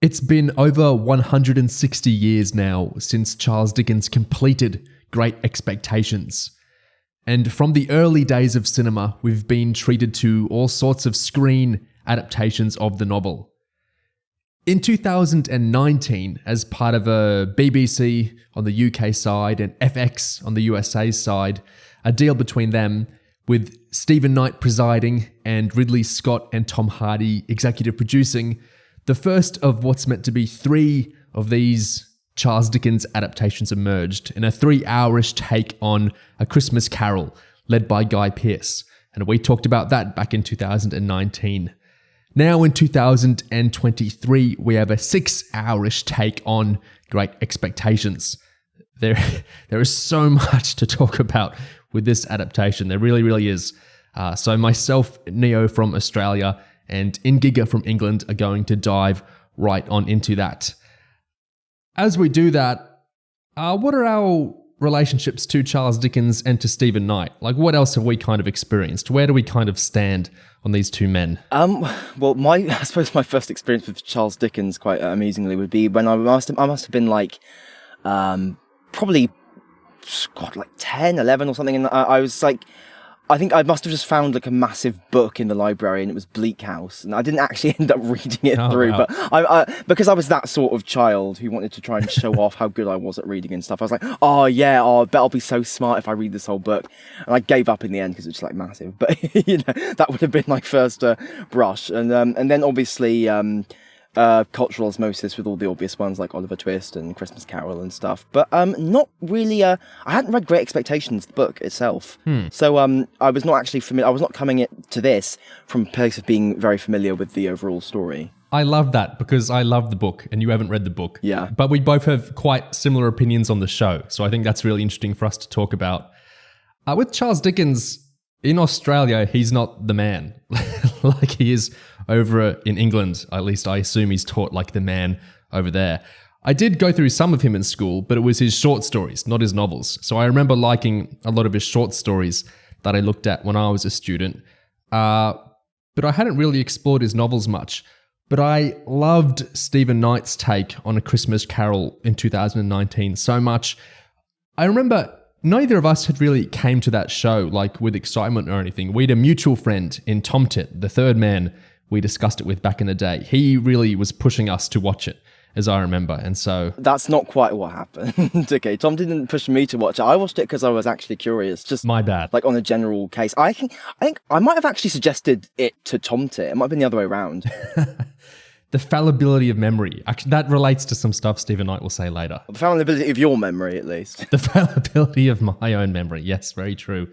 It's been over 160 years now since Charles Dickens completed Great Expectations. And from the early days of cinema, we've been treated to all sorts of screen adaptations of the novel. In 2019, as part of a BBC on the UK side and FX on the USA side, a deal between them with Stephen Knight presiding and Ridley Scott and Tom Hardy executive producing, the first of what's meant to be 3 of these Charles Dickens adaptations emerged in a 3-hour-ish take on A Christmas Carol led by Guy Pearce. And we talked about that back in 2019. Now in 2023, we have a 6-hour-ish take on Great Expectations. There is so much to talk about with this adaptation. There really, really is. So myself, Neo from Australia, and Ingiga from England are going to dive right on into that. As we do that, what are our relationships to Charles Dickens and to Stephen Knight? Like, what else have we kind of experienced? Where do we kind of stand on these two men? Well, I suppose my first experience with Charles Dickens, quite amusingly, would be when I must have been like, probably, like 10, 11 or something, and I was like, I think I must have just found like a massive book in the library, and it was Bleak House, and I didn't actually end up reading it through, wow. But I because I was that sort of child who wanted to try and show off how good I was at reading and stuff. I was like, I bet I'll be so smart if I read this whole book, and I gave up in the end because it's just like massive. But that would have been my first brush, and then obviously cultural osmosis with all the obvious ones like Oliver Twist and Christmas Carol and stuff, but not really. I hadn't read Great Expectations, the book itself, so I was not actually familiar. I was not coming to this from a place of being very familiar with the overall story. I love that because I love the book and you haven't read the book. Yeah, but we both have quite similar opinions on the show, so I think that's really interesting for us to talk about. With Charles Dickens in Australia, he's not the man like he is over in England. At least I assume he's taught like the man over there. I did go through some of him in school, but it was his short stories, not his novels. So I remember liking a lot of his short stories that I looked at when I was a student. But I hadn't really explored his novels much. But I loved Stephen Knight's take on A Christmas Carol in 2019 so much. I remember neither of us had really came to that show like with excitement or anything. We had a mutual friend in Tom Tit, the third man we discussed it with back in the day. He really was pushing us to watch it, as I remember, and so... That's not quite what happened. Okay, Tom didn't push me to watch it. I watched it because I was actually curious. Just my bad. Like on a general case. I think I might have actually suggested it to Tom Tit. It might have been the other way around. The fallibility of memory. Actually, that relates to some stuff Stephen Knight will say later. The fallibility of your memory, at least. The fallibility of my own memory. Yes, very true.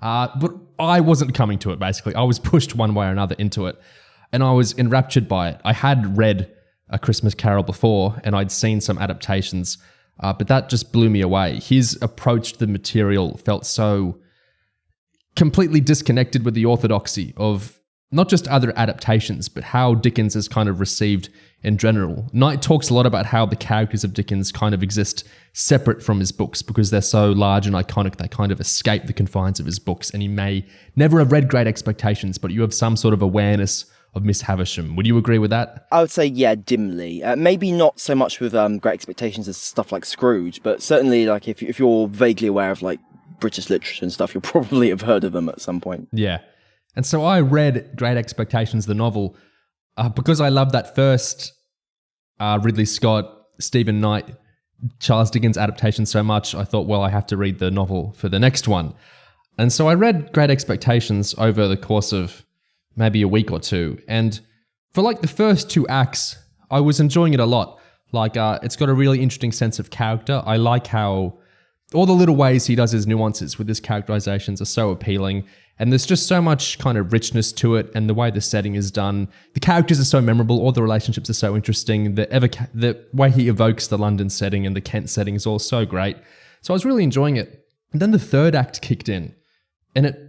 But I wasn't coming to it, basically. I was pushed one way or another into it, and I was enraptured by it. I had read A Christmas Carol before, and I'd seen some adaptations, but that just blew me away. His approach to the material felt so completely disconnected with the orthodoxy of not just other adaptations, but how Dickens is kind of received in general. Knight talks a lot about how the characters of Dickens kind of exist separate from his books because they're so large and iconic, they kind of escape the confines of his books. And you may never have read Great Expectations, but you have some sort of awareness of Miss Havisham. Would you agree with that? I would say, yeah, dimly. Maybe not so much with Great Expectations as stuff like Scrooge, but certainly like if you're vaguely aware of like British literature and stuff, you'll probably have heard of them at some point. Yeah. And so I read Great Expectations, the novel, because I loved that first Ridley Scott, Stephen Knight, Charles Dickens adaptation so much. I thought, well, I have to read the novel for the next one. And so I read Great Expectations over the course of maybe a week or two. And for like the first 2 acts, I was enjoying it a lot. Like, it's got a really interesting sense of character. I like how all the little ways he does his nuances with his characterizations are so appealing. And there's just so much kind of richness to it, and the way the setting is done. The characters are so memorable, all the relationships are so interesting. The way he evokes the London setting and the Kent setting is all so great. So I was really enjoying it. And then the third act kicked in, and it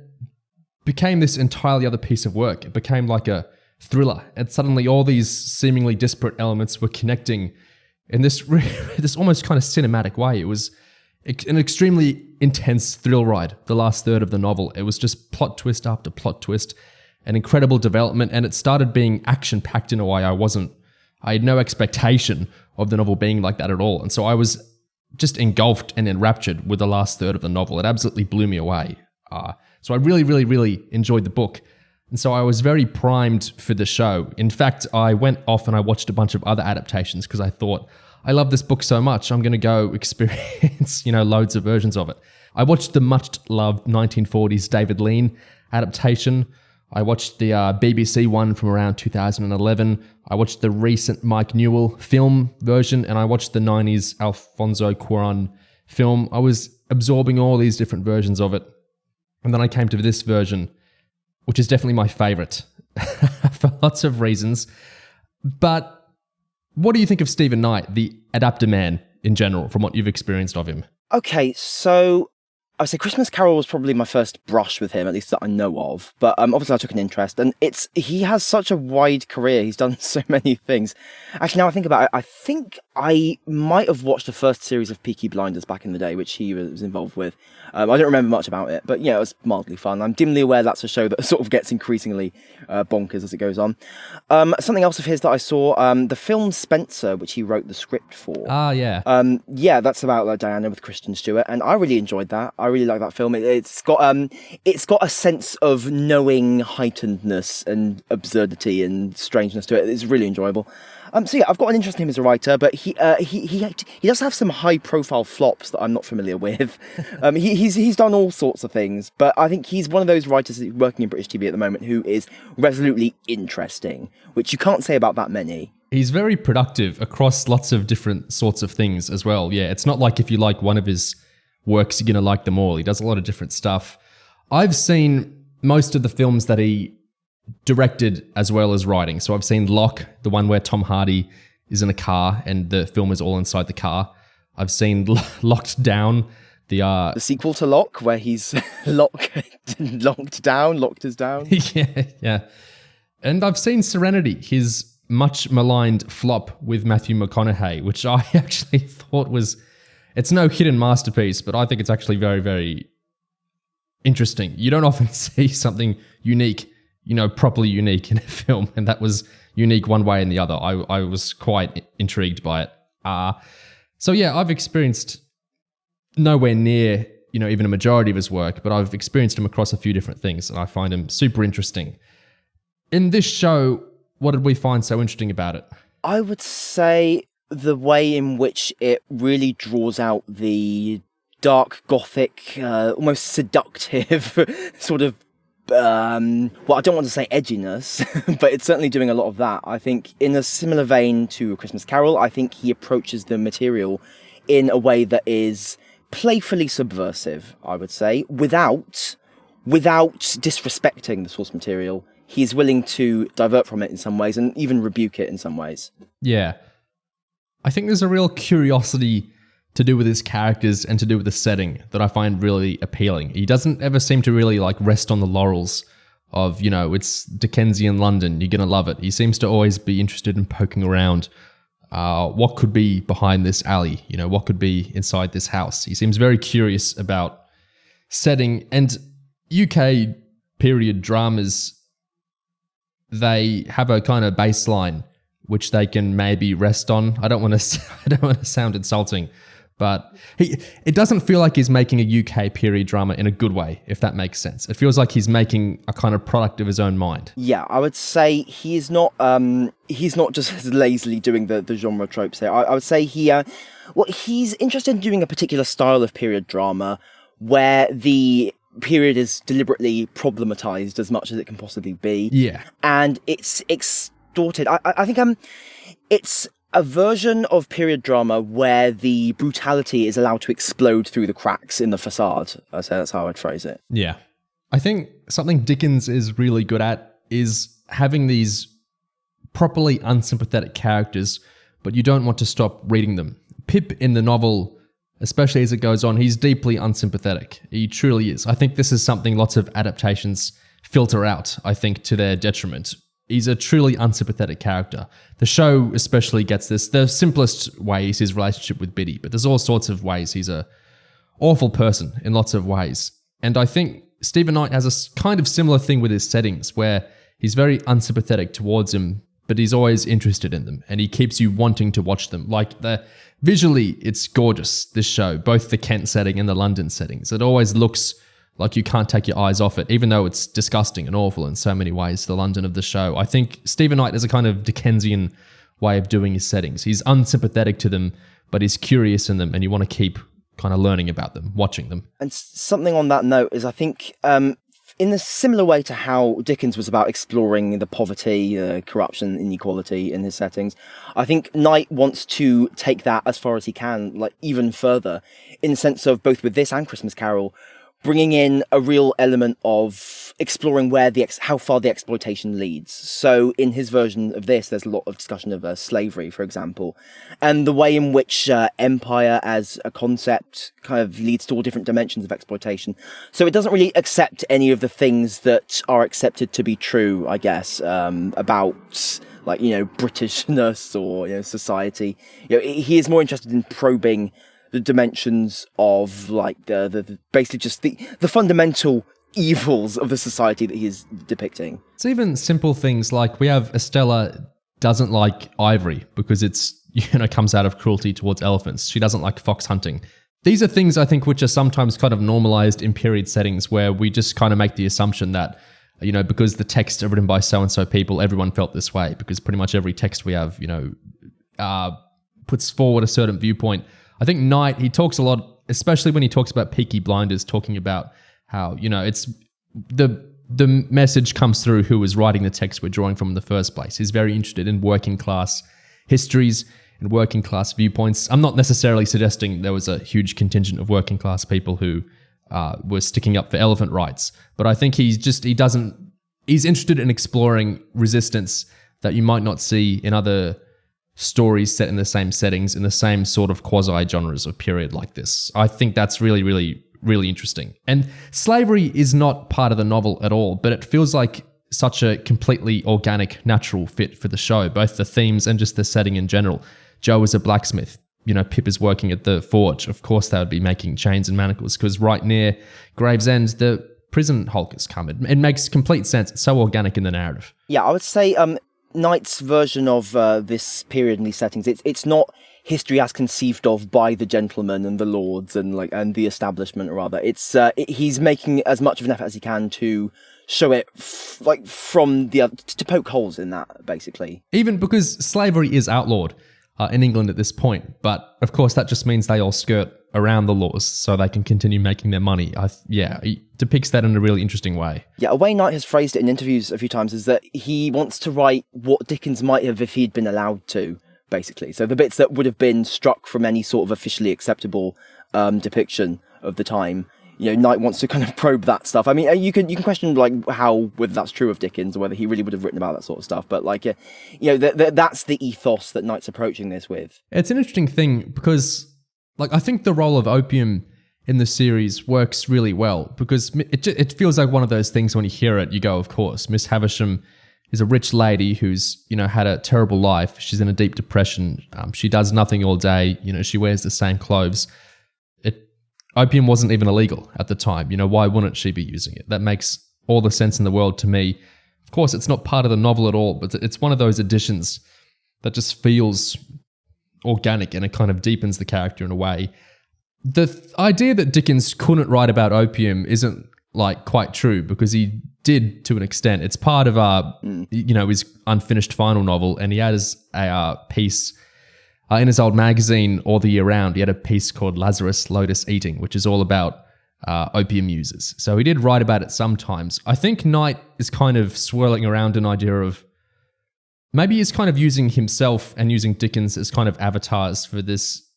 became this entirely other piece of work. It became like a thriller, and suddenly all these seemingly disparate elements were connecting in this almost kind of cinematic way. It was an extremely intense thrill ride, the last third of the novel. It was just plot twist after plot twist, an incredible development, and it started being action-packed in a way I wasn't I had no expectation of the novel being like that at all. And so I was just engulfed and enraptured with the last third of the novel. It absolutely blew me away. So I really, really, really enjoyed the book. And so I was very primed for the show. In fact, I went off and I watched a bunch of other adaptations because I thought, I love this book so much, I'm going to go experience, loads of versions of it. I watched the much-loved 1940s David Lean adaptation. I watched the BBC one from around 2011. I watched the recent Mike Newell film version, and I watched the 90s Alfonso Cuarón film. I was absorbing all these different versions of it. And then I came to this version, which is definitely my favorite for lots of reasons. But what do you think of Stephen Knight, the adapter man in general, from what you've experienced of him? Okay, so I would say Christmas Carol was probably my first brush with him, at least that I know of. But obviously I took an interest, and he has such a wide career. He's done so many things. Actually, now I think about it, I think I might have watched the first series of Peaky Blinders back in the day, which he was involved with. I don't remember much about it, but it was mildly fun. I'm dimly aware that's a show that sort of gets increasingly bonkers as it goes on. Something else of his that I saw, the film Spencer, which he wrote the script for. Ah, yeah. That's about Diana with Kristen Stewart, and I really enjoyed that. I really like that film. It's got a sense of knowing heightenedness and absurdity and strangeness to it. It's really enjoyable. I've got an interest in him as a writer, but he does have some high-profile flops that I'm not familiar with. He's done all sorts of things, but I think he's one of those writers working in British TV at the moment who is resolutely interesting, which you can't say about that many. He's very productive across lots of different sorts of things as well. Yeah, it's not like if you like one of his works, you're going to like them all. He does a lot of different stuff. I've seen most of the films that he directed as well as writing. So I've seen Locke, the one where Tom Hardy is in a car and the film is all inside the car. I've seen Locked Down, the sequel to Locke, where he's locked down, locked is down. yeah. And I've seen Serenity, his much maligned flop with Matthew McConaughey, which I actually thought it's no hidden masterpiece, but I think it's actually very, very interesting. You don't often see something unique, properly unique in a film, and that was unique one way and the other. I was quite intrigued by it. I've experienced nowhere near, even a majority of his work, but I've experienced him across a few different things, and I find him super interesting. In this show, what did we find so interesting about it? I would say the way in which it really draws out the dark, gothic, almost seductive sort of I don't want to say edginess, but it's certainly doing a lot of that. I think in a similar vein to A Christmas Carol, I think he approaches the material in a way that is playfully subversive, I would say, without disrespecting the source material. He's willing to divert from it in some ways and even rebuke it in some ways. Yeah. I think there's a real curiosity to do with his characters and to do with the setting that I find really appealing. He doesn't ever seem to really rest on the laurels of, it's Dickensian London, you're going to love it. He seems to always be interested in poking around what could be behind this alley, what could be inside this house. He seems very curious about setting, and UK period dramas, they have a kind of baseline which they can maybe rest on. I don't want to sound insulting, but it doesn't feel like he's making a UK period drama in a good way, if that makes sense. It feels like he's making a kind of product of his own mind. Yeah, I would say he's not just lazily doing the genre tropes here. I would say he's interested in doing a particular style of period drama where the period is deliberately problematized as much as it can possibly be. Yeah. And it's extorted. I think it's a version of period drama where the brutality is allowed to explode through the cracks in the facade. I'd say that's how I'd phrase it. Yeah. I think something Dickens is really good at is having these properly unsympathetic characters, but you don't want to stop reading them. Pip in the novel, especially as it goes on, he's deeply unsympathetic. He truly is. I think this is something lots of adaptations filter out, I think, to their detriment. He's a truly unsympathetic character. The show especially gets this. The simplest way is his relationship with Biddy, but there's all sorts of ways he's a awful person in lots of ways. And I think Stephen Knight has a kind of similar thing with his settings where he's very unsympathetic towards him, but he's always interested in them, and he keeps you wanting to watch them. Like visually, it's gorgeous, this show, both the Kent setting and the London settings. It always looks like you can't take your eyes off it, even though it's disgusting and awful in so many ways, the London of the show. I think Stephen Knight has a kind of Dickensian way of doing his settings. He's unsympathetic to them, but he's curious in them, and you want to keep kind of learning about them, watching them. And something on that note is, I think, in a similar way to how Dickens was about exploring the poverty, corruption, inequality in his settings, I think Knight wants to take that as far as he can, like even further, in the sense of both with this and Christmas Carol, bringing in a real element of exploring where how far the exploitation leads. So in his version of this, there's a lot of discussion of slavery, for example, and the way in which empire as a concept kind of leads to all different dimensions of exploitation. So it doesn't really accept any of the things that are accepted to be true, I guess, about like, Britishness or, society. He is more interested in probing the dimensions of like the basically just the fundamental evils of the society that he is depicting. It's even simple things like we have Estella doesn't like ivory because it's comes out of cruelty towards elephants. She doesn't like fox hunting. These are things I think which are sometimes kind of normalized in period settings where we just kind of make the assumption that because the texts are written by so and so people, everyone felt this way, because pretty much every text we have puts forward a certain viewpoint. I think Knight, he talks a lot, especially when he talks about Peaky Blinders, talking about how, it's the message comes through who is writing the text we're drawing from in the first place. He's very interested in working class histories and working class viewpoints. I'm not necessarily suggesting there was a huge contingent of working class people who were sticking up for elephant rights, but I think he's interested in exploring resistance that you might not see in other stories set in the same settings, in the same sort of quasi-genres of period like this. I think that's really, really, really interesting. And slavery is not part of the novel at all, but it feels like such a completely organic, natural fit for the show, both the themes and just the setting in general. Joe is a blacksmith. Pip is working at the forge. Of course, they would be making chains and manacles because right near Gravesend, the prison hulkers come. It makes complete sense. It's so organic in the narrative. Yeah, I would say Knight's version of this period and these settings, it's not history as conceived of by the gentlemen and the lords and the establishment, rather. It's he's making as much of an effort as he can to show it from the other, to poke holes in that, basically. Even because slavery is outlawed in England at this point, but of course that just means they all skirt around the laws so they can continue making their money. He depicts that in a really interesting way. Yeah, a way Knight has phrased it in interviews a few times is that he wants to write what Dickens might have if he'd been allowed to, basically. So the bits that would have been struck from any sort of officially acceptable depiction of the time. Knight wants to kind of probe that stuff. I mean, you can question whether that's true of Dickens or whether he really would have written about that sort of stuff. But that's the ethos that Knight's approaching this with. It's an interesting thing because I think the role of opium in the series works really well because it feels like one of those things when you hear it, you go, of course, Miss Havisham is a rich lady who's, had a terrible life. She's in a deep depression. She does nothing all day. She wears the same clothes. Opium wasn't even illegal at the time. Why wouldn't she be using it? That makes all the sense in the world to me. Of course, it's not part of the novel at all, but it's one of those additions that just feels organic and it kind of deepens the character in a way. The idea that Dickens couldn't write about opium isn't quite true because he did to an extent. It's part of his unfinished final novel, and he has a piece in his old magazine all the year round. He had a piece called Lazarus Lotus Eating, which is all about opium users. So he did write about it sometimes. I think Knight is kind of swirling around an idea of maybe he's kind of using himself and using Dickens as kind of avatars for this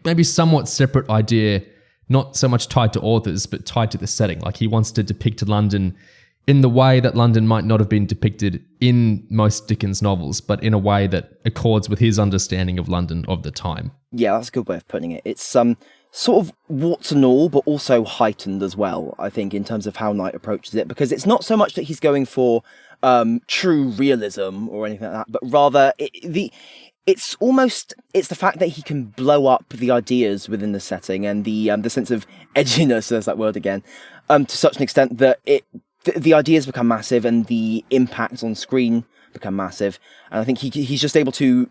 maybe somewhat separate idea, not so much tied to authors, but tied to the setting. He wants to depict London in the way that London might not have been depicted in most Dickens novels, but in a way that accords with his understanding of London of the time. Yeah, that's a good way of putting it. It's sort of warts and all, but also heightened as well, I think, in terms of how Knight approaches it, because it's not so much that he's going for true realism or anything like that, but rather it's the fact that he can blow up the ideas within the setting and the sense of edginess, there's that word again, to such an extent that the ideas become massive and the impact on screen become massive. And I think he's just able to,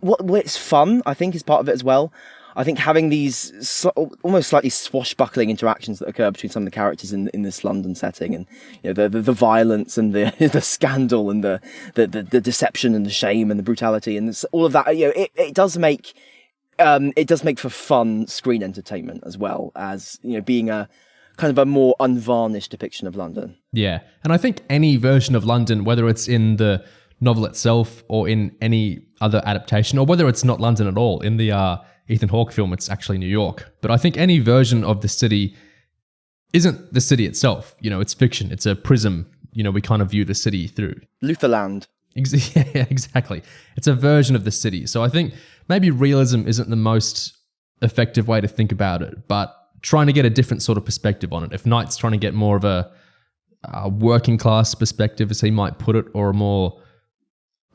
it's fun, I think, is part of it as well. I think having these almost slightly swashbuckling interactions that occur between some of the characters in this London setting, and the violence and the the scandal and the deception and the shame and the brutality and all of that, it does make for fun screen entertainment, as well as being a kind of a more unvarnished depiction of London. Yeah, and I think any version of London, whether it's in the novel itself or in any other adaptation, or whether it's not London at all, in the Ethan Hawke film, it's actually New York. But I think any version of the city isn't the city itself. It's fiction. It's a prism. We kind of view the city through. Lutherland. Yeah, exactly. It's a version of the city. So I think maybe realism isn't the most effective way to think about it, but trying to get a different sort of perspective on it. If Knight's trying to get more of a working class perspective, as he might put it, or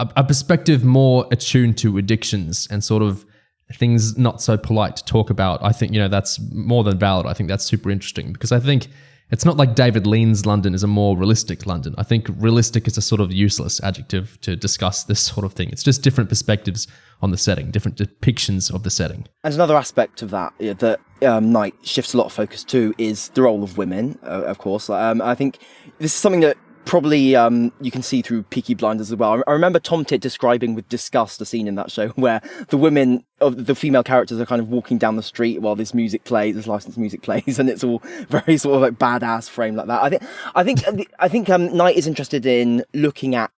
a perspective more attuned to addictions and sort of things not so polite to talk about, I think, that's more than valid. I think that's super interesting, because I think it's not like David Lean's London is a more realistic London. I think realistic is a sort of useless adjective to discuss this sort of thing. It's just different perspectives on the setting, different depictions of the setting. And another aspect of that that Knight shifts a lot of focus to is the role of women, of course. I think this is something that probably you can see through Peaky Blinders as well. I remember Tom Tit describing with disgust a scene in that show where the women of the female characters are kind of walking down the street while this licensed music plays, and it's all very sort of like badass frame like that. I think Knight is interested in looking at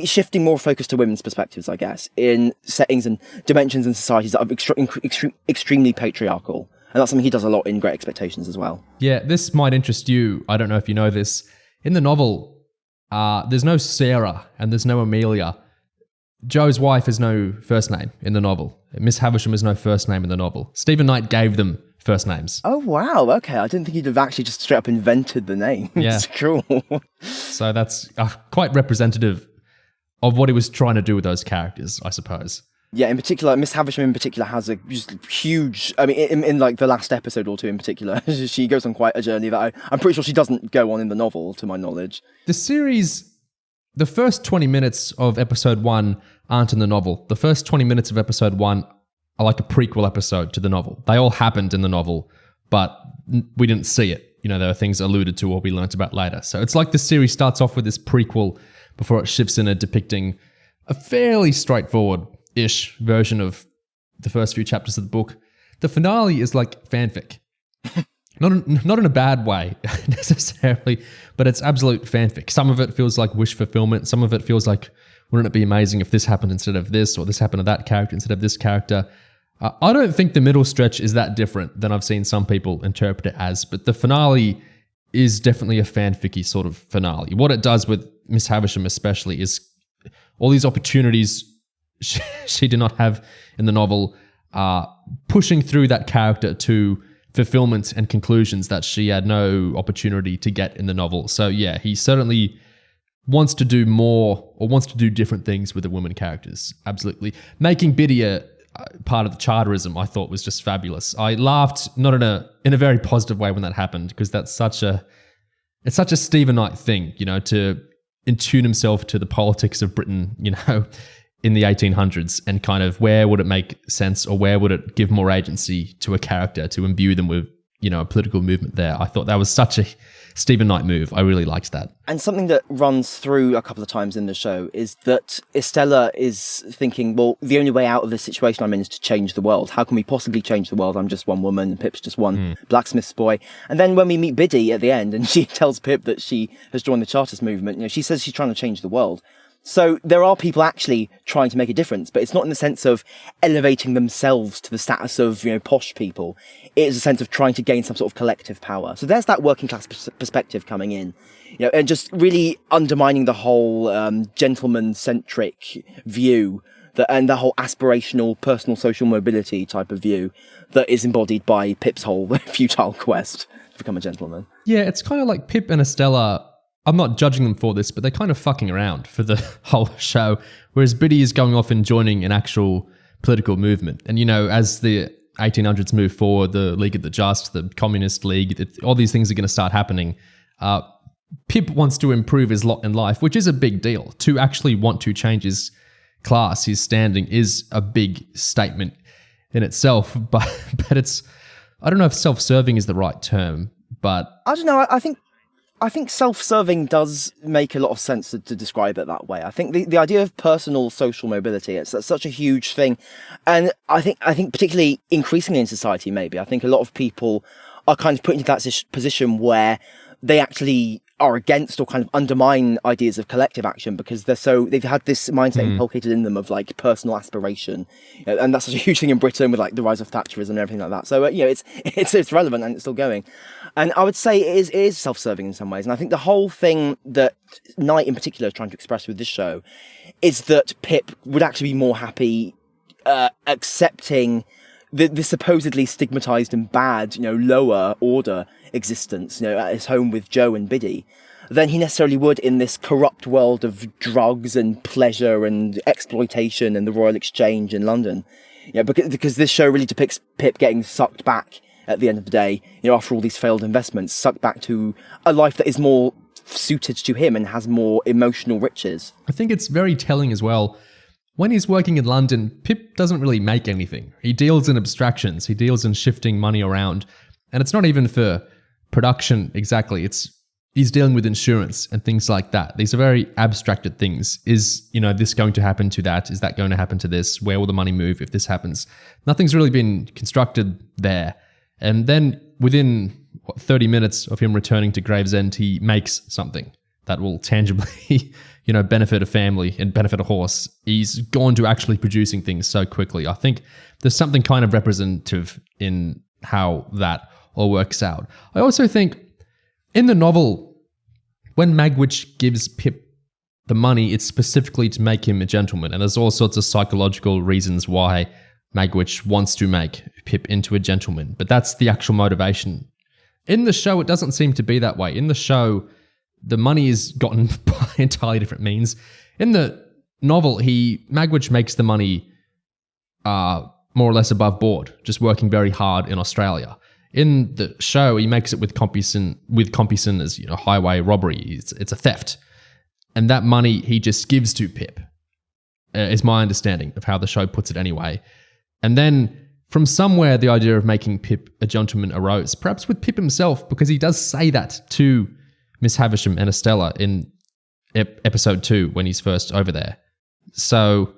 shifting more focus to women's perspectives, I guess, in settings and dimensions and societies that are extremely patriarchal. And that's something he does a lot in Great Expectations as well. Yeah, this might interest you. I don't know if you know this. In the novel, there's no Sarah and there's no Amelia. Joe's wife has no first name in the novel. Miss Havisham has no first name in the novel. Stephen Knight gave them first names. Oh, wow. Okay. I didn't think he'd have actually just straight up invented the name. Yeah. It's cool. So that's quite representative of what he was trying to do with those characters, I suppose. Yeah, in particular, Miss Havisham in particular has a just huge, I mean, in like the last episode or two in particular, she goes on quite a journey that I'm pretty sure she doesn't go on in the novel, to my knowledge. The series, the first 20 minutes of episode 1 aren't in the novel. The first 20 minutes of episode 1 are like a prequel episode to the novel. They all happened in the novel, but we didn't see it. There are things alluded to or we learnt about later. So it's like the series starts off with this prequel before it shifts into depicting a fairly straightforward-ish version of the first few chapters of the book. The finale is like fanfic. Not in a bad way necessarily, but it's absolute fanfic. Some of it feels like wish fulfillment. Some of it feels like, wouldn't it be amazing if this happened instead of this, or this happened to that character instead of this character? I don't think the middle stretch is that different than I've seen some people interpret it as, but the finale is definitely a fanficky sort of finale. What it does with Miss Havisham especially is all these opportunities she did not have in the novel, pushing through that character to fulfillment and conclusions that she had no opportunity to get in the novel. So yeah, he certainly wants to do more, or wants to do different things with the women characters. Absolutely. Making Biddy a part of the charterism, I thought, was just fabulous. I laughed, not in a very positive way when that happened, because it's such a Stephen Knight thing, to attune himself to the politics of Britain, in the 1800s, and kind of where would it make sense, or where would it give more agency to a character to imbue them with, a political movement there. I thought that was such a Stephen Knight move. I really liked that. And something that runs through a couple of times in the show is that Estella is thinking, well, the only way out of this situation I'm in is to change the world. How can we possibly change the world? I'm just one woman and Pip's just one blacksmith's boy. And then when we meet Biddy at the end and she tells Pip that she has joined the Chartist movement, she says she's trying to change the world. So there are people actually trying to make a difference, but it's not in the sense of elevating themselves to the status of, posh people. It is a sense of trying to gain some sort of collective power. So there's that working class perspective coming in, and just really undermining the whole gentleman-centric view and the whole aspirational personal social mobility type of view that is embodied by Pip's whole futile quest to become a gentleman. Yeah, it's kind of like Pip and Estella. I'm not judging them for this, but they're kind of fucking around for the whole show, whereas Biddy is going off and joining an actual political movement. And, as the 1800s move forward, the League of the Just, the Communist League, all these things are going to start happening. Pip wants to improve his lot in life, which is a big deal. To actually want to change his class, his standing, is a big statement in itself. But it's, I don't know if self-serving is the right term, but I don't know. I think self-serving does make a lot of sense to describe it that way. I think the idea of personal social mobility, that's such a huge thing. And I think particularly increasingly in society, maybe, I think a lot of people are kind of put into that position where they actually are against or kind of undermine ideas of collective action because they've had this mindset inculcated in them of like personal aspiration, and that's such a huge thing in Britain with like the rise of Thatcherism and everything like that. So it's relevant and it's still going, and I would say it is self-serving in some ways. And I think the whole thing that Knight in particular is trying to express with this show is that Pip would actually be more happy accepting the supposedly stigmatized and bad, lower order existence, at his home with Joe and Biddy, than he necessarily would in this corrupt world of drugs and pleasure and exploitation and the Royal Exchange in London. Because this show really depicts Pip getting sucked back at the end of the day, after all these failed investments, sucked back to a life that is more suited to him and has more emotional riches. I think it's very telling as well. When he's working in London, Pip doesn't really make anything. He deals in abstractions. He deals in shifting money around. And it's not even for production exactly. He's dealing with insurance and things like that. These are very abstracted things. Is, this going to happen to that? Is that going to happen to this? Where will the money move if this happens? Nothing's really been constructed there. And then within 30 minutes of him returning to Gravesend, he makes something that will tangibly, benefit a family and benefit a horse. He's gone to actually producing things so quickly. I think there's something kind of representative in how that all works out. I also think in the novel, when Magwitch gives Pip the money, it's specifically to make him a gentleman. And there's all sorts of psychological reasons why Magwitch wants to make Pip into a gentleman. But that's the actual motivation. In the show, it doesn't seem to be that way. In the show, the money is gotten by entirely different means. In the novel, Magwitch makes the money more or less above board, just working very hard in Australia. In the show, he makes it with compison as highway robbery. It's a theft, and that money he just gives to Pip. Is my understanding of how the show puts it anyway. And then from somewhere, the idea of making Pip a gentleman arose, perhaps with Pip himself, because he does say that to Miss Havisham and Estella in episode 2 when he's first over there. So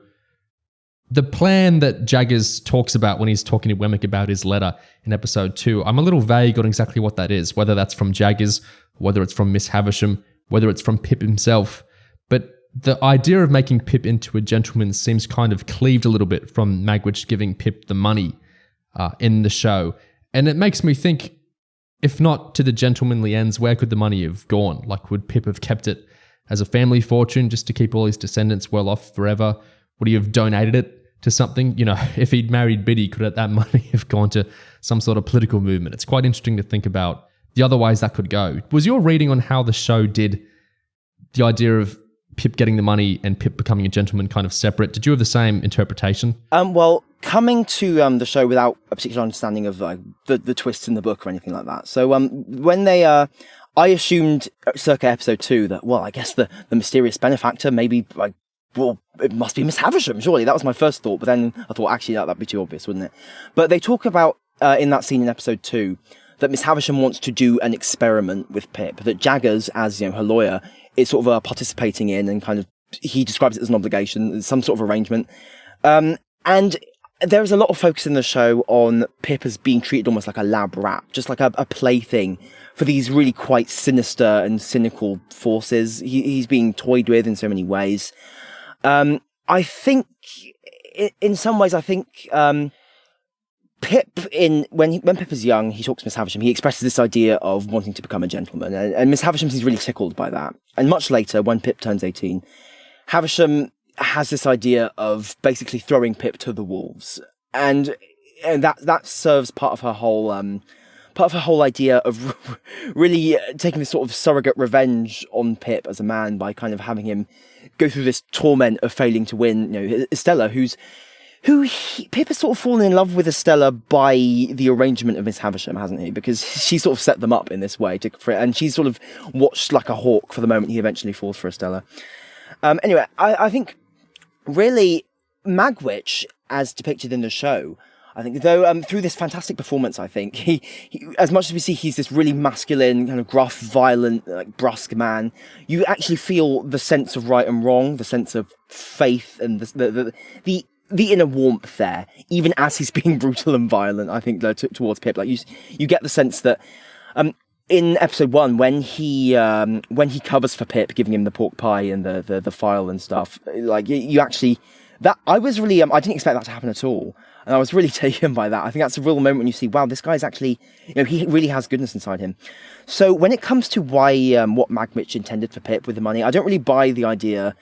the plan that Jaggers talks about when he's talking to Wemmick about his letter in episode 2, I'm a little vague on exactly what that is, whether that's from Jaggers, whether it's from Miss Havisham, whether it's from Pip himself. But the idea of making Pip into a gentleman seems kind of cleaved a little bit from Magwitch giving Pip the money in the show. And it makes me think, if not to the gentlemanly ends, where could the money have gone? Like, would Pip have kept it as a family fortune just to keep all his descendants well off forever? Would he have donated it to something? If he'd married Biddy, could that money have gone to some sort of political movement? It's quite interesting to think about the other ways that could go. Was your reading on how the show did the idea of Pip getting the money and Pip becoming a gentleman kind of separate? Did you have the same interpretation? Well, coming to the show without a particular understanding of the twists in the book or anything like that. So when they, I assumed circa episode 2 that, well, I guess the mysterious benefactor maybe it must be Miss Havisham, surely. That was my first thought, but then I thought, actually, that'd be too obvious, wouldn't it? But they talk about, in that scene in episode 2, that Miss Havisham wants to do an experiment with Pip, that Jaggers, as her lawyer, is sort of participating in, and kind of, he describes it as an obligation, some sort of arrangement. And there is a lot of focus in the show on Pip as being treated almost like a lab rat, just like a plaything for these really quite sinister and cynical forces. He's being toyed with in so many ways. I think, in some ways, Pip, when Pip is young, he talks to Miss Havisham, he expresses this idea of wanting to become a gentleman, and Miss Havisham seems really tickled by that. And much later, when Pip turns 18, Havisham has this idea of basically throwing Pip to the wolves, and that serves part of her whole idea of really taking this sort of surrogate revenge on Pip as a man by kind of having him go through this torment of failing to win. Estella, who's Pip has sort of fallen in love with Estella by the arrangement of Miss Havisham, hasn't he? Because she sort of set them up in this way, and she's sort of watched like a hawk for the moment he eventually falls for Estella. Anyway, I think really Magwitch, as depicted in the show, I think, though, through this fantastic performance, I think he, as much as we see he's this really masculine, kind of gruff, violent, like brusque man, you actually feel the sense of right and wrong, the sense of faith, and the inner warmth there, even as he's being brutal and violent. I think towards Pip, like you get the sense that in episode 1, when he covers for Pip, giving him the pork pie and the file and stuff, like you actually, that I was really I didn't expect that to happen at all. And I was really taken by that. I think that's a real moment when you see, wow, this guy's actually, he really has goodness inside him. So when it comes to why, what Magwitch intended for Pip with the money, I don't really buy the idea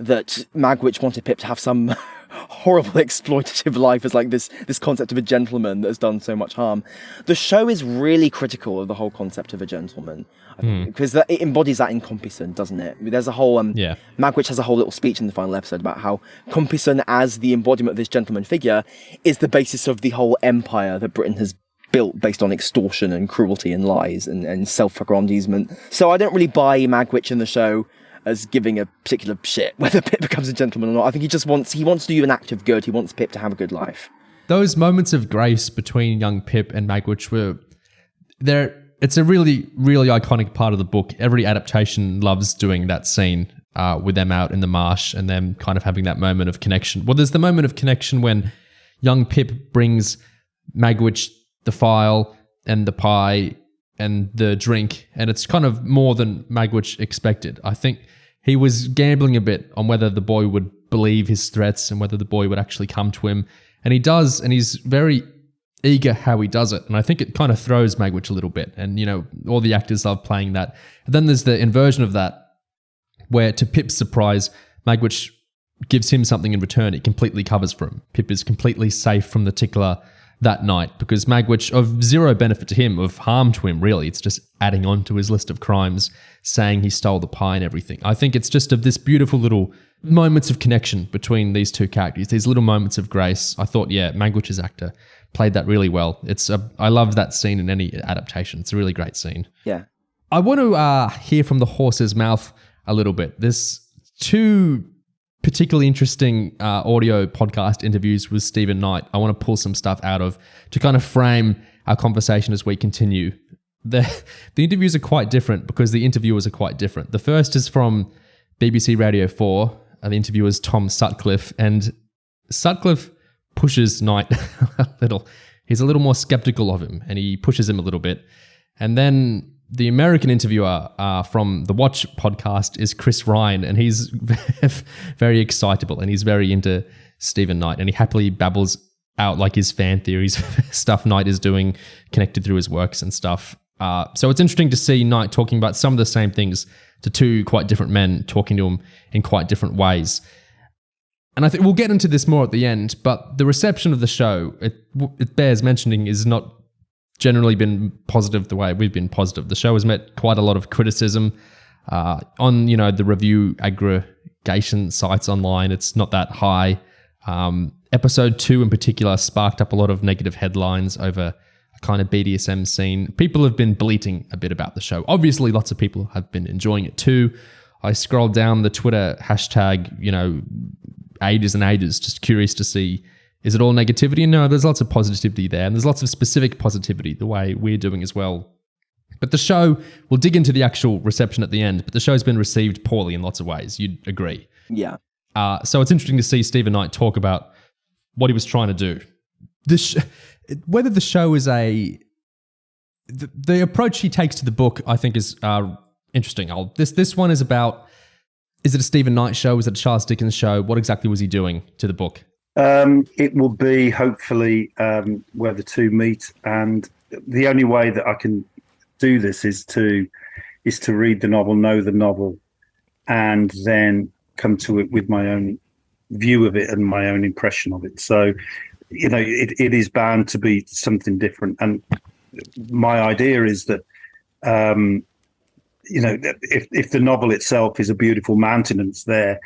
that Magwitch wanted Pip to have some horrible exploitative life as like this concept of a gentleman that has done so much harm. The show is really critical of the whole concept of a gentleman, I think, because it embodies that in Compeyson, doesn't it? There's a whole Magwitch has a whole little speech in the final episode about how Compeyson, as the embodiment of this gentleman figure, is the basis of the whole empire that Britain has built based on extortion and cruelty and lies and self-aggrandizement. So I don't really buy Magwitch in the show as giving a particular shit whether Pip becomes a gentleman or not. I think he wants to do an act of good. He wants Pip to have a good life. Those moments of grace between young Pip and Magwitch were there. It's a really, really iconic part of the book. Every adaptation loves doing that scene with them out in the marsh and them kind of having that moment of connection. Well, there's the moment of connection when young Pip brings Magwitch the file and the pie and the drink, and it's kind of more than Magwitch expected. I think he was gambling a bit on whether the boy would believe his threats and whether the boy would actually come to him. And he does, and he's very eager how he does it. And I think it kind of throws Magwitch a little bit. And, all the actors love playing that. And then there's the inversion of that, where to Pip's surprise, Magwitch gives him something in return. It completely covers for him. Pip is completely safe from the tickler that night, because Magwitch, of zero benefit to him, of harm to him, really. It's just adding on to his list of crimes, saying he stole the pie and everything. I think it's just of this beautiful little moments of connection between these two characters, these little moments of grace. I thought, Magwitch's actor played that really well. I love that scene in any adaptation. It's a really great scene. Yeah. I want to hear from the horse's mouth a little bit. There's two particularly interesting audio podcast interviews with Stephen Knight I want to pull some stuff out of to kind of frame our conversation as we continue. The interviews are quite different because the interviewers are quite different. The first is from BBC Radio 4. The interviewer is Tom Sutcliffe, and Sutcliffe pushes Knight a little. He's a little more skeptical of him, and he pushes him a little bit. And then the American interviewer from the Watch podcast is Chris Ryan, and he's very excitable, and he's very into Stephen Knight, and he happily babbles out like his fan theories, stuff Knight is doing connected through his works and stuff. So it's interesting to see Knight talking about some of the same things to two quite different men talking to him in quite different ways. And I think we'll get into this more at the end, but the reception of the show, it bears mentioning, is not generally been positive the way we've been positive. The show has met quite a lot of criticism on, the review aggregation sites online. It's not that high. Episode 2 in particular sparked up a lot of negative headlines over a kind of BDSM scene. People have been bleating a bit about the show. Obviously, lots of people have been enjoying it too. I scrolled down the Twitter hashtag, ages and ages, just curious to see, is it all negativity? No, there's lots of positivity there, and there's lots of specific positivity the way we're doing as well. But the show, we'll dig into the actual reception at the end, but the show's been received poorly in lots of ways. You'd agree. Yeah. So it's interesting to see Stephen Knight talk about what he was trying to do. Whether the show is the approach he takes to the book, I think, is interesting. This one is about, is it a Stephen Knight show? Is it a Charles Dickens show? What exactly was he doing to the book? It will be hopefully where the two meet, and the only way that I can do this is to read the novel, know the novel, and then come to it with my own view of it and my own impression of it. So, it is bound to be something different. And my idea is that, if the novel itself is a beautiful mountain and it's there,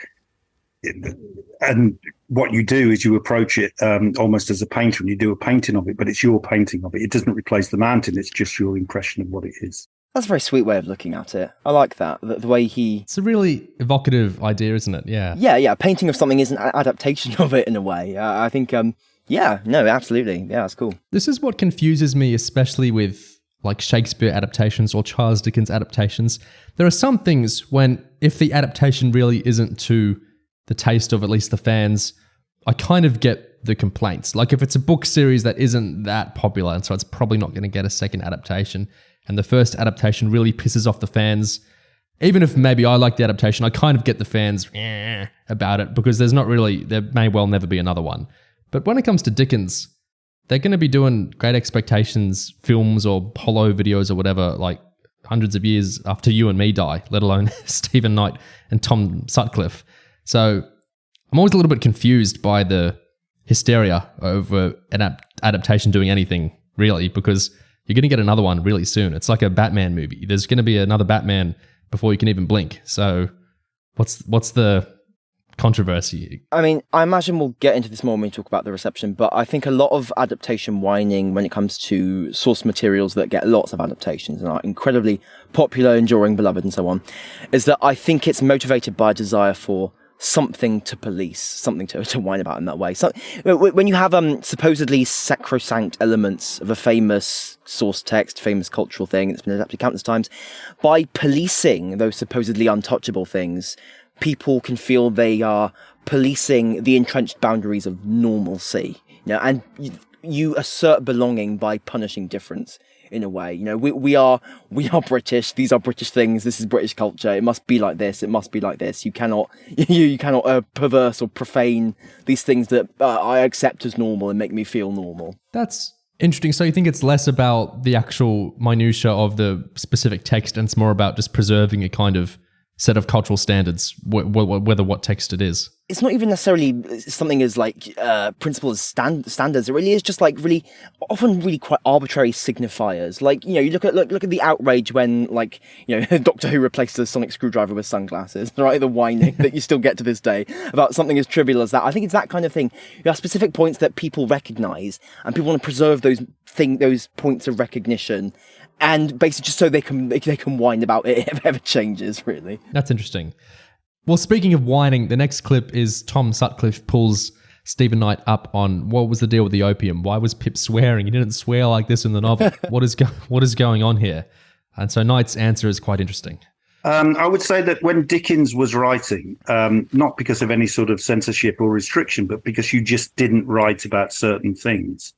and what you do is you approach it almost as a painter, and you do a painting of it, but it's your painting of it. It doesn't replace the mountain. It's just your impression of what it is. That's a very sweet way of looking at it. I like that. The way he... It's a really evocative idea, isn't it? Yeah. Yeah. A painting of something is an adaptation of it in a way. I think, absolutely. Yeah, that's cool. This is what confuses me, especially with like Shakespeare adaptations or Charles Dickens adaptations. There are some things when, if the adaptation really isn't to the taste of at least the fans, I kind of get the complaints. Like if it's a book series that isn't that popular, and so it's probably not going to get a second adaptation, and the first adaptation really pisses off the fans, even if maybe I like the adaptation, I kind of get the fans about it because there may well never be another one. But when it comes to Dickens, they're going to be doing Great Expectations films or holo videos or whatever, like hundreds of years after you and me die, let alone Stephen Knight and Tom Sutcliffe. So I'm always a little bit confused by the hysteria over an adaptation doing anything, really, because you're going to get another one really soon. It's like a Batman movie. There's going to be another Batman before you can even blink. So what's the controversy? I mean, I imagine we'll get into this more when we talk about the reception, but I think a lot of adaptation whining when it comes to source materials that get lots of adaptations and are incredibly popular, enduring, beloved, and so on, is that I think it's motivated by a desire for something to police, something to whine about in that way. So when you have supposedly sacrosanct elements of a famous source text, famous cultural thing that's been adapted countless times, by policing those supposedly untouchable things, people can feel they are policing the entrenched boundaries of normalcy, and you assert belonging by punishing difference. In a way, we are British. These are British things. This is British culture. It must be like this. It must be like this. You cannot perverse or profane these things that I accept as normal and make me feel normal. That's interesting. So you think it's less about the actual minutiae of the specific text, and it's more about just preserving a kind of set of cultural standards, whether what text it is. It's not even necessarily something as like principles, standards. It really is just like often really quite arbitrary signifiers. Like, you look at the outrage when Doctor Who replaced the sonic screwdriver with sunglasses, right? The whining that you still get to this day about something as trivial as that. I think it's that kind of thing. You have specific points that people recognise, and people want to preserve those points of recognition. And basically just so they can whine about it if it ever changes, really. That's interesting. Well, speaking of whining, the next clip is Tom Sutcliffe pulls Stephen Knight up on what was the deal with the opium? Why was Pip swearing? He didn't swear like this in the novel. What is going on here? And so Knight's answer is quite interesting. I would say that when Dickens was writing, not because of any sort of censorship or restriction, but because you just didn't write about certain things.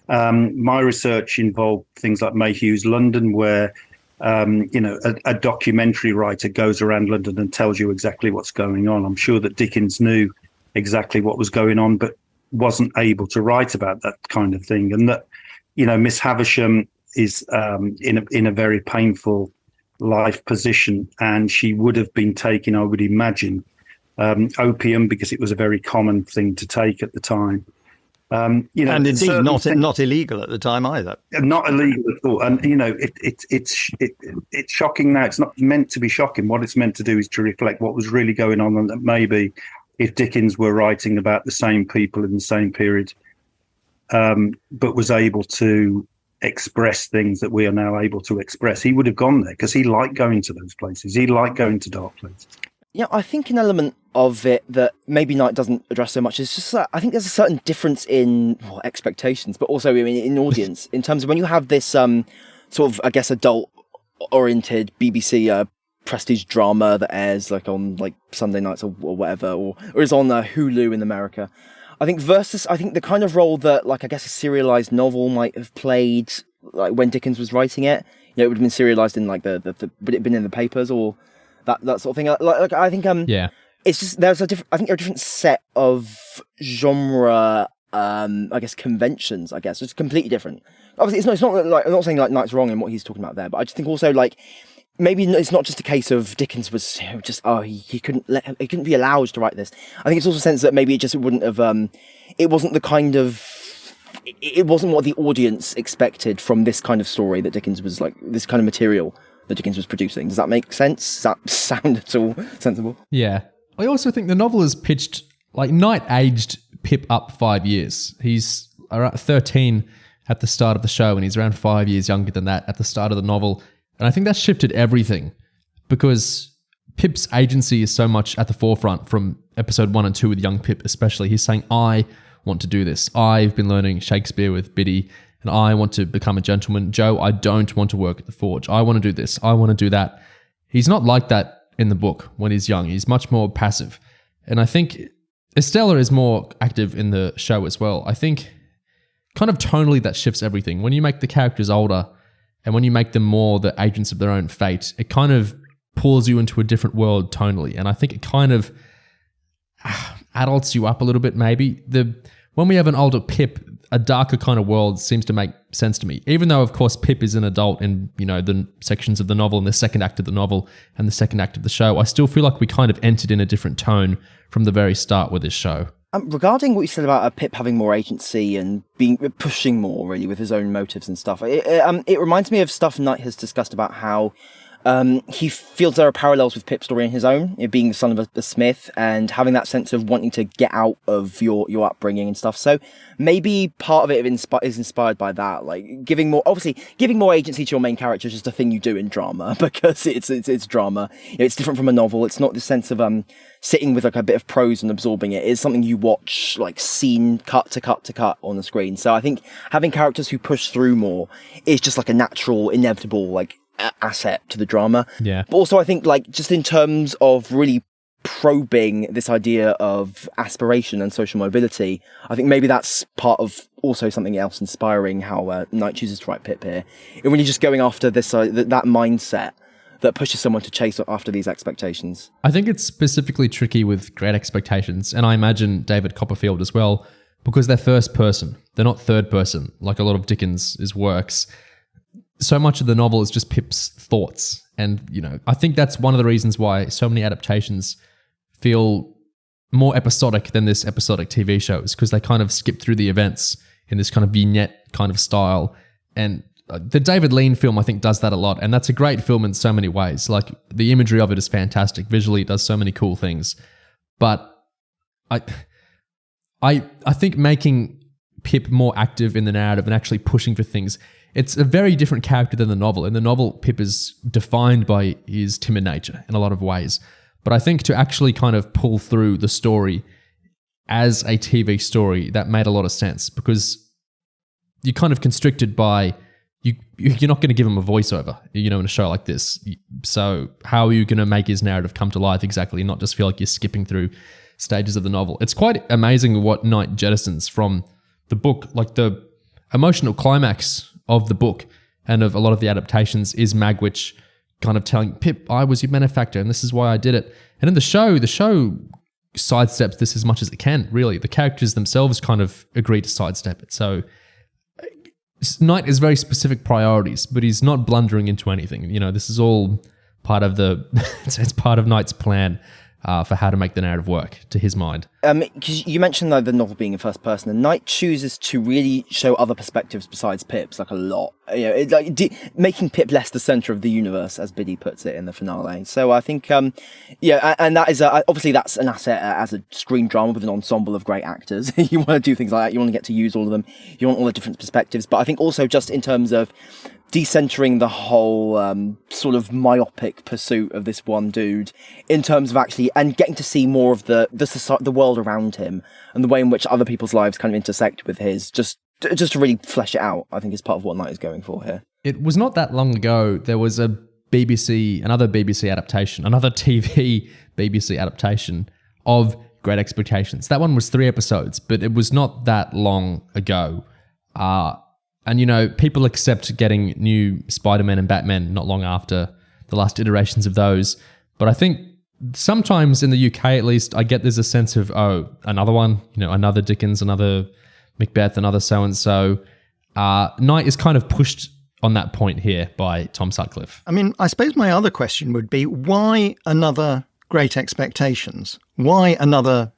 My research involved things like Mayhew's London, where a documentary writer goes around London and tells you exactly what's going on. I'm sure that Dickens knew exactly what was going on, but wasn't able to write about that kind of thing. And that, Miss Havisham is in a very painful life position, and she would have been taking, I would imagine, opium, because it was a very common thing to take at the time. And indeed not illegal at the time either. Not illegal at all. And it's shocking now. It's not meant to be shocking. What it's meant to do is to reflect what was really going on, and that maybe if Dickens were writing about the same people in the same period, but was able to express things that we are now able to express, he would have gone there, because he liked going to those places. He liked going to dark places. Yeah, I think an element of it that maybe Knight doesn't address so much is just that I think there's a certain difference in expectations, but also in audience, in terms of when you have this sort of, I guess, adult-oriented BBC prestige drama that airs on Sunday nights or whatever, or is on Hulu in America. I think versus the kind of role that I guess a serialized novel might have played when Dickens was writing it. It would have been serialized in would it have been in the papers or that sort of thing. I think yeah. It's just there's a different set of genre I guess conventions. I guess it's completely different. Obviously, it's not I'm not saying Knight's wrong in what he's talking about there, but I just think also maybe it's not just a case of Dickens was he couldn't be allowed to write this. I think it's also a sense that maybe it wouldn't have it wasn't it wasn't what the audience expected from this kind of story that Dickens was this kind of material that Dickens was producing. Does that make sense? Does that sound at all sensible? Yeah. I also think the novel is pitched like Knight aged Pip up 5 years. He's around 13 at the start of the show, and he's around 5 years younger than that at the start of the novel. And I think that shifted everything, because Pip's agency is so much at the forefront from episode 1 and 2 with young Pip especially. He's saying, I want to do this. I've been learning Shakespeare with Biddy, and I want to become a gentleman. Joe, I don't want to work at the forge. I want to do this. I want to do that. He's not like that in the book when he's young. He's much more passive. And I think Estella is more active in the show as well. I think kind of tonally that shifts everything. When you make the characters older and when you make them more the agents of their own fate, it kind of pulls you into a different world tonally. And I think it kind of adults you up a little bit maybe. When we have an older Pip, a darker kind of world seems to make sense to me. Even though, of course, Pip is an adult in, the sections of the novel and the second act of the novel and the second act of the show, I still feel like we kind of entered in a different tone from the very start with this show. Regarding what you said about Pip having more agency and pushing more really with his own motives and stuff, it reminds me of stuff Knight has discussed about how he feels there are parallels with Pip's story in his own, being the son of a smith and having that sense of wanting to get out of your upbringing and stuff. So maybe part of it is inspired by that, like giving more agency to your main character is just a thing you do in drama because it's drama. It's different from a novel. It's not the sense of sitting with like a bit of prose and absorbing it. It's something you watch like scene cut to cut to cut on the screen. So I think having characters who push through more is just like a natural, inevitable like asset to the drama. Yeah. But also I think like just in terms of really probing this idea of aspiration and social mobility, I think maybe that's part of also something else inspiring how Knight chooses to write Pip here. And really just going after this that mindset that pushes someone to chase after these expectations. I think it's specifically tricky with Great Expectations, and I imagine David Copperfield as well, because they're first person. They're not third person, like a lot of Dickens' works. So much of the novel is just Pip's thoughts. And, I think that's one of the reasons why so many adaptations feel more episodic than this episodic TV show, is because they kind of skip through the events in this kind of vignette kind of style. And the David Lean film, I think, does that a lot. And that's a great film in so many ways. Like, the imagery of it is fantastic. Visually, it does so many cool things. But I think making Pip more active in the narrative and actually pushing for things, it's a very different character than the novel. In the novel, Pip is defined by his timid nature in a lot of ways. But I think to actually kind of pull through the story as a TV story, that made a lot of sense, because you're kind of constricted by, you're not going to give him a voiceover, in a show like this. So how are you going to make his narrative come to life exactly and not just feel like you're skipping through stages of the novel? It's quite amazing what Knight jettisons from the book. Like, the emotional climax of the book and of a lot of the adaptations is Magwitch kind of telling Pip, I was your benefactor and this is why I did it. And in the show sidesteps this as much as it can, really. The characters themselves kind of agree to sidestep it. So Knight is very specific priorities, but he's not blundering into anything. This is all part of it's part of Knight's plan for how to make the narrative work, to his mind. Because you mentioned the novel being in first person, and Knight chooses to really show other perspectives besides Pip's, like a lot. Making Pip less the center of the universe, as Biddy puts it in the finale. So I think, and that is obviously that's an asset as a screen drama with an ensemble of great actors. You want to do things like that. You want to get to use all of them. You want all the different perspectives. But I think also just in terms of decentering the whole sort of myopic pursuit of this one dude, in terms of actually and getting to see more of the world around him and the way in which other people's lives kind of intersect with his, just to really flesh it out, I think is part of what Knight is going for here. It was not that long ago, there was another BBC adaptation, another TV BBC adaptation of Great Expectations. That one was 3 episodes, but it was not that long ago. And, people accept getting new Spider-Man and Batman not long after the last iterations of those. But I think sometimes in the UK, at least, I get there's a sense of, another one, another Dickens, another Macbeth, another so-and-so. Knight is kind of pushed on that point here by Tom Sutcliffe. I mean, I suppose my other question would be, why another Great Expectations? Why another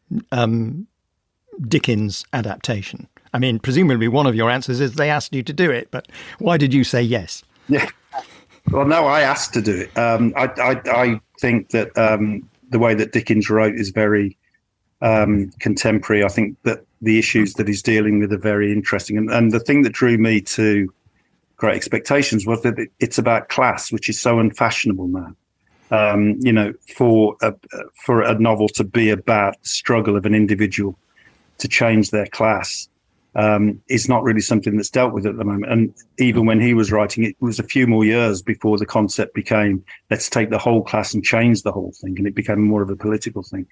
Dickens adaptation? I mean, presumably one of your answers is they asked you to do it, but why did you say yes? Yeah. Well, no, I asked to do it. I think that the way that Dickens wrote is very contemporary. I think that the issues that he's dealing with are very interesting. And the thing that drew me to Great Expectations was that it's about class, which is so unfashionable now. For a novel to be about the struggle of an individual to change their class is not really something that's dealt with at the moment. And even when he was writing, it was a few more years before the concept became, let's take the whole class and change the whole thing, and it became more of a political thing.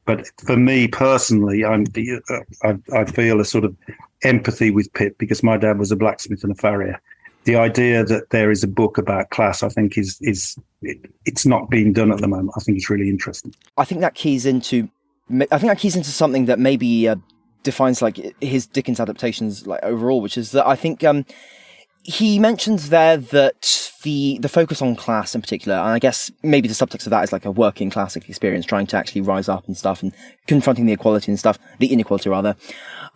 But for me personally, I feel a sort of empathy with Pip, because my dad was a blacksmith and a farrier. The idea that there is a book about class, I think, it's not being done at the moment. I think it's really interesting. I think that keys into something that maybe defines like his Dickens adaptations like overall, which is that I think he mentions there that the focus on class in particular, and I guess maybe the subtext of that is like a working class experience, trying to actually rise up and stuff, and confronting the equality and stuff, the inequality rather.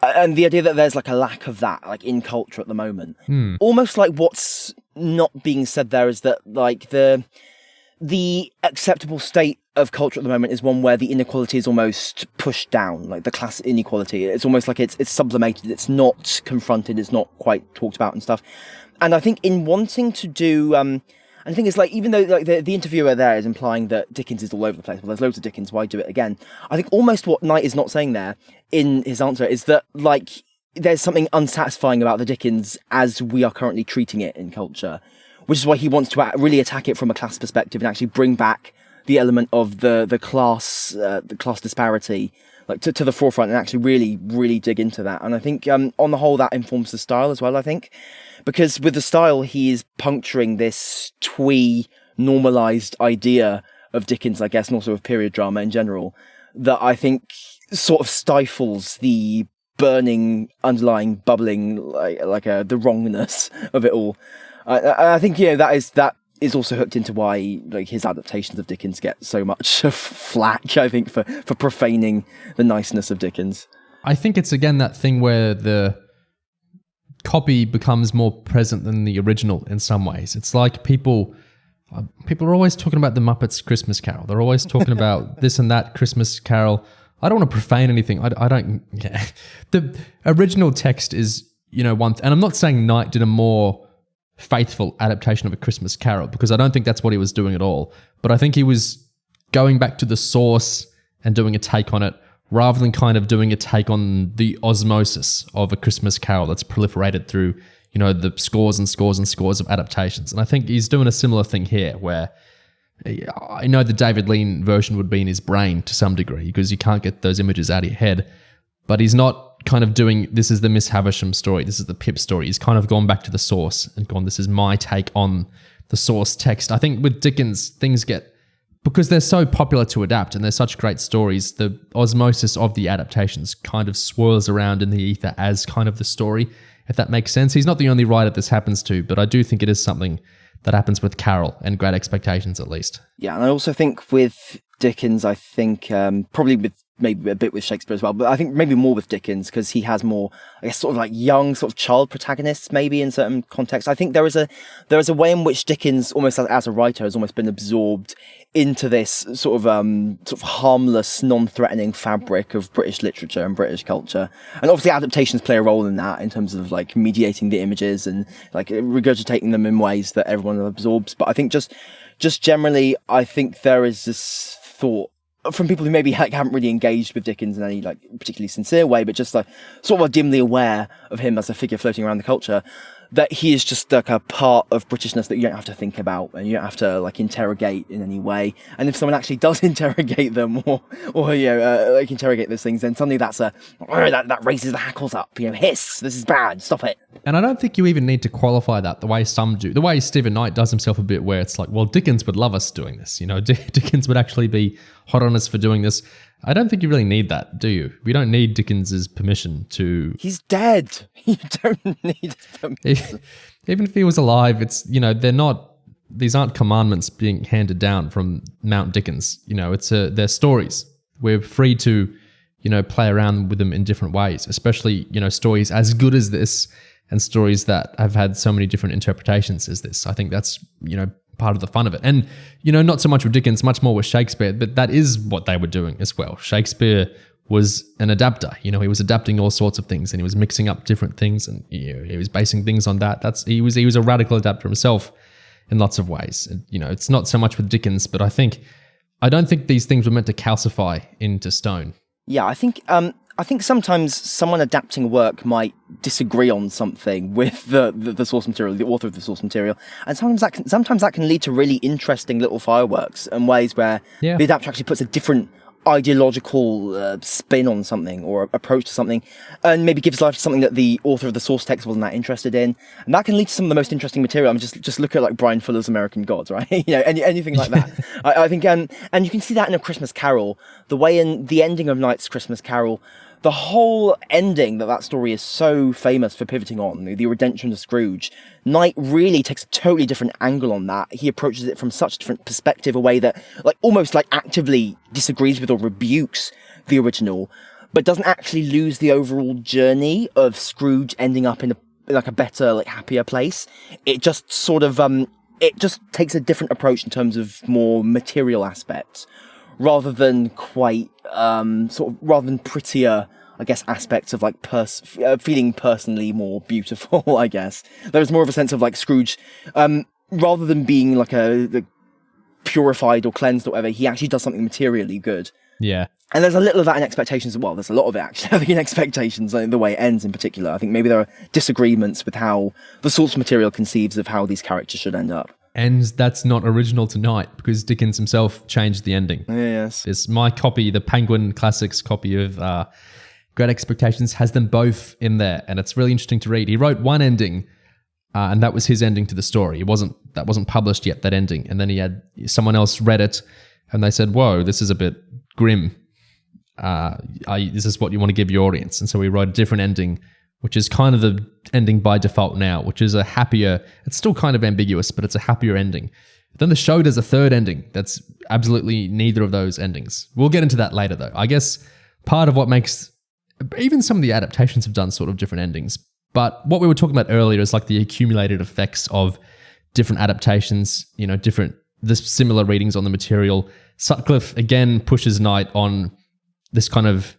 And the idea that there's like a lack of that, like in culture at the moment. Almost like what's not being said there is that like the acceptable state of culture at the moment is one where the inequality is almost pushed down, like the class inequality. It's almost like it's sublimated. It's not confronted. It's not quite talked about and stuff. And I think in wanting to do, and the thing is, like, even though like the interviewer there is implying that Dickens is all over the place, well, there's loads of Dickens, why do it again? I think almost what Knight is not saying there in his answer is that, like, there's something unsatisfying about the Dickens as we are currently treating it in culture, which is why he wants to really attack it from a class perspective and actually bring back the element of the class disparity like to the forefront, and actually really dig into that. And I think on the whole that informs the style as well, I think, because with the style he is puncturing this twee normalized idea of Dickens, I guess, and also of period drama in general, that I think sort of stifles the burning, underlying, bubbling, the wrongness of it all. I think that is also hooked into why like his adaptations of Dickens get so much flack, I think, for profaning the niceness of Dickens. I think it's again that thing where the copy becomes more present than the original in some ways. It's like people are always talking about the Muppets Christmas Carol. They're always talking about this and that Christmas Carol. I don't want to profane anything. I don't. Yeah. The original text is, one and I'm not saying Knight did a more faithful adaptation of A Christmas Carol, because I don't think that's what he was doing at all. But I think he was going back to the source and doing a take on it, rather than kind of doing a take on the osmosis of A Christmas Carol that's proliferated through, the scores and scores and scores of adaptations. And I think he's doing a similar thing here, where I know the David Lean version would be in his brain to some degree, because you can't get those images out of your head, but he's not kind of doing, this is the Miss Havisham story, this is the Pip story. He's kind of gone back to the source and gone, this is my take on the source text. I think with Dickens, things get, because they're so popular to adapt and they're such great stories, the osmosis of the adaptations kind of swirls around in the ether as kind of the story, if that makes sense. He's not the only writer this happens to, but I do think it is something that happens with Carol and Great Expectations, at least. Yeah, and I also think with Dickens, I think probably with maybe a bit with Shakespeare as well, but I think maybe more with Dickens, because he has more, I guess, sort of like young sort of child protagonists maybe in certain contexts. I think there is a way in which Dickens, almost as a writer, has almost been absorbed into this sort of harmless, non-threatening fabric of British literature and British culture. And obviously adaptations play a role in that, in terms of like mediating the images and like regurgitating them in ways that everyone absorbs. But I think just generally, I think there is this thought from people who maybe haven't really engaged with Dickens in any like particularly sincere way, but just like sort of are dimly aware of him as a figure floating around the culture, that he is just like a part of Britishness that you don't have to think about and you don't have to like interrogate in any way. And if someone actually does interrogate them or like interrogate those things, then suddenly that raises the hackles up. Hiss, this is bad, stop it. And I don't think you even need to qualify that the way some do. The way Stephen Knight does himself a bit, where it's like, well, Dickens would love us doing this. Dickens would actually be hot on us for doing this. I don't think you really need that, do you? We don't need Dickens's permission to... He's dead. You don't need his permission. Even if he was alive, it's, they're not... These aren't commandments being handed down from Mount Dickens. They're stories. We're free to, play around with them in different ways, especially, stories as good as this and stories that have had so many different interpretations as this. I think that's, part of the fun of it. And, not so much with Dickens, much more with Shakespeare, but that is what they were doing as well. Shakespeare was an adapter. He was adapting all sorts of things, and he was mixing up different things, and he was basing things on that. He was a radical adapter himself in lots of ways. And, it's not so much with Dickens, but I don't think these things were meant to calcify into stone. Yeah, I think sometimes someone adapting work might disagree on something with the source material, the author of the source material, and sometimes that can lead to really interesting little fireworks and ways where the adapter actually puts a different ideological spin on something or approach to something, and maybe gives life to something that the author of the source text wasn't that interested in, and that can lead to some of the most interesting material. I mean, just look at like Brian Fuller's American Gods, right? Anything like that. I think, and you can see that in A Christmas Carol, the way in the ending of Knight's Christmas Carol. The whole ending that story is so famous for pivoting on, the redemption of Scrooge, Knight really takes a totally different angle on that. He approaches it from such a different perspective, a way that almost actively disagrees with or rebukes the original, but doesn't actually lose the overall journey of Scrooge ending up in a better, happier place. It just sort of, it just takes a different approach in terms of more material aspects, rather than rather than prettier, I guess, aspects of feeling personally more beautiful, I guess. There's more of a sense of Scrooge, rather than being a purified or cleansed or whatever, he actually does something materially good. Yeah. And there's a little of that in Expectations as well. There's a lot of it, actually, I think, in Expectations, the way it ends in particular. I think maybe there are disagreements with how the source material conceives of how these characters should end up. And that's not original to Knight, because Dickens himself changed the ending. Yes. It's my copy, the Penguin Classics copy of Great Expectations, has them both in there, and it's really interesting to read. He wrote one ending, and that was his ending to the story. That wasn't published yet, that ending. And then he had someone else read it, and they said, "Whoa, this is a bit grim. This is what you want to give your audience." And so he wrote a different ending, which is kind of the ending by default now, which is a happier, it's still kind of ambiguous, but it's a happier ending. Then the show does a third ending that's absolutely neither of those endings. We'll get into that later, though. I guess part of what makes, even some of the adaptations have done sort of different endings, but what we were talking about earlier is the accumulated effects of different adaptations, the similar readings on the material. Sutcliffe, again, pushes Knight on this kind of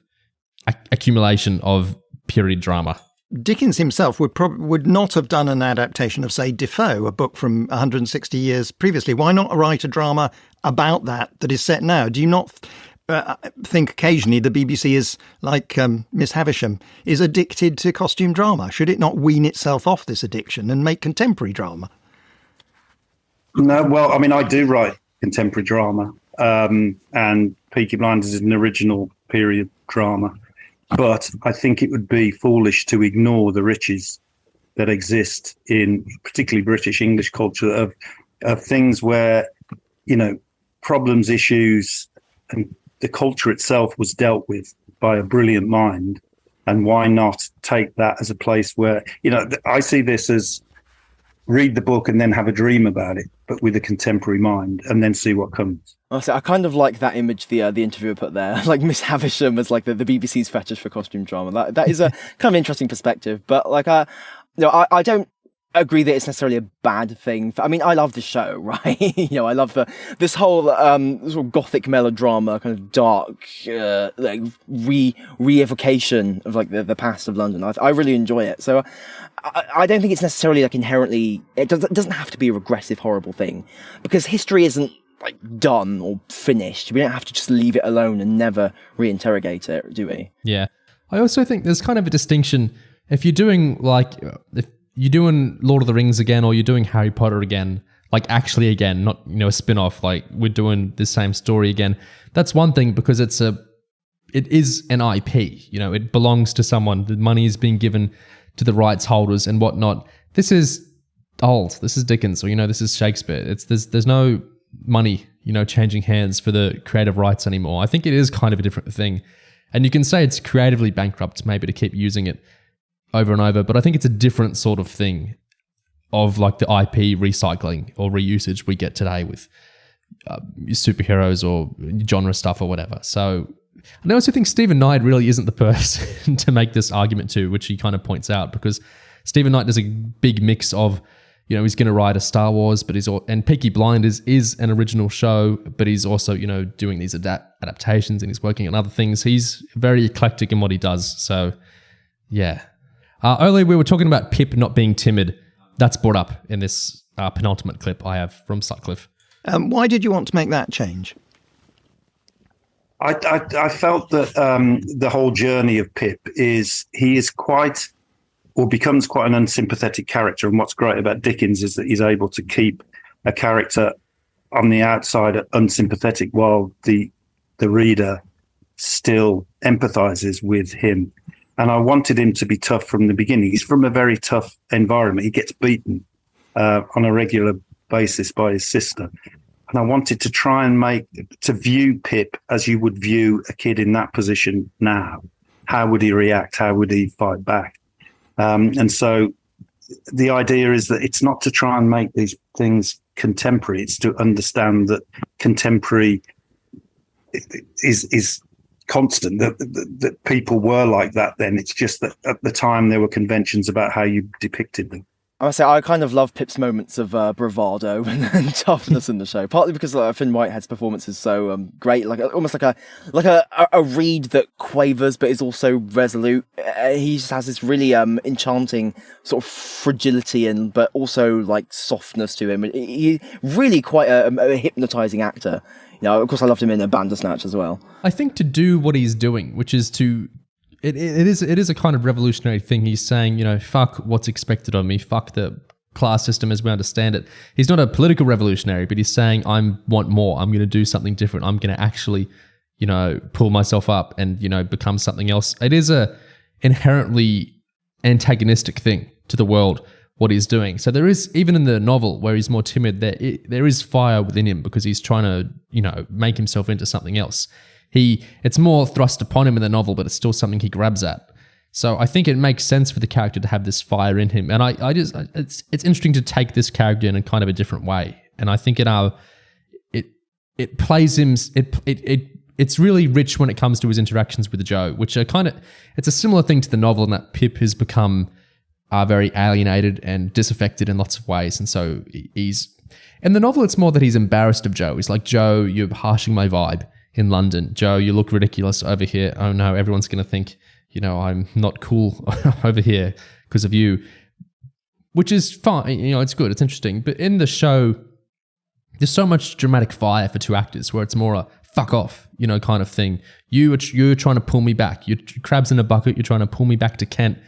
accumulation of period drama. Dickens himself would not have done an adaptation of, say, Defoe, a book from 160 years previously. Why not write a drama about that is set now? Do you not think occasionally the BBC is, like Miss Havisham, is addicted to costume drama? Should it not wean itself off this addiction and make contemporary drama? No, well, I mean, I do write contemporary drama, and Peaky Blinders is an original period drama. But I think it would be foolish to ignore the riches that exist in particularly British English culture of things where, problems, issues, and the culture itself was dealt with by a brilliant mind. And why not take that as a place where, I see this as read the book and then have a dream about it, but with a contemporary mind, and then see what comes. Honestly, I kind of like that image the interviewer put there, like Miss Havisham as the BBC's fetish for costume drama. That is a kind of interesting perspective, but I don't agree that it's necessarily a bad thing. I mean, I love the show, right? I love this whole sort of gothic melodrama, kind of dark, re-evocation of the past of London. I really enjoy it. So I don't think it's necessarily inherently. It doesn't have to be a regressive, horrible thing, because history isn't done or finished. We don't have to just leave it alone and never reinterrogate it, do we? Yeah. I also think there's kind of a distinction if you're doing if you're doing Lord of the Rings again, or you're doing Harry Potter again, actually again, not a spin-off, we're doing the same story again. That's one thing, because it is an IP. It belongs to someone. The money is being given to the rights holders and whatnot. This is old. This is Dickens, or this is Shakespeare. There's no money, changing hands for the creative rights anymore. I think it is kind of a different thing. And you can say it's creatively bankrupt maybe to keep using it over and over, but I think it's a different sort of thing of the IP recycling or reusage we get today with superheroes or genre stuff or whatever. So, and I also think Stephen Knight really isn't the person to make this argument to, which he kind of points out, because Stephen Knight does a big mix of, he's going to write a Star Wars, but and Peaky Blinders is an original show, but he's also, doing these adaptations, and he's working on other things. He's very eclectic in what he does. So, yeah. Earlier we were talking about Pip not being timid. That's brought up in this penultimate clip I have from Sutcliffe. Why did you want to make that change? I felt that the whole journey of Pip he is quite, or becomes quite an unsympathetic character. And what's great about Dickens is that he's able to keep a character on the outside unsympathetic while the reader still empathizes with him. And I wanted him to be tough from the beginning. He's from a very tough environment. He gets beaten on a regular basis by his sister. And I wanted to try and view Pip as you would view a kid in that position now. How would he react? How would he fight back? And so the idea is that it's not to try and make these things contemporary. It's to understand that contemporary is constant, that people were like that then. It's just that at the time there were conventions about how you depicted them. I must say, I kind of love Pip's moments of bravado and toughness in the show, partly because Finn Whitehead's performance is so great, almost like a reed that quavers but is also resolute. He just has this really enchanting sort of fragility but also like softness to him. He's really quite a hypnotizing actor. Of course, I loved him in Bandersnatch as well. I think to do what he's doing, which is to... It is a kind of revolutionary thing. He's saying, fuck what's expected of me, fuck the class system as we understand it. He's not a political revolutionary, but he's saying, I want more. I'm going to do something different. I'm going to actually, pull myself up and, become something else. It is a inherently antagonistic thing to the world, what he's doing. So there is, even in the novel where he's more timid, there is fire within him because he's trying to, make himself into something else. It's more thrust upon him in the novel, but it's still something he grabs at. So I think it makes sense for the character to have this fire in him. And it's interesting to take this character in a kind of a different way. And I think it plays him, it's really rich when it comes to his interactions with Joe, which are it's a similar thing to the novel in that Pip has become very alienated and disaffected in lots of ways. And so in the novel, it's more that he's embarrassed of Joe. He's like, Joe, you're harshing my vibe in London. Joe, you look ridiculous over here. Oh no, everyone's going to think, I'm not cool over here because of you, which is fine. It's good. It's interesting. But in the show, there's so much dramatic fire for two actors where it's more a fuck off, kind of thing. You're trying to pull me back. You're crabs in a bucket. You're trying to pull me back to Kent.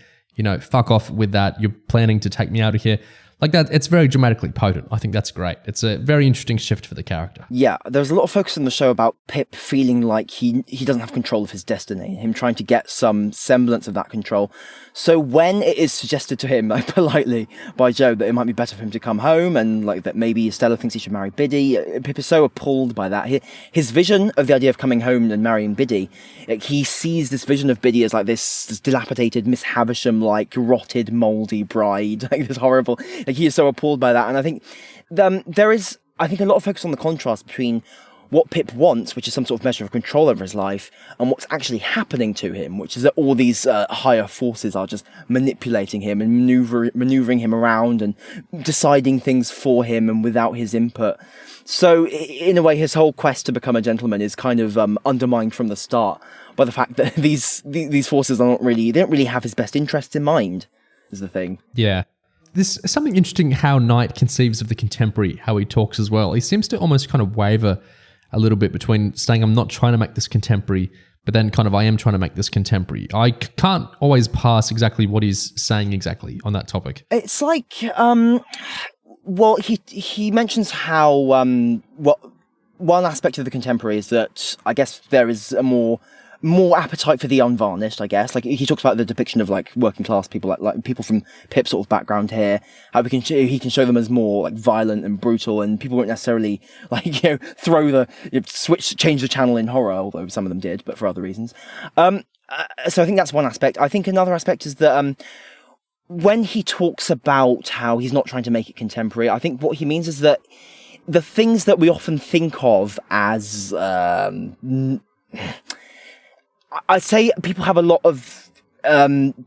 Fuck off with that. You're planning to take me out of here. Like that, it's very dramatically potent. I think that's great. It's a very interesting shift for the character. Yeah, there's a lot of focus in the show about Pip feeling like he doesn't have control of his destiny, him trying to get some semblance of that control. So when it is suggested to him, politely, by Joe that it might be better for him to come home and that maybe Stella thinks he should marry Biddy, Pip is so appalled by that. His vision of the idea of coming home and marrying Biddy, he sees this vision of Biddy as this dilapidated Miss Havisham, rotted, mouldy bride, this horrible... he is so appalled by that. And I think there is, a lot of focus on the contrast between what Pip wants, which is some sort of measure of control over his life, and what's actually happening to him, which is that all these higher forces are just manipulating him and maneuvering him around and deciding things for him and without his input. So in a way, his whole quest to become a gentleman is kind of undermined from the start by the fact that these forces they don't really have his best interests in mind, is the thing. Yeah. There's something interesting how Knight conceives of the contemporary, how he talks as well. He seems to almost kind of waver a little bit between saying, I'm not trying to make this contemporary, but then kind of, I am trying to make this contemporary. I can't always pass exactly what he's saying exactly on that topic. It's like, well, he mentions how, one aspect of the contemporary is that I guess there is a more appetite for the unvarnished, I guess. He talks about the depiction of working class people, like people from Pip's sort of background here, how he can show them as more violent and brutal, and people won't necessarily change the channel in horror, although some of them did, but for other reasons. So I think that's one aspect. I think another aspect is that when he talks about how he's not trying to make it contemporary, I think what he means is that the things that we often think of as I'd say people have a lot of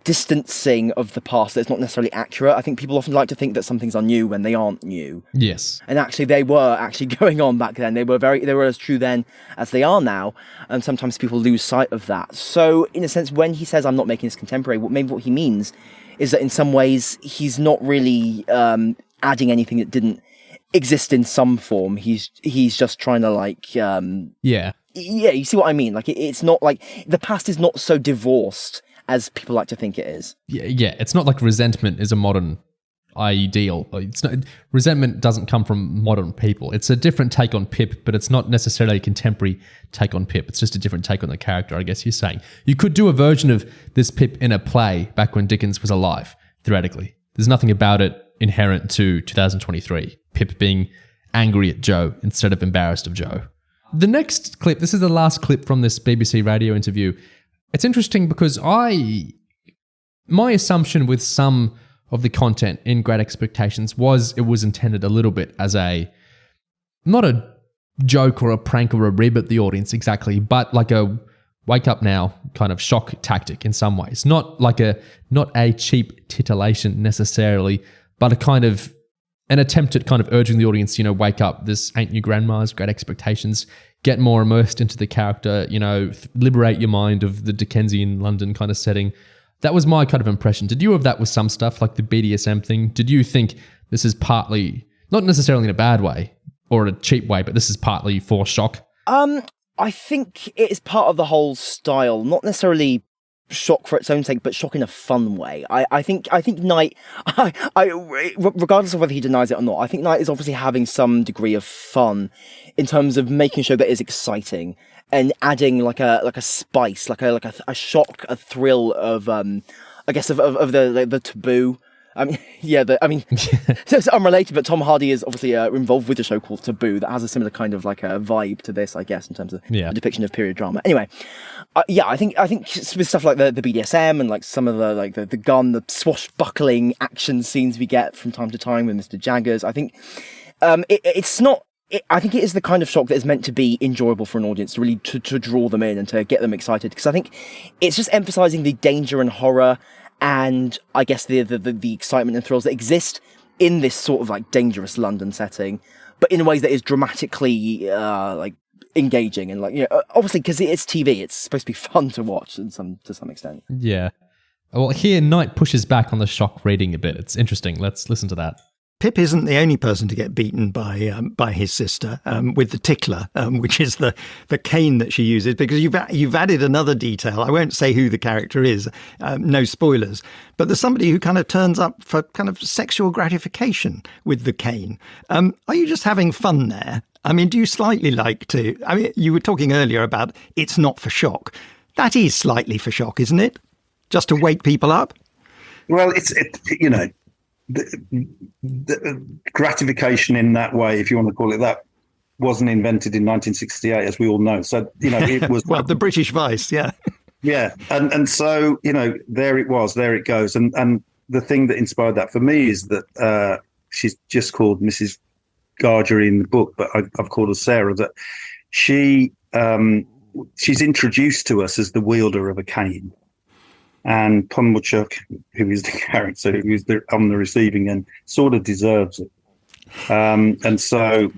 distancing of the past that's not necessarily accurate. I think people often like to think that some things are new when they aren't new. Yes. And actually, they were actually going on back then. They were as true then as they are now. And sometimes people lose sight of that. So, in a sense, when he says, I'm not making this contemporary, maybe what he means is that in some ways, he's not really adding anything that didn't exist in some form. He's just trying to like... Yeah, you see what I mean? Like, it's not like... The past is not so divorced as people like to think it is. Yeah. It's not like resentment is a modern ideal. It's not, resentment doesn't come from modern people. It's a different take on Pip, but it's not necessarily a contemporary take on Pip. It's just a different take on the character, I guess you're saying. You could do a version of this Pip in a play back when Dickens was alive, theoretically. There's nothing about it inherent to 2023. Pip being angry at Joe instead of embarrassed of Joe. The next clip, this is the last clip from this BBC radio interview. It's interesting because my assumption with some of the content in Great Expectations was it was intended a little bit as not a joke or a prank or a rib at the audience exactly, but like a wake up now kind of shock tactic in some ways. Not a cheap titillation necessarily, but an attempt at kind of urging the audience, wake up, this ain't your grandma's Great Expectations, get more immersed into the character, liberate your mind of the Dickensian London kind of setting. That was my kind of impression. Did you have that with some stuff like the BDSM thing? Did you think this is partly, not necessarily in a bad way or in a cheap way, but this is partly for shock? I think it is part of the whole style, not necessarily shock for its own sake, but shock in a fun way. I think Knight, regardless of whether he denies it or not, I think Knight is obviously having some degree of fun in terms of making a show that is exciting and adding like a spice, like a shock, a thrill of I guess of the taboo. So it's unrelated, but Tom Hardy is obviously involved with a show called Taboo that has a similar kind of like a vibe to this, I guess, in terms of the depiction of period drama. Anyway, I think with stuff like the BDSM and like some of the gun, the swashbuckling action scenes we get from time to time with Mr. Jaggers, I think it's not. I think it is the kind of shock that is meant to be enjoyable for an audience, to really to draw them in and to get them excited, because I think it's just emphasizing the danger and horror and I guess the excitement and thrills that exist in this sort of like dangerous London setting, but in ways that is dramatically like engaging and like, obviously because it's TV, it's supposed to be fun to watch to some extent. Yeah. Well, here Knight pushes back on the shock reading a bit. It's interesting. Let's listen to that. Pip isn't the only person to get beaten by his sister with the tickler, which is the cane that she uses, because you've added another detail. I won't say who the character is, no spoilers, but there's somebody who kind of turns up for kind of sexual gratification with the cane. Are you just having fun there? I mean, do you slightly like to... I mean, you were talking earlier about it's not for shock. That is slightly for shock, isn't it? Just to wake people up? Well, the gratification in that way, if you want to call it that, wasn't invented in 1968, as we all know. So, it was... well, the British Vice, yeah. Yeah. And so, there it was, there it goes. And the thing that inspired that for me is that she's just called Mrs. Gargery in the book, but I've called her Sarah, that she's introduced to us as the wielder of a cane. And Punmuchuk, who is the character who is on the receiving end, sort of deserves it. And so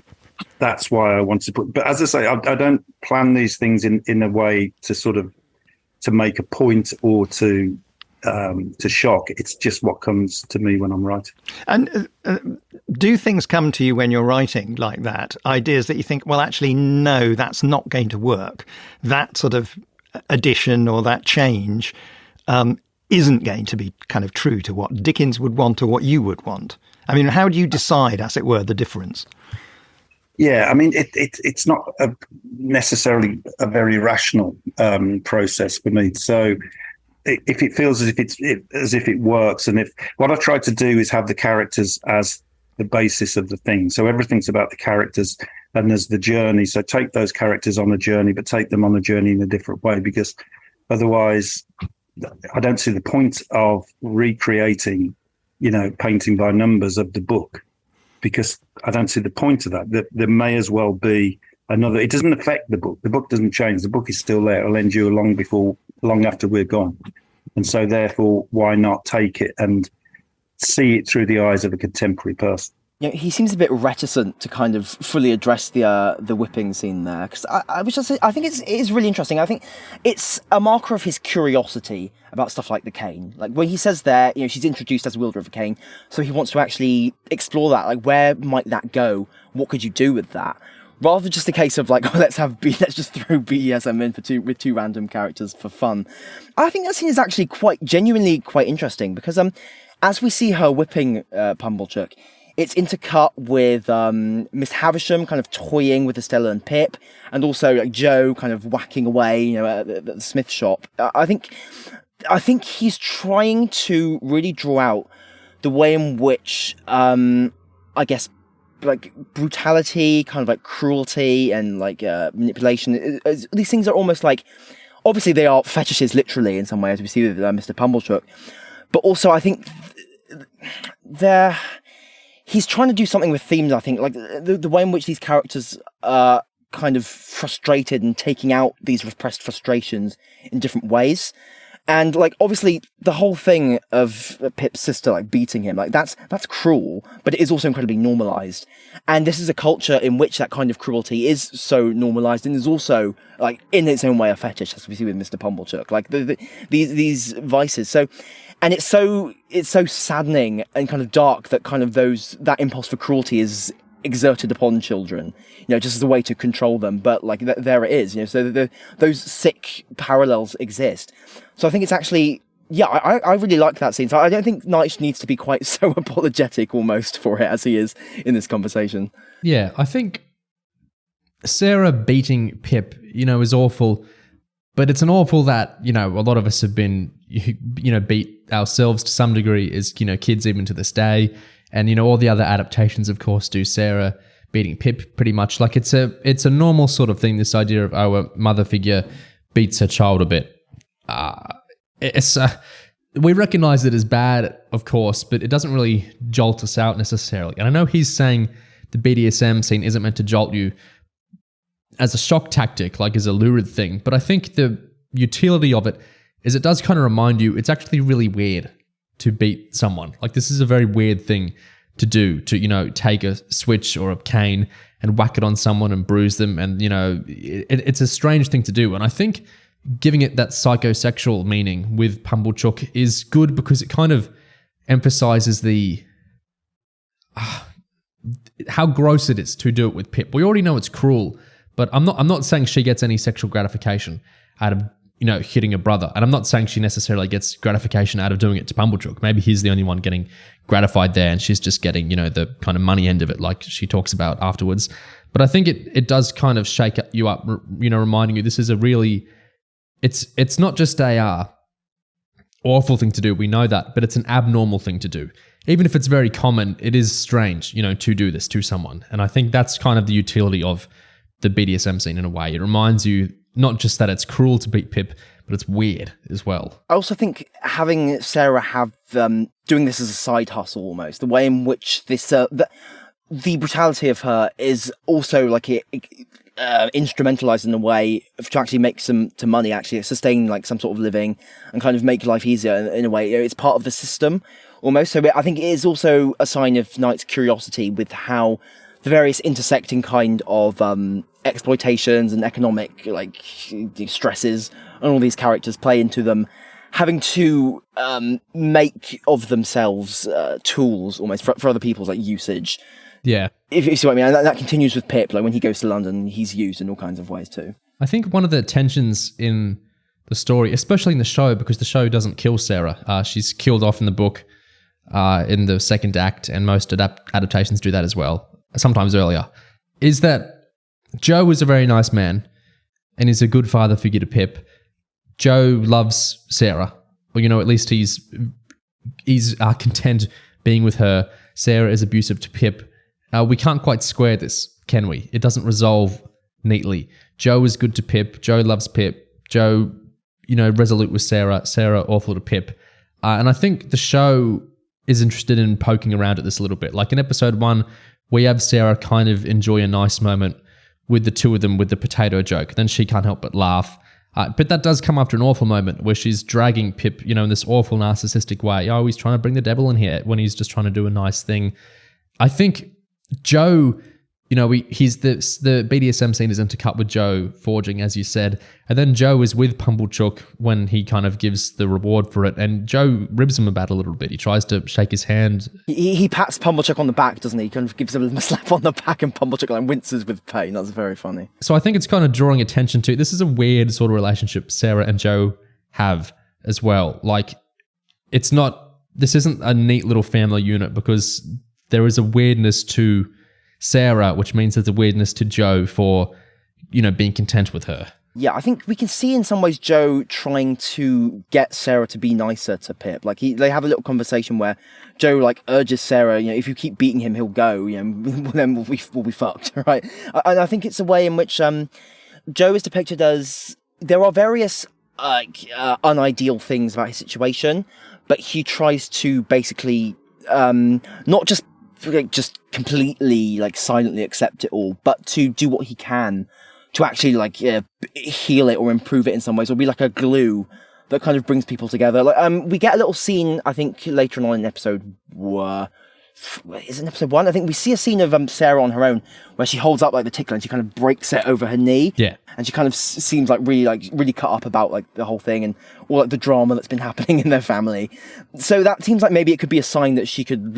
that's why I wanted to put... But as I say, I don't plan these things in a way to sort of to make a point or to shock. It's just what comes to me when I'm writing. And do things come to you when you're writing like that? Ideas that you think, well, actually, no, that's not going to work. That sort of addition or that change... isn't going to be kind of true to what Dickens would want or what you would want. I mean, how do you decide, as it were, the difference? Yeah, I mean, it's not necessarily a very rational process for me. So if it feels as if it works, and if what I try to do is have the characters as the basis of the thing. So everything's about the characters and there's the journey. So take those characters on a journey, but take them on a journey in a different way, because otherwise... I don't see the point of recreating, painting by numbers of the book, because I don't see the point of that. There may as well be another. It doesn't affect the book. The book doesn't change. The book is still there. It'll endure long after we're gone. And so therefore, why not take it and see it through the eyes of a contemporary person? You know, he seems a bit reticent to kind of fully address the whipping scene there, because I think it is really interesting. I think it's a marker of his curiosity about stuff like the cane. Like when he says there, you know, she's introduced as a wielder of a cane, so he wants to actually explore that. Like, where might that go? What could you do with that? Rather than just a case of like, oh, let's just throw BDSM in with two random characters for fun. I think that scene is actually genuinely quite interesting, because as we see her whipping Pumblechook, it's intercut with Miss Havisham kind of toying with Estella and Pip, and also like Joe kind of whacking away, you know, at the Smith shop. I think he's trying to really draw out the way in which, I guess, like brutality, kind of like cruelty and like manipulation. These things are almost like, obviously they are fetishes literally in some way, as we see with Mr. Pumblechook, but also I think he's trying to do something with themes, I think, like the way in which these characters are kind of frustrated and taking out these repressed frustrations in different ways. And like, obviously the whole thing of Pip's sister, like beating him, like that's cruel, but it is also incredibly normalized. And this is a culture in which that kind of cruelty is so normalized and is also like in its own way a fetish, as we see with Mr. Pumblechook, like these vices. So, and it's so saddening and kind of dark that kind of that impulse for cruelty is exerted upon children, you know, just as a way to control them. But like there it is, you know. So those sick parallels exist. So I think it's actually, yeah, I really like that scene. So I don't think Knight needs to be quite so apologetic almost for it as he is in this conversation. Yeah, I think Sarah beating Pip, you know, is awful, but it's an awful that, you know, a lot of us have been, you know, beat ourselves to some degree as, you know, kids even to this day. And, you know, all the other adaptations, of course, do Sarah beating Pip pretty much. Like it's a normal sort of thing, this idea of, oh, a mother figure beats her child a bit. We recognize it as bad, of course, but it doesn't really jolt us out necessarily. And I know he's saying the BDSM scene isn't meant to jolt you as a shock tactic, like as a lurid thing, but I think the utility of it is it does kind of remind you it's actually really weird to beat someone. Like, this is a very weird thing to do, to, you know, take a switch or a cane and whack it on someone and bruise them. And, you know, it's a strange thing to do. And I think giving it that psychosexual meaning with Pumblechook is good because it kind of emphasizes how gross it is to do it with Pip. We already know it's cruel, but I'm not saying she gets any sexual gratification out of, you know, hitting a brother. And I'm not saying she necessarily gets gratification out of doing it to Pumblechook. Maybe he's the only one getting gratified there and she's just getting, you know, the kind of money end of it, like she talks about afterwards. But I think it does kind of shake you up, you know, reminding you this is a really, it's not just a awful thing to do, we know that, but it's an abnormal thing to do. Even if it's very common, it is strange, you know, to do this to someone. And I think that's kind of the utility of the BDSM scene in a way. It reminds you not just that it's cruel to beat Pip, but it's weird as well. I also think having Sarah have doing this as a side hustle almost, the way in which this the brutality of her is also like instrumentalized in a way to actually make some money, actually sustain like some sort of living and kind of make life easier in a way. It's part of the system almost. So I think it is also a sign of Knight's curiosity with how the various intersecting kind of exploitations and economic like stresses and all these characters play into them, having to make of themselves tools almost for other people's like usage. Yeah. If you see what I mean. And that continues with Pip, like when he goes to London, he's used in all kinds of ways too. I think one of the tensions in the story, especially in the show, because the show doesn't kill Sarah, she's killed off in the book in the second act, and most adaptations do that as well, sometimes earlier, is that Joe is a very nice man and is a good father figure to Pip. Joe loves Sarah, or, you know, at least he's content being with her. Sarah is abusive to Pip. We can't quite square this, can we? It doesn't resolve neatly. Joe is good to Pip. Joe loves Pip. Joe, you know, resolute with Sarah. Sarah awful to Pip. And I think the show is interested in poking around at this a little bit. Like in episode 1, we have Sarah kind of enjoy a nice moment with the two of them with the potato joke. Then she can't help but laugh. But that does come after an awful moment where she's dragging Pip, in this awful narcissistic way. Oh, he's trying to bring the devil in here when he's just trying to do a nice thing. I think Joe, he's the BDSM scene is intercut with Joe forging, as you said. And then Joe is with Pumblechook when he kind of gives the reward for it. And Joe ribs him about a little bit. He tries to shake his hand. He pats Pumblechook on the back, doesn't he? He kind of gives him a slap on the back and Pumblechook like winces with pain. That's very funny. So I think it's kind of drawing attention to, this is a weird sort of relationship Sarah and Joe have as well. Like, this isn't a neat little family unit because there is a weirdness to Sarah, which means there's a weirdness to Joe for, being content with her. Yeah, I think we can see in some ways Joe trying to get Sarah to be nicer to Pip. Like they have a little conversation where Joe like urges Sarah, if you keep beating him, he'll go. Then we'll be fucked, right? And I think it's a way in which Joe is depicted as there are various unideal things about his situation, but he tries to basically not just completely silently accept it all, but to do what he can to actually heal it or improve it in some ways, or be like a glue that kind of brings people together. We get a little scene, I think later on in episode is it episode 1? I think we see a scene of Sarah on her own where she holds up the tickler and she kind of breaks it over her knee. Yeah. And she kind of seems really cut up about the whole thing and all the drama that's been happening in their family. So that seems like maybe it could be a sign that she could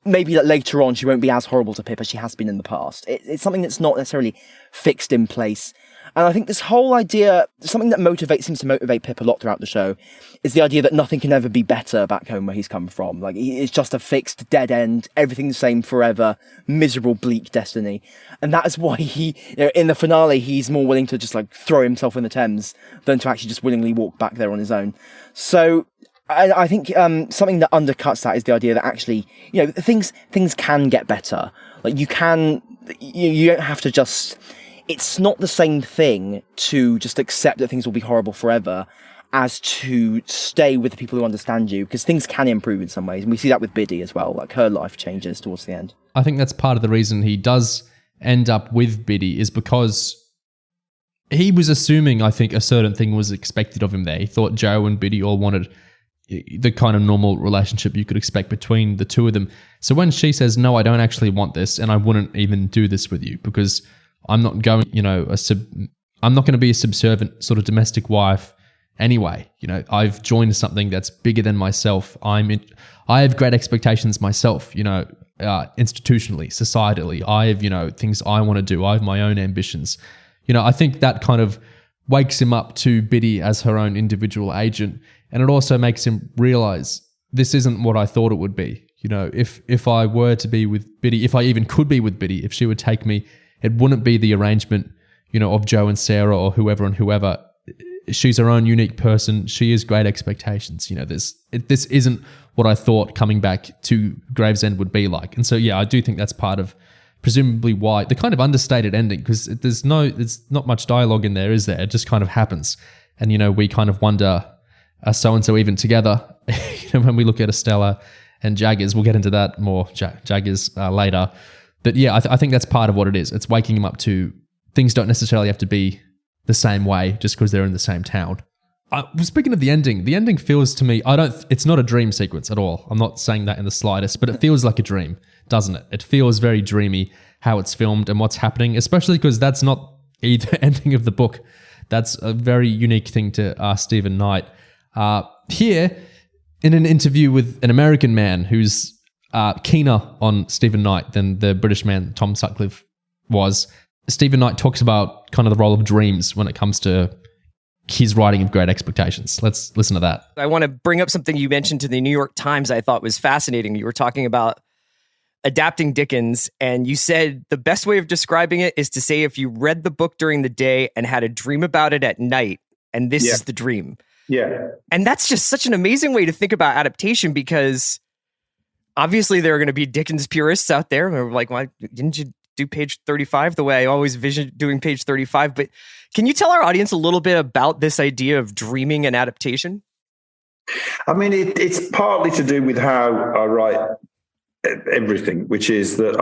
maybe that later on she won't be as horrible to Pip as she has been in the past. It's something that's not necessarily fixed in place. And I think this whole idea, something that seems to motivate Pip a lot throughout the show, is the idea that nothing can ever be better back home where he's come from. It's just a fixed dead end, everything the same forever, miserable, bleak destiny. And that is why he, in the finale, he's more willing to just throw himself in the Thames than to actually just willingly walk back there on his own. So I think something that undercuts that is the idea that actually, things can get better. You don't have to just. It's not the same thing to just accept that things will be horrible forever as to stay with the people who understand you, because things can improve in some ways. And we see that with Biddy as well. Her life changes towards the end. I think that's part of the reason he does end up with Biddy is because he was assuming, I think, a certain thing was expected of him there. He thought Joe and Biddy all wanted the kind of normal relationship you could expect between the two of them. So when she says, no, I don't actually want this, and I wouldn't even do this with you because I'm not going, I'm not going to be a subservient sort of domestic wife anyway. I've joined something that's bigger than myself. I have great expectations myself, institutionally, societally. I have, things I want to do. I have my own ambitions. I think that kind of wakes him up to Biddy as her own individual agent. And it also makes him realize this isn't what I thought it would be. If I were to be with Biddy, if I even could be with Biddy, if she would take me, it wouldn't be the arrangement, of Joe and Sarah or whoever and whoever. She's her own unique person. She has great expectations. This isn't what I thought coming back to Gravesend would be like. And so, yeah, I do think that's part of presumably why the kind of understated ending, because there's not much dialogue in there, is there? It just kind of happens. And, we kind of wonder, are so-and-so even together? When we look at Estella and Jaggers, we'll get into that more, Jaggers later. But yeah, I think that's part of what it is. It's waking him up to things don't necessarily have to be the same way just because they're in the same town. Speaking of the ending feels to me, it's not a dream sequence at all. I'm not saying that in the slightest, but it feels like a dream, doesn't it? It feels very dreamy how it's filmed and what's happening, especially because that's not either ending of the book. That's a very unique thing to Stephen Knight. Here, in an interview with an American man who's keener on Stephen Knight than the British man Tom Sutcliffe was, Stephen Knight talks about kind of the role of dreams when it comes to his writing of Great Expectations. Let's listen to that. I want to bring up something you mentioned to the New York Times I thought was fascinating. You were talking about adapting Dickens, and you said the best way of describing it is to say if you read the book during the day and had a dream about it at night, and this is the dream. Yeah. And that's just such an amazing way to think about adaptation, because obviously there are going to be Dickens purists out there who are like, why didn't you do page 35 the way I always visioned doing page 35? But can you tell our audience a little bit about this idea of dreaming and adaptation? I mean, it's partly to do with how I write everything, which is that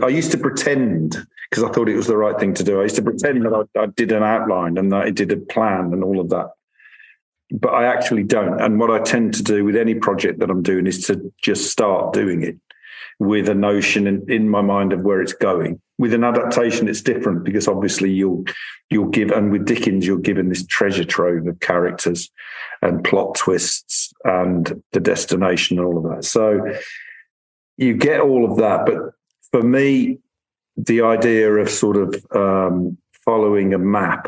I used to pretend, because I thought it was the right thing to do. I used to pretend that I did an outline and that I did a plan and all of that. But I actually don't. And what I tend to do with any project that I'm doing is to just start doing it with a notion in my mind of where it's going. With an adaptation, it's different, because obviously you'll give, and with Dickens, you're given this treasure trove of characters and plot twists and the destination and all of that. So you get all of that. But for me, the idea of sort of following a map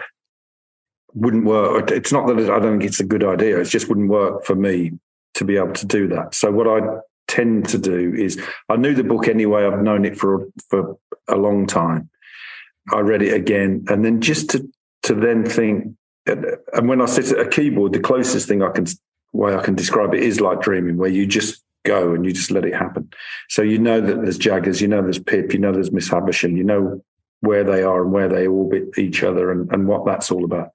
wouldn't work. It's not that I don't think it's a good idea. It just wouldn't work for me to be able to do that. So what I tend to do is, I knew the book anyway. I've known it for a long time. I read it again, and then just to then think. And when I sit at a keyboard, the closest thing way I can describe it is like dreaming, where you just go and you just let it happen. So you know that there's Jaggers, you know there's Pip, you know there's Miss Havisham, you know where they are and where they orbit each other and what that's all about.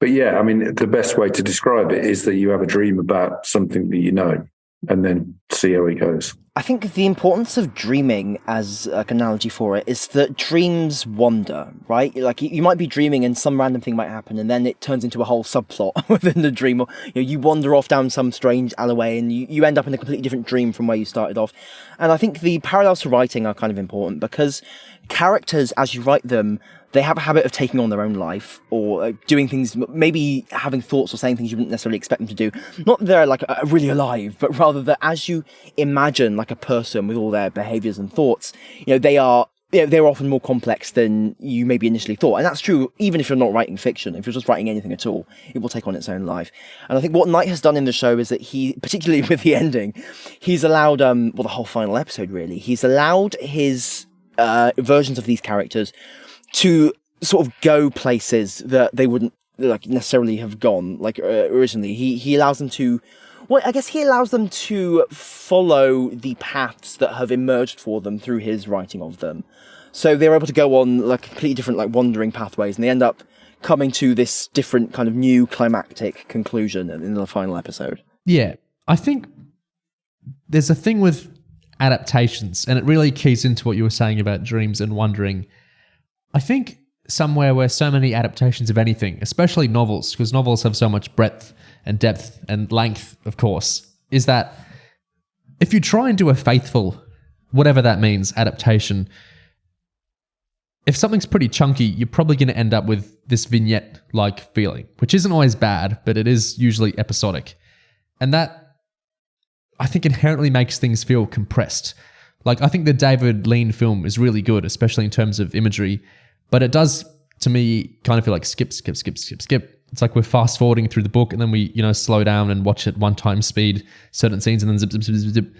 But yeah, I mean, the best way to describe it is that you have a dream about something that you know, and then see how it goes. I think the importance of dreaming as an analogy for it is that dreams wander, right? Like you might be dreaming and some random thing might happen, and then it turns into a whole subplot within the dream. Or you wander off down some strange alleyway and you end up in a completely different dream from where you started off. And I think the parallels to writing are kind of important, because characters, as you write them, they have a habit of taking on their own life, or doing things, maybe having thoughts or saying things you wouldn't necessarily expect them to do. Not that they're like really alive, but rather that as you imagine like a person with all their behaviors and thoughts, they're often more complex than you maybe initially thought. And that's true even if you're not writing fiction. If you're just writing anything at all, it will take on its own life. And I think what Knight has done in the show is that he, particularly with the ending, he's allowed, the whole final episode really, he's allowed his versions of these characters to sort of go places that they wouldn't like necessarily have gone like originally. He allows them to, well, I guess he allows them to follow the paths that have emerged for them through his writing of them. So they're able to go on like completely different like wandering pathways, and they end up coming to this different kind of new climactic conclusion in the final episode. Yeah, I think there's a thing with adaptations, and it really keys into what you were saying about dreams and wondering. I think somewhere where so many adaptations of anything, especially novels, because novels have so much breadth and depth and length, of course, is that if you try and do a faithful, whatever that means, adaptation, if something's pretty chunky, you're probably going to end up with this vignette-like feeling, which isn't always bad, but it is usually episodic. And that, I think, inherently makes things feel compressed. Like, I think the David Lean film is really good, especially in terms of imagery, but it does, to me, kind of feel like skip. It's like we're fast forwarding through the book, and then we, slow down and watch at 1x speed certain scenes, and then zip.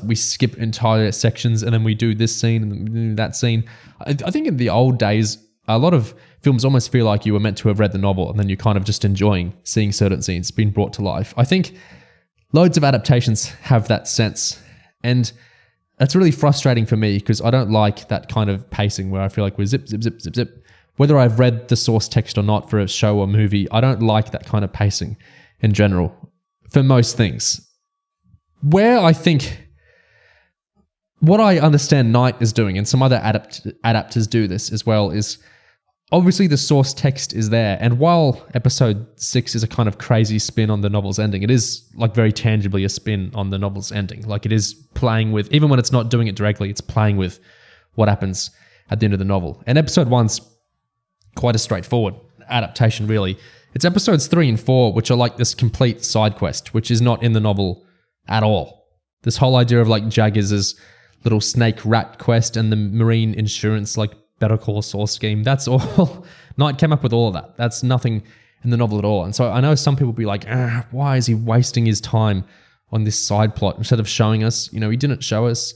We skip entire sections, and then we do this scene and then we do that scene. I think in the old days, a lot of films almost feel like you were meant to have read the novel, and then you're kind of just enjoying seeing certain scenes being brought to life. I think loads of adaptations have that sense, and that's really frustrating for me because I don't like that kind of pacing where I feel like we're zip. Whether I've read the source text or not for a show or movie, I don't like that kind of pacing in general for most things. Where I think what I understand Knight is doing, and some other adapters do this as well, is obviously the source text is there. And while episode 6 is a kind of crazy spin on the novel's ending, it is like very tangibly a spin on the novel's ending. Like it is playing with, even when it's not doing it directly, it's playing with what happens at the end of the novel. And episode 1's quite a straightforward adaptation, really. It's episodes 3 and 4, which are like this complete side quest, which is not in the novel at all. This whole idea of like Jaggers' little snake rat quest and the marine insurance like Better Call Saul scheme, that's all. Knight came up with all of that. That's nothing in the novel at all. And so I know some people be like, why is he wasting his time on this side plot instead of showing us, he didn't show us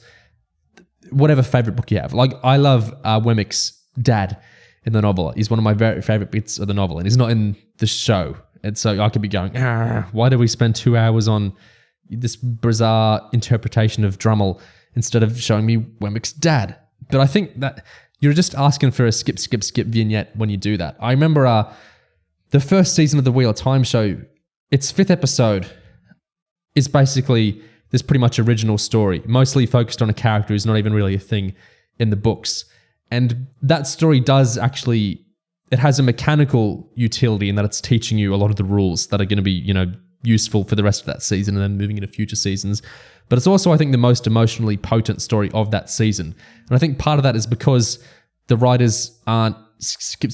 whatever favorite book you have. Like I love Wemmick's dad in the novel. He's one of my very favorite bits of the novel, and he's not in the show. And so I could be going, why did we spend 2 hours on this bizarre interpretation of Drummle instead of showing me Wemmick's dad? But I think that you're just asking for a skip vignette when you do that. I remember the first season of the Wheel of Time show, its 5th episode is basically this pretty much original story, mostly focused on a character who's not even really a thing in the books. And that story does actually, it has a mechanical utility in that it's teaching you a lot of the rules that are going to be, useful for the rest of that season and then moving into future seasons. But it's also, I think, the most emotionally potent story of that season. And I think part of that is because the writers aren't skip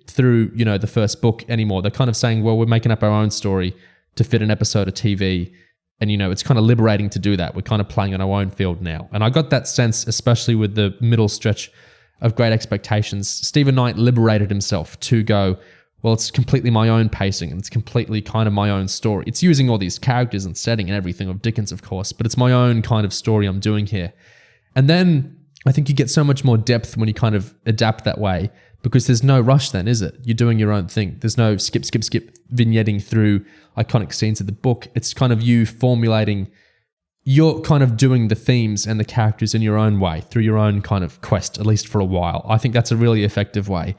through, the first book anymore. They're kind of saying, well, we're making up our own story to fit an episode of TV. And, it's kind of liberating to do that. We're kind of playing on our own field now. And I got that sense, especially with the middle stretch of Great Expectations. Stephen Knight liberated himself to go, well, it's completely my own pacing and it's completely kind of my own story. It's using all these characters and setting and everything of Dickens, of course, but it's my own kind of story I'm doing here. And then I think you get so much more depth when you kind of adapt that way, because there's no rush then, is it? You're doing your own thing. There's no skip vignetting through iconic scenes of the book. It's kind of you formulating, you're kind of doing the themes and the characters in your own way through your own kind of quest, at least for a while. I think that's a really effective way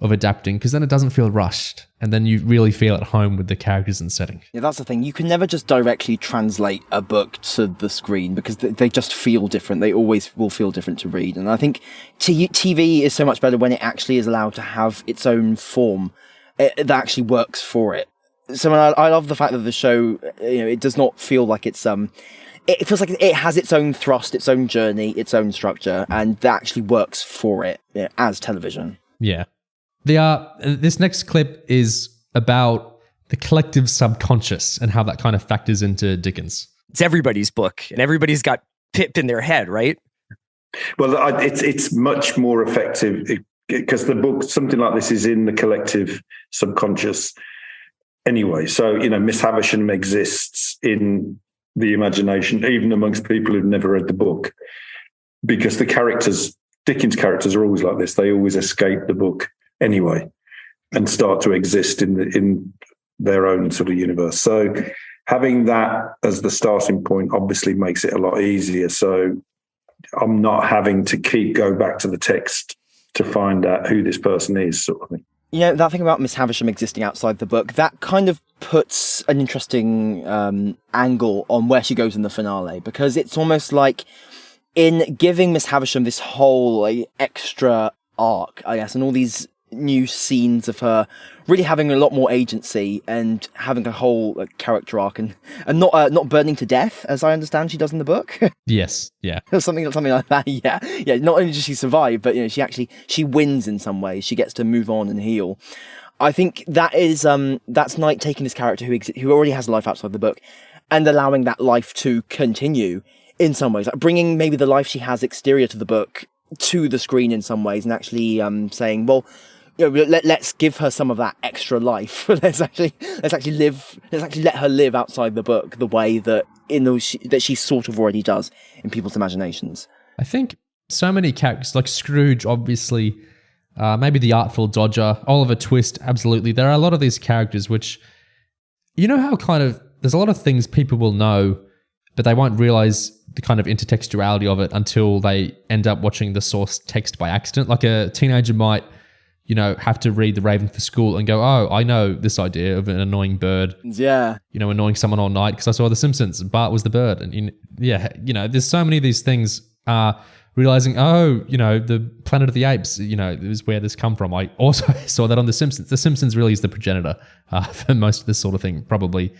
of adapting, because then it doesn't feel rushed and then you really feel at home with the characters and setting. Yeah, that's the thing. You can never just directly translate a book to the screen because they just feel different. They always will feel different to read. And I think TV is so much better when it actually is allowed to have its own form that actually works for it. So I love the fact that the show, it does not feel like it's it feels like it has its own thrust, its own journey, its own structure, and that actually works for it as television. Yeah. This next clip is about the collective subconscious and how that kind of factors into Dickens. It's everybody's book, and everybody's got Pip in their head, right? Well, it's much more effective because the book, something like this, is in the collective subconscious anyway. So, Miss Havisham exists in the imagination, even amongst people who've never read the book, because Dickens' characters are always like this. They always escape the book anyway and start to exist in their own sort of universe. So having that as the starting point obviously makes it a lot easier. So I'm not having to go back to the text to find out who this person is, sort of thing. That thing about Miss Havisham existing outside the book, that kind of puts an interesting angle on where she goes in the finale, because it's almost like in giving Miss Havisham this whole extra arc, I guess, and all these new scenes of her really having a lot more agency and having a whole character arc and not burning to death, as I understand she does in the book. Yes, yeah, something like that. Yeah. Not only does she survive, but she wins in some ways. She gets to move on and heal. I think that is that's Knight taking this character who already has a life outside the book and allowing that life to continue in some ways, like bringing maybe the life she has exterior to the book to the screen in some ways, and actually saying, well, let's give her some of that extra life. let's actually let her live outside the book the way that that she sort of already does in people's imaginations. I think so many characters, like Scrooge, obviously, maybe the Artful Dodger, Oliver Twist, absolutely. There are a lot of these characters which, how kind of, there's a lot of things people will know, but they won't realize the kind of intertextuality of it until they end up watching the source text by accident. Like a teenager might, have to read The Raven for school and go, oh, I know this idea of an annoying bird. Yeah. Annoying someone all night because I saw The Simpsons. Bart was the bird. And there's so many of these things realizing, the Planet of the Apes, is where this come from. I also saw that on The Simpsons. The Simpsons really is the progenitor for most of this sort of thing, probably.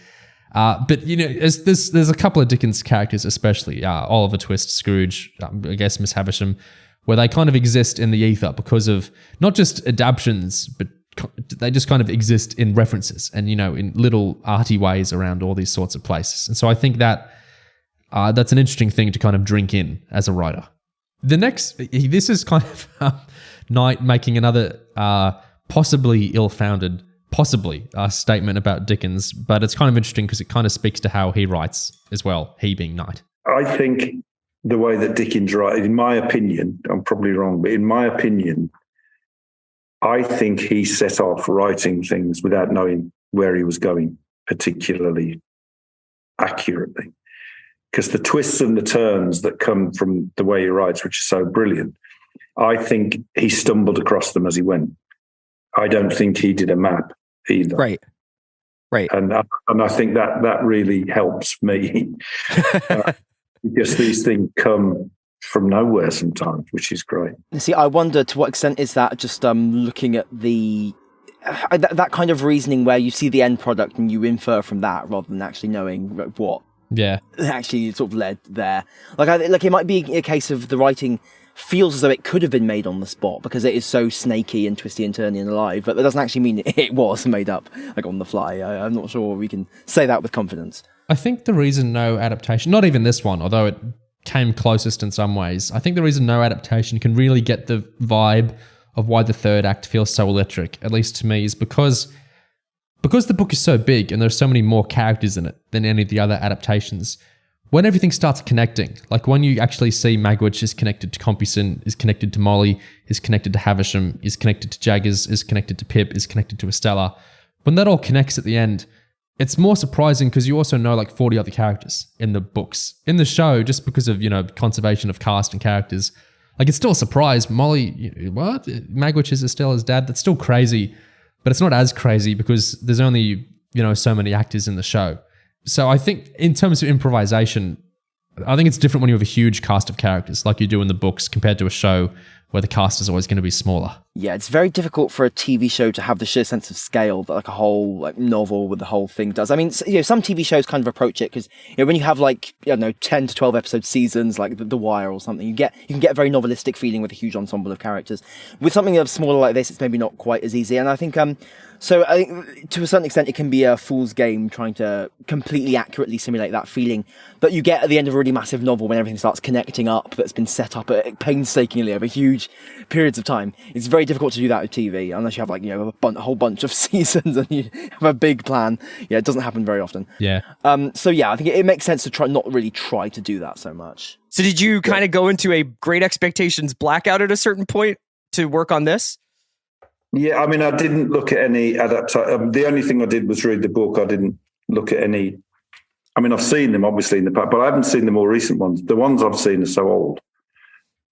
But there's a couple of Dickens characters, especially Oliver Twist, Scrooge, I guess Miss Havisham, where they kind of exist in the ether because of not just adaptations, but they just kind of exist in references and, in little arty ways around all these sorts of places. And so I think that that's an interesting thing to kind of drink in as a writer. This is kind of Knight making another possibly ill-founded statement about Dickens, but it's kind of interesting because it kind of speaks to how he writes as well, he being Knight. I think the way that Dickens writes, in my opinion, I'm probably wrong, but in my opinion, I think he set off writing things without knowing where he was going particularly accurately. Because the twists and the turns that come from the way he writes, which is so brilliant, I think he stumbled across them as he went. I don't think he did a map either. Right. Right. And I think that really helps me because these things come from nowhere sometimes, which is great. See, I wonder to what extent is that just looking at the that kind of reasoning where you see the end product and you infer from that rather than actually knowing what actually sort of led there. Like it might be a case of the writing feels as though it could have been made on the spot because it is so snaky and twisty and turny and alive, but that doesn't actually mean it was made up like on the fly. I'm not sure we can say that with confidence. I think the reason no adaptation, not even this one, although it came closest in some ways, I think the reason no adaptation can really get the vibe of why the third act feels so electric, at least to me, is because the book is so big and there's so many more characters in it than any of the other adaptations. When everything starts connecting, like when you actually see Magwitch is connected to Compeyson, is connected to Molly, is connected to Havisham, is connected to Jaggers, is connected to Pip, is connected to Estella, when that all connects at the end, it's more surprising because you also know like 40 other characters in the books. In the show, just because of, conservation of cast and characters, like it's still a surprise. Molly, what? Magwitch is Estella's dad? That's still crazy, but it's not as crazy because there's only, so many actors in the show. So I think in terms of improvisation, I think it's different when you have a huge cast of characters like you do in the books compared to a show where the cast is always going to be smaller. Yeah, it's very difficult for a TV show to have the sheer sense of scale that like a whole novel with the whole thing does. I mean, some TV shows kind of approach it because when you have 10 to 12 episode seasons like The Wire or something, you can get a very novelistic feeling with a huge ensemble of characters. With something of smaller like this, it's maybe not quite as easy. And I think so I think to a certain extent it can be a fool's game trying to completely accurately simulate that feeling that you get at the end of a really massive novel when everything starts connecting up that's been set up painstakingly over huge periods of time. It's very difficult to do that with TV unless you have a whole bunch of seasons and you have a big plan. It doesn't happen very often. Yeah. I think it makes sense to not really try to do that so much. So did you kind of go into a Great Expectations blackout at a certain point to work on this? Yeah, I mean, I didn't look at any adaptation. The only thing I did was read the book. I didn't look at any. I mean, I've seen them obviously in the past, but I haven't seen the more recent ones. The ones I've seen are so old.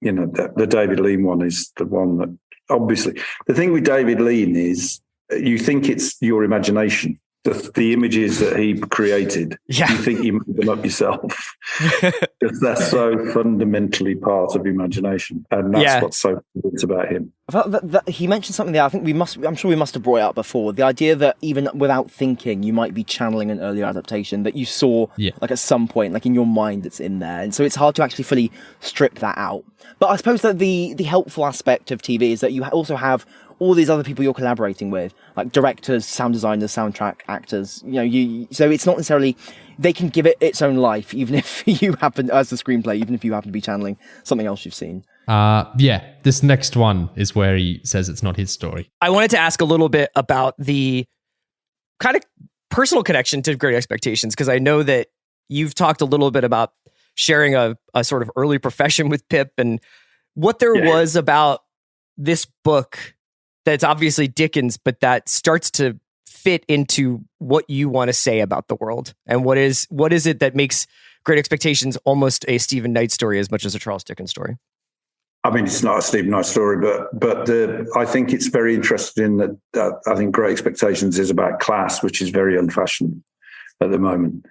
The David Lean one is the one that obviously. The thing with David Lean is you think it's your imagination. The images that he created, you think you made them up yourself. Because that's so fundamentally part of imagination. And that's what's so good about him. I felt that he mentioned something there. I think I'm sure we must have brought it up before. The idea that even without thinking, you might be channeling an earlier adaptation that you saw like at some point, like in your mind it's in there. And so it's hard to actually fully strip that out. But I suppose that the helpful aspect of TV is that you also have all these other people you're collaborating with, like directors, sound designers, soundtrack actors. So it's not necessarily they can give it its own life, even if you happen as the screenplay, even if you happen to be channeling something else you've seen. This next one is where he says it's not his story. I wanted to ask a little bit about the kind of personal connection to Great Expectations, because I know that you've talked a little bit about sharing a sort of early profession with Pip and what there was about this book that's obviously Dickens, but that starts to fit into what you want to say about the world. And what is it that makes Great Expectations almost a Stephen Knight story as much as a Charles Dickens story? I mean, it's not a Stephen Knight story, but I think it's very interesting that I think Great Expectations is about class, which is very unfashionable at the moment.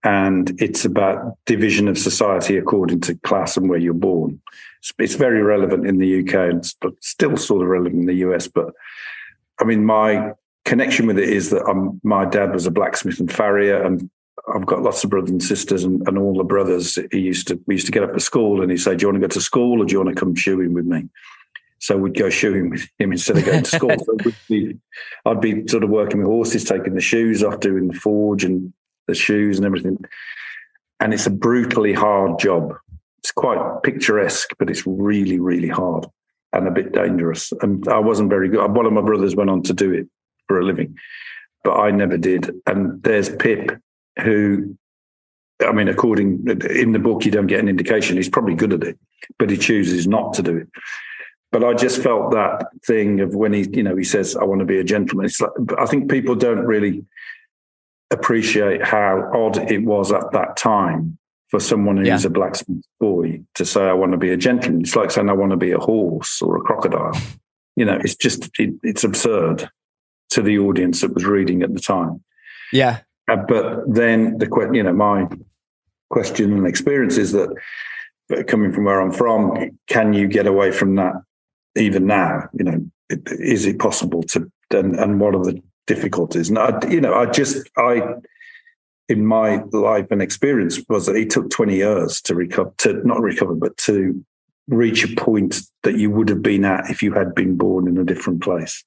And it's about division of society according to class and where you're born. It's very relevant in the UK and still sort of relevant in the US. But I mean, my connection with it is that my dad was a blacksmith and farrier, and I've got lots of brothers and sisters, and all the brothers, we used to get up at school and he'd say, do you want to go to school or do you want to come shoeing with me? So we'd go shoeing with him instead of going to school. So I'd be sort of working with horses, taking the shoes off, doing the forge and the shoes and everything. And it's a brutally hard job. It's quite picturesque, but it's really, really hard and a bit dangerous. And I wasn't very good. One of my brothers went on to do it for a living, but I never did. And there's Pip, who, I mean, in the book, you don't get an indication. He's probably good at it, but he chooses not to do it. But I just felt that thing of when he says, I want to be a gentleman. It's like, I think people don't really appreciate how odd it was at that time for someone who's a blacksmith boy to say, I want to be a gentleman. It's like saying, I want to be a horse or a crocodile. It's just, it's absurd to the audience that was reading at the time. Yeah. But then my question and experience is that, coming from where I'm from, can you get away from that even now? Is it possible to? And what are the difficulties? And in my life and experience was that it took 20 years to reach a point that you would have been at if you had been born in a different place.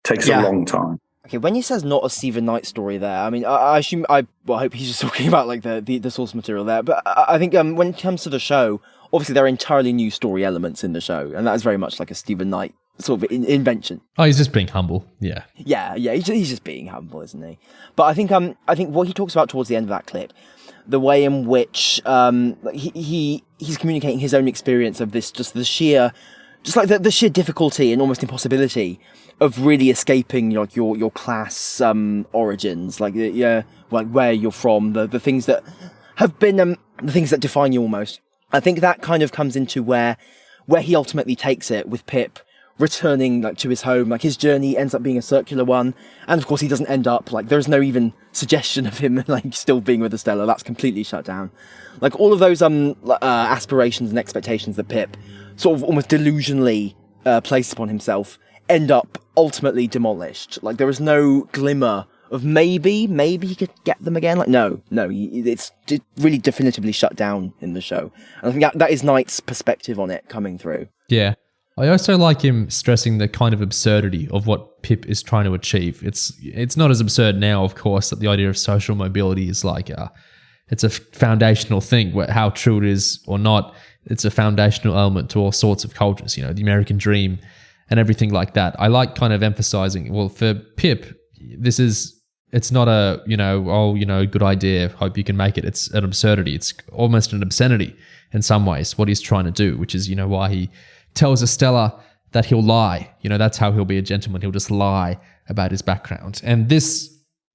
It takes a long time. Okay, when he says not a Stephen Knight story there, I mean, I assume, I hope he's just talking about like the source material there, but I think when it comes to the show, obviously there are entirely new story elements in the show, and that is very much like a Stephen Knight sort of invention. Oh, he's just being humble. Yeah. Yeah, he's just being humble, isn't he? But I think what he talks about towards the end of that clip, the way in which he's communicating his own experience of this, the sheer difficulty and almost impossibility of really escaping like your class origins, like where you're from, the things that have been the things that define you almost. I think that kind of comes into where he ultimately takes it with Pip returning like to his home. Like his journey ends up being a circular one, and of course he doesn't end up like there's no even suggestion of him like still being with Estella. That's completely shut down. Like all of those aspirations and expectations that Pip sort of almost delusionally placed upon himself end up ultimately demolished. Like there is no glimmer of maybe he could get them again. Like no, it's really definitively shut down in the show. And I think that is Knight's perspective on it coming through. Yeah. I also like him stressing the kind of absurdity of what Pip is trying to achieve. It's not as absurd now, of course, that the idea of social mobility is like it's a foundational thing. How true it is or not, it's a foundational element to all sorts of cultures. The American dream and everything like that. I like kind of emphasizing. Well, for Pip, it's not a good idea. Hope you can make it. It's an absurdity. It's almost an obscenity in some ways. What he's trying to do, which is why he tells Estella that he'll lie. That's how he'll be a gentleman. He'll just lie about his background. And this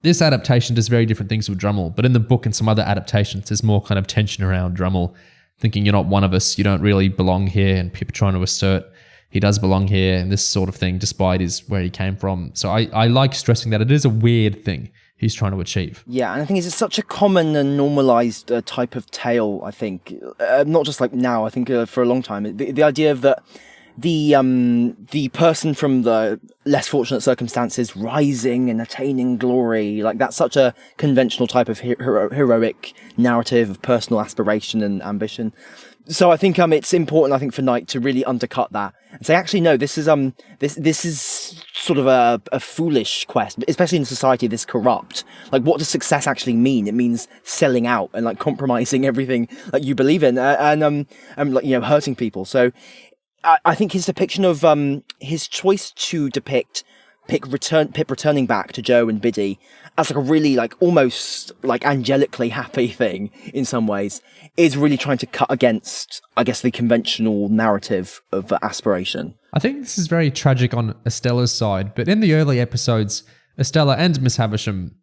adaptation does very different things with Drummle. But in the book and some other adaptations, there's more kind of tension around Drummle thinking you're not one of us, you don't really belong here, and Pip trying to assert he does belong here and this sort of thing, despite where he came from. So I like stressing that it is a weird thing he's trying to achieve. Yeah, and I think it's such a common and normalized type of tale, I think. Not just like now, I think for a long time. The idea of that the person from the less fortunate circumstances rising and attaining glory, like that's such a conventional type of heroic narrative of personal aspiration and ambition. So I think it's important, I think, for Knight to really undercut that and say, actually, no, this is this is sort of a foolish quest, especially in a society this corrupt. Like, what does success actually mean? It means selling out and like compromising everything that you believe in and like hurting people. So I think his depiction of his choice to depict Pip returning back to Joe and Biddy as like a really like almost like angelically happy thing in some ways is really trying to cut against, I guess, the conventional narrative of aspiration. I think this is very tragic on Estella's side, but in the early episodes, Estella and Miss Havisham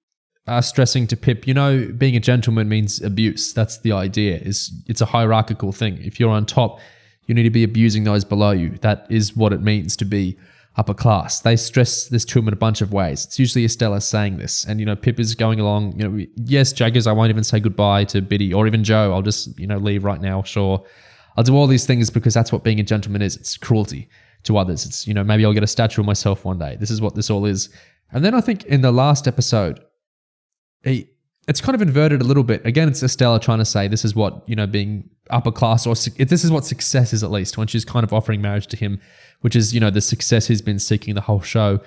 are stressing to Pip, being a gentleman means abuse. That's the idea. It's a hierarchical thing. If you're on top, you need to be abusing those below you. That is what it means to be upper class. They stress this to him in a bunch of ways. It's usually Estella saying this, and Pip is going along. Yes, Jaggers, I won't even say goodbye to Biddy or even Joe. I'll just leave right now. Sure, I'll do all these things because that's what being a gentleman is. It's cruelty to others. It's maybe I'll get a statue of myself one day. This is what this all is. And then I think in the last episode, it's kind of inverted a little bit. Again, it's Estella trying to say this is what being upper class, or this is what success is, at least, when she's kind of offering marriage to him, which is the success he's been seeking the whole show.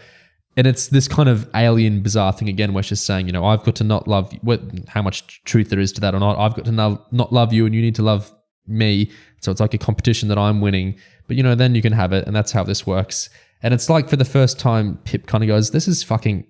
And it's this kind of alien, bizarre thing again, where she's saying, I've got to not love you. How much truth there is to that or not. I've got to not love you, and you need to love me. So it's like a competition that I'm winning, but then you can have it, and that's how this works. And it's like for the first time, Pip kind of goes, this is fucking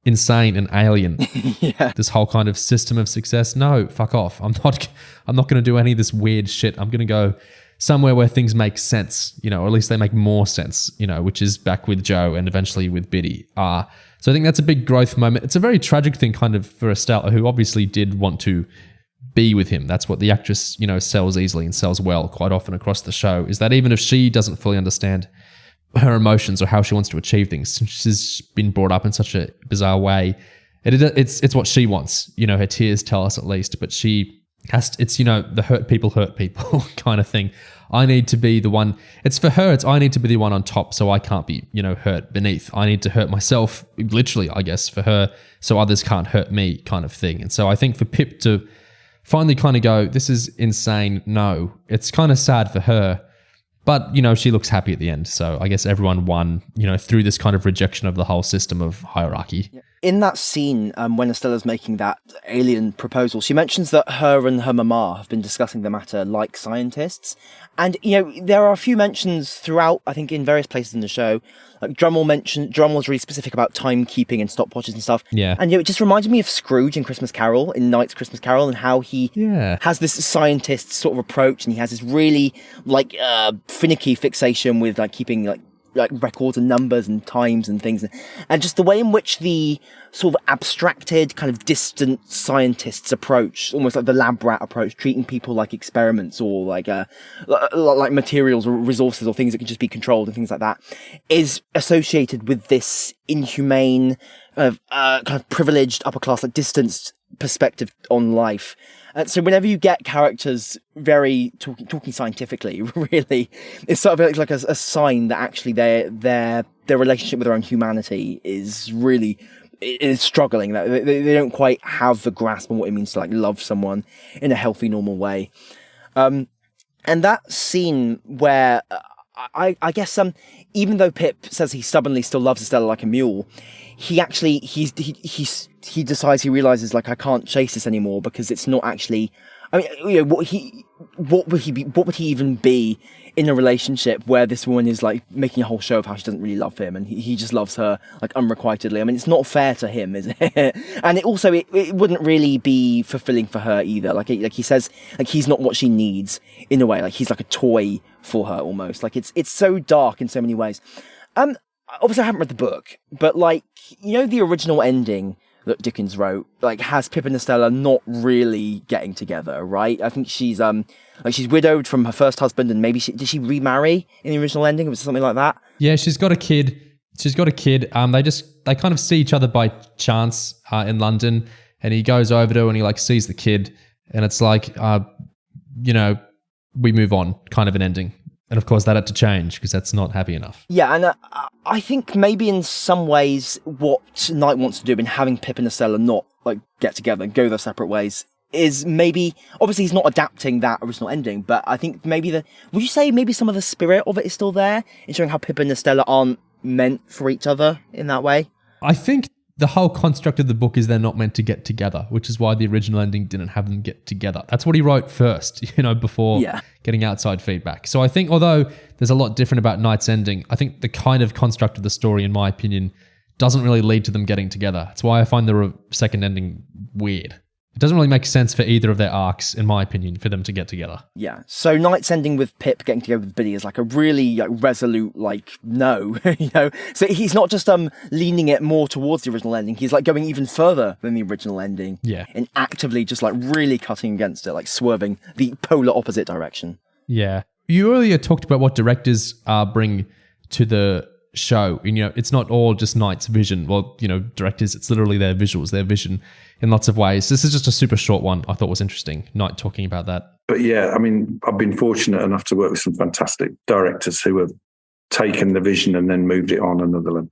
insane and alien. Yeah. This whole kind of system of success. No, fuck off. I'm not going to do any of this weird shit. I'm going to go somewhere where things make sense, or at least they make more sense, which is back with Joe and eventually with Biddy. So I think that's a big growth moment. It's a very tragic thing kind of for Estella, who obviously did want to be with him. That's what the actress, sells easily and sells well quite often across the show, is that even if she doesn't fully understand her emotions or how she wants to achieve things, since she's been brought up in such a bizarre way, It's what she wants. You know, her tears tell us at least, but she has to, it's, you know, the hurt people kind of thing. I need to be the one. It's for her. It's I need to be the one on top, so I can't be, you know, hurt beneath. I need to hurt myself, literally, I guess, for her, so others can't hurt me, kind of thing. And so I think for Pip to finally kind of go, this is insane. No, it's kind of sad for her. But, you know, she looks happy at the end. So I guess everyone won, you know, through this kind of rejection of the whole system of hierarchy. In that scene, when Estella's making that alien proposal, she mentions that her and her mama have been discussing the matter like scientists. And, you know, there are a few mentions throughout, I think, in various places in the show. Like Drummle's really specific about timekeeping and stopwatches and stuff. Yeah. And, you know, it just reminded me of Scrooge in Christmas Carol, in Knight's Christmas Carol, and how he has this scientist sort of approach, and he has this really, like, finicky fixation with, like, keeping, like records and numbers and times and things, and just the way in which the sort of abstracted kind of distant scientists approach, almost like the lab rat approach, treating people like experiments or like materials or resources or things that can just be controlled and things like that, is associated with this inhumane kind of privileged upper class, like distanced perspective on life. So whenever you get characters very talking scientifically, really, it's sort of like a sign that actually their relationship with their own humanity is really is struggling. That they don't quite have the grasp on what it means to like love someone in a healthy, normal way. And that scene where I guess even though Pip says he stubbornly still loves Estella like a mule, he actually he decides, he realizes, like, I can't chase this anymore because it's not actually, I mean, you know, what would he even be in a relationship where this woman is like making a whole show of how she doesn't really love him and he just loves her like unrequitedly. I mean, it's not fair to him, is it? And it also it wouldn't really be fulfilling for her either. Like he says, like, he's not what she needs in a way. Like, he's like a toy for her almost. Like, it's so dark in so many ways. Obviously I haven't read the book, but like, you know, the original ending that Dickens wrote, like, has Pip and Estella not really getting together, right? I think she's she's widowed from her first husband, and maybe did she remarry in the original ending? Was it something like that? Yeah, she's got a kid. They kind of see each other by chance in London, and he goes over to her and he like sees the kid, and it's like, you know, we move on, kind of an ending. And of course that had to change because that's not happy enough. Yeah, and I think maybe in some ways what Knight wants to do in having Pip and Estella not like get together and go their separate ways is maybe, obviously he's not adapting that original ending, but I think maybe would you say maybe some of the spirit of it is still there in showing how Pip and Estella aren't meant for each other in that way? I think the whole construct of the book is they're not meant to get together, which is why the original ending didn't have them get together. That's what he wrote first, you know, before getting outside feedback. So I think, although there's a lot different about Knight's ending, I think the kind of construct of the story, in my opinion, doesn't really lead to them getting together. That's why I find the second ending weird. It doesn't really make sense for either of their arcs, in my opinion, for them to get together. Yeah. So Knight's ending with Pip getting together with Biddy is like a really like resolute, like, no, you know. So he's not just leaning it more towards the original ending. He's like going even further than the original ending. Yeah. And actively just like really cutting against it, like swerving the polar opposite direction. Yeah. You earlier talked about what directors bring to the show. And, you know, it's not all just Knight's vision. Well, you know, directors, it's literally their visuals, their vision in lots of ways. This is just a super short one I thought was interesting, Knight talking about that. But yeah, I mean, I've been fortunate enough to work with some fantastic directors who have taken the vision and then moved it on another level.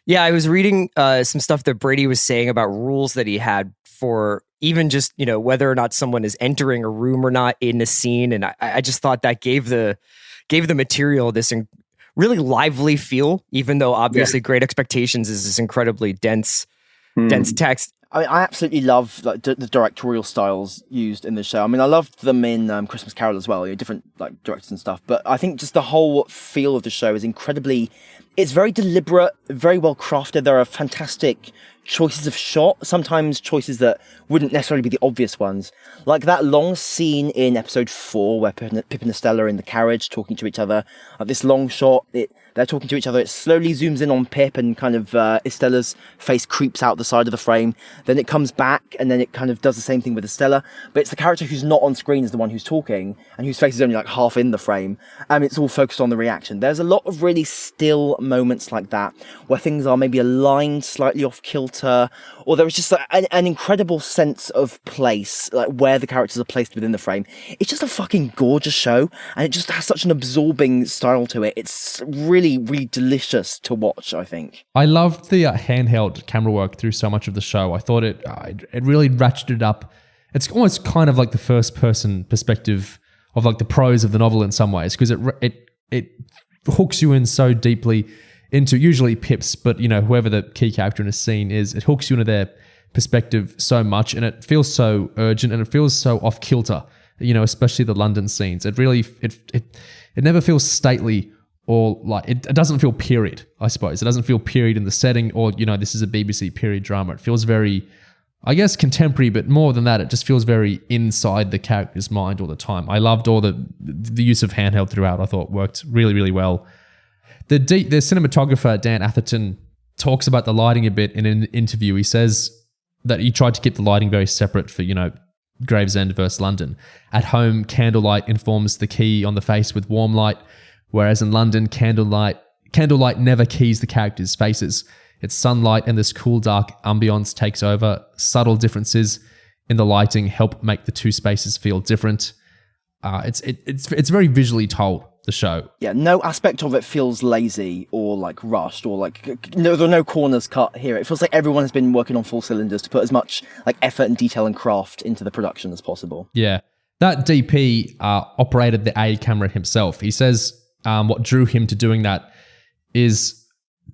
Yeah, I was reading some stuff that Brady was saying about rules that he had for even just, you know, whether or not someone is entering a room or not in a scene. And I just thought that gave the material this really lively feel, even though obviously Great Expectations is this incredibly dense text. I mean, I absolutely love like the directorial styles used in the show. I mean, I loved them in Christmas Carol as well, you know, different like directors and stuff. But I think just the whole feel of the show is incredibly, it's very deliberate, very well crafted. There are fantastic choices of shot, sometimes choices that wouldn't necessarily be the obvious ones. Like that long scene in episode 4 where Pip and Estella are in the carriage talking to each other. This long shot, they're talking to each other. It slowly zooms in on Pip and kind of Estella's face creeps out the side of the frame. Then it comes back and then it kind of does the same thing with Estella. But it's the character who's not on screen is the one who's talking and whose face is only like half in the frame. And it's all focused on the reaction. There's a lot of really still moments like that where things are maybe aligned slightly off kilter, or there is just like an incredible sense of place, like where the characters are placed within the frame. It's just a fucking gorgeous show, and it just has such an absorbing style to it. It's really, really delicious to watch, I think. I loved the handheld camera work through so much of the show. I thought it really ratcheted up. It's almost kind of like the first person perspective of like the prose of the novel in some ways, because it hooks you in so deeply into usually Pip's, but whoever the key character in a scene is, it hooks you into their perspective so much, and it feels so urgent and it feels so off kilter, especially the London scenes. It really it never feels stately, or like it doesn't feel period, I suppose. It doesn't feel period in the setting, or this is a BBC period drama. It feels very, I guess, contemporary, but more than that, it just feels very inside the character's mind all the time. I loved all the use of handheld throughout. I thought worked really, really well. The cinematographer, Dan Atherton, talks about the lighting a bit in an interview. He says that he tried to keep the lighting very separate for, Gravesend versus London. At home, candlelight informs the key on the face with warm light, whereas in London, candlelight never keys the characters' faces. It's sunlight and this cool, dark ambience takes over. Subtle differences in the lighting help make the two spaces feel different. It's very visually told, the show. Yeah, no aspect of it feels lazy or like rushed, or like there are no corners cut here. It feels like everyone has been working on full cylinders to put as much like effort and detail and craft into the production as possible. Yeah, that DP operated the A camera himself. He says what drew him to doing that is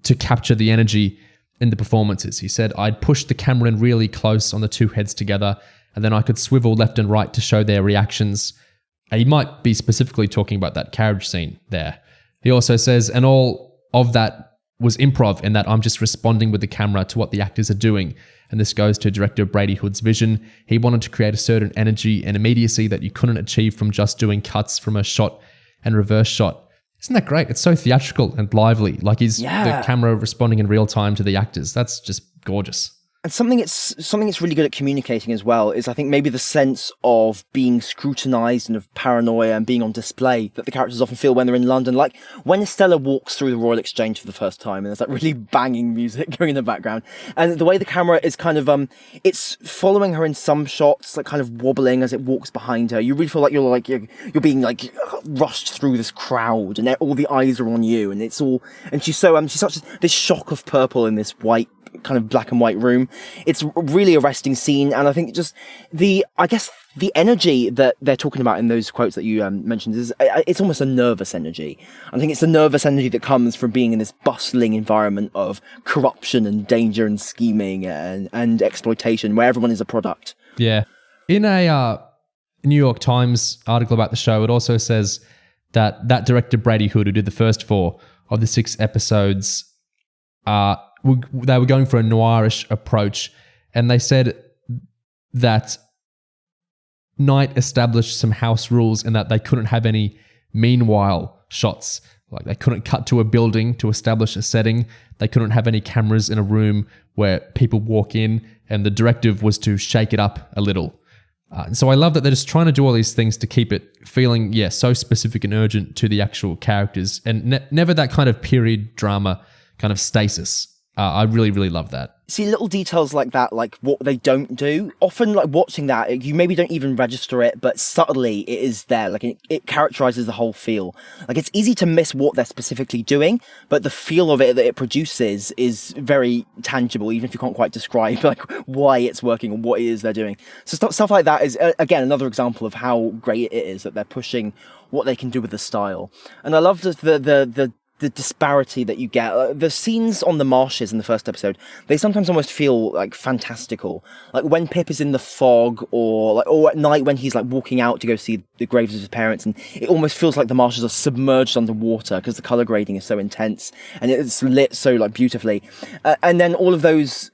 to capture the energy in the performances. He said, I'd push the camera in really close on the two heads together, and then I could swivel left and right to show their reactions. He might be specifically talking about that carriage scene there. He also says, and all of that was improv, in that I'm just responding with the camera to what the actors are doing. And this goes to director Brady Hood's vision. He wanted to create a certain energy and immediacy that you couldn't achieve from just doing cuts from a shot and reverse shot. Isn't that great? It's so theatrical and lively. Like the camera responding in real time to the actors. That's just gorgeous. And something it's really good at communicating as well is, I think, maybe the sense of being scrutinized and of paranoia and being on display that the characters often feel when they're in London. Like when Estella walks through the Royal Exchange for the first time and there's that really banging music going in the background, and the way the camera is kind of it's following her in some shots, like kind of wobbling as it walks behind her. You really feel like you're being like rushed through this crowd, and all the eyes are on you, and it's all, and she's such this shock of purple in this white kind of black and white room. It's a really arresting scene, and I think just the energy that they're talking about in those quotes that you mentioned is, it's almost a nervous energy. I think it's a nervous energy that comes from being in this bustling environment of corruption and danger and scheming and exploitation, where everyone is a product. Yeah. In a New York Times article about the show, it also says that director Brady Hood, who did the first 4 of the 6 episodes, they were going for a noirish approach, and they said that Night established some house rules in that they couldn't have any meanwhile shots. Like they couldn't cut to a building to establish a setting. They couldn't have any cameras in a room where people walk in, and the directive was to shake it up a little. And so I love that they're just trying to do all these things to keep it feeling, so specific and urgent to the actual characters, and never that kind of period drama kind of stasis. I really, really love that. See, little details like that, like what they don't do, often like watching that, you maybe don't even register it, but subtly it is there. Like it characterizes the whole feel. Like it's easy to miss what they're specifically doing, but the feel of it that it produces is very tangible, even if you can't quite describe like why it's working or what it is they're doing. So stuff like that is, again, another example of how great it is that they're pushing what they can do with the style. And I love the disparity that you get. The scenes on the marshes in the first episode, they sometimes almost feel like fantastical. Like when Pip is in the fog, or at night when he's like walking out to go see the graves of his parents, and it almost feels like the marshes are submerged underwater because the color grading is so intense and it's lit so like beautifully. And then all of those,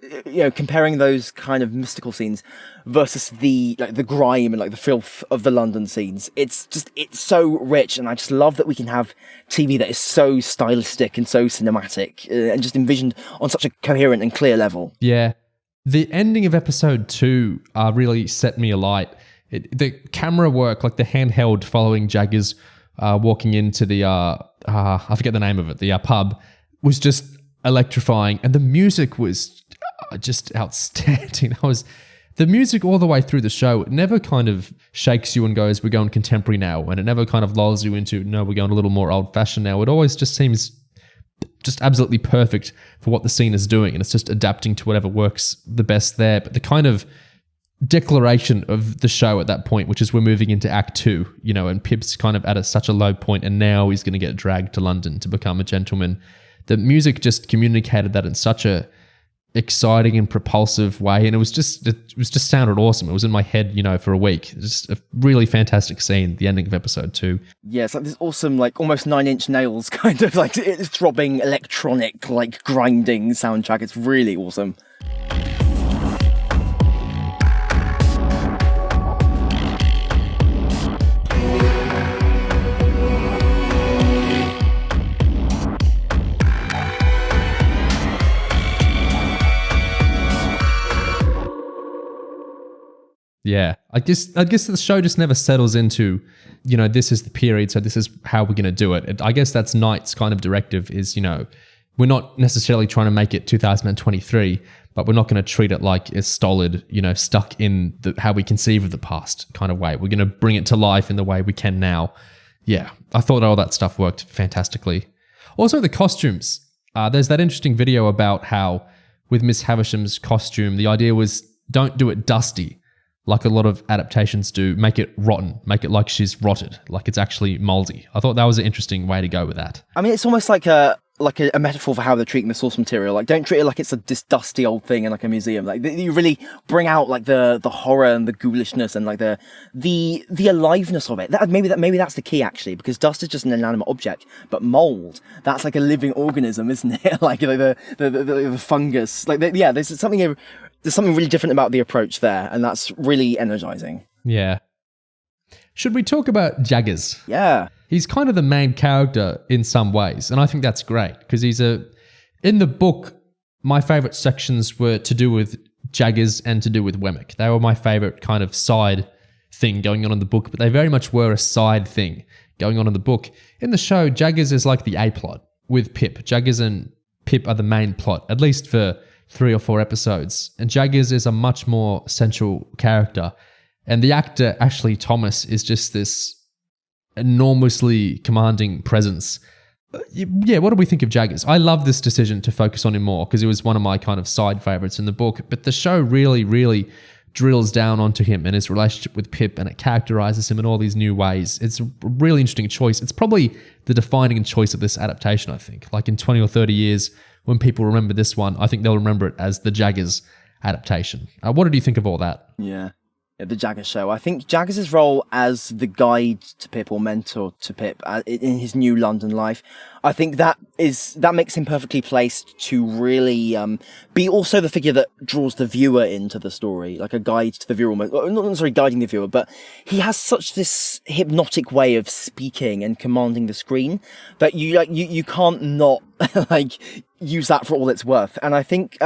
comparing those kind of mystical scenes versus the grime and like the filth of the London scenes. It's so rich, and I just love that we can have TV that is so stylistic and so cinematic and just envisioned on such a coherent and clear level. Yeah. The ending of episode 2 really set me alight. The camera work, like the handheld following Jaggers walking into the, I forget the name of it, the pub. was just electrifying, and the music was just outstanding. The music all the way through the show, it never kind of shakes you and goes, we're going contemporary now, and it never kind of lulls you into, no, we're going a little more old-fashioned now. It always just seems just absolutely perfect for what the scene is doing, and it's just adapting to whatever works the best there. But the kind of declaration of the show at that point, which is we're moving into Act 2, and Pip's kind of at such a low point, and now he's going to get dragged to London to become a gentleman. The music just communicated that in such a exciting and propulsive way, and it just sounded awesome. It was in my head, for a week. Just a really fantastic scene, the ending of episode 2. Yeah, it's like this awesome, like almost 9 Inch Nails kind of like it's throbbing electronic, like grinding soundtrack. It's really awesome. Yeah, I guess the show just never settles into, this is the period, so this is how we're going to do it. I guess that's Knight's kind of directive is, we're not necessarily trying to make it 2023, but we're not going to treat it like it's stolid, stuck in how we conceive of the past kind of way. We're going to bring it to life in the way we can now. Yeah, I thought all that stuff worked fantastically. Also, the costumes. There's that interesting video about how with Miss Havisham's costume, the idea was don't do it dusty, like a lot of adaptations do. Make it rotten. Make it like she's rotted, like it's actually moldy. I thought that was an interesting way to go with that. I mean, it's almost like a metaphor for how they're treating the source material. Like, don't treat it like it's this dusty old thing in like a museum. Like, you really bring out like the horror and the ghoulishness and like the aliveness of it. Maybe that's the key actually, because dust is just an inanimate object, but mold, that's like a living organism, isn't it? Like the fungus. Like there's something really different about the approach there, and that's really energizing. Yeah. Should we talk about Jaggers? Yeah. He's kind of the main character in some ways, and I think that's great because in the book, my favorite sections were to do with Jaggers and to do with Wemmick. They were my favorite kind of side thing going on in the book, but they very much were a side thing going on in the book. In the show, Jaggers is like the A-plot with Pip. Jaggers and Pip are the main plot, at least for 3 or 4 episodes, and Jaggers is a much more central character. And the actor, Ashley Thomas, is just this enormously commanding presence. Yeah, what do we think of Jaggers? I love this decision to focus on him more because it was one of my kind of side favorites in the book, but the show really, really drills down onto him and his relationship with Pip, and it characterizes him in all these new ways. It's a really interesting choice. It's probably the defining choice of this adaptation, I think. Like in 20 or 30 years, when people remember this one, I think they'll remember it as the Jaggers adaptation. What did you think of all that? Yeah, the Jaggers show. I think Jaggers' role as the guide to Pip or mentor to Pip in his new London life, I think that makes him perfectly placed to really be also the figure that draws the viewer into the story, like a guide to the viewer, almost. Not necessarily guiding the viewer, but he has such this hypnotic way of speaking and commanding the screen that you can't not like use that for all it's worth. And I think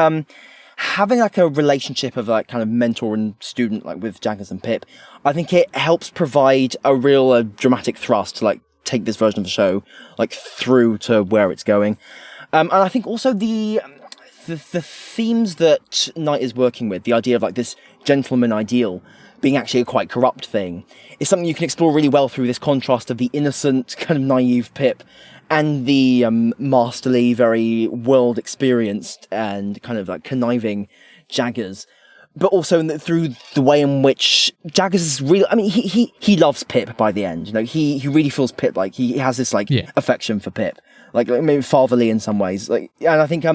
having like a relationship of like kind of mentor and student like with Jaggers and Pip, I think it helps provide a real dramatic thrust to like take this version of the show like through to where it's going. And I think also the themes that Knight is working with, the idea of like this gentleman ideal being actually a quite corrupt thing, is something you can explore really well through this contrast of the innocent kind of naive Pip and the masterly, very world experienced and kind of like conniving Jaggers, but also through the way in which Jaggers is really, I mean, he loves Pip by the end. He really feels Pip, like he has this like affection for Pip, like maybe fatherly in some ways. Like, and I think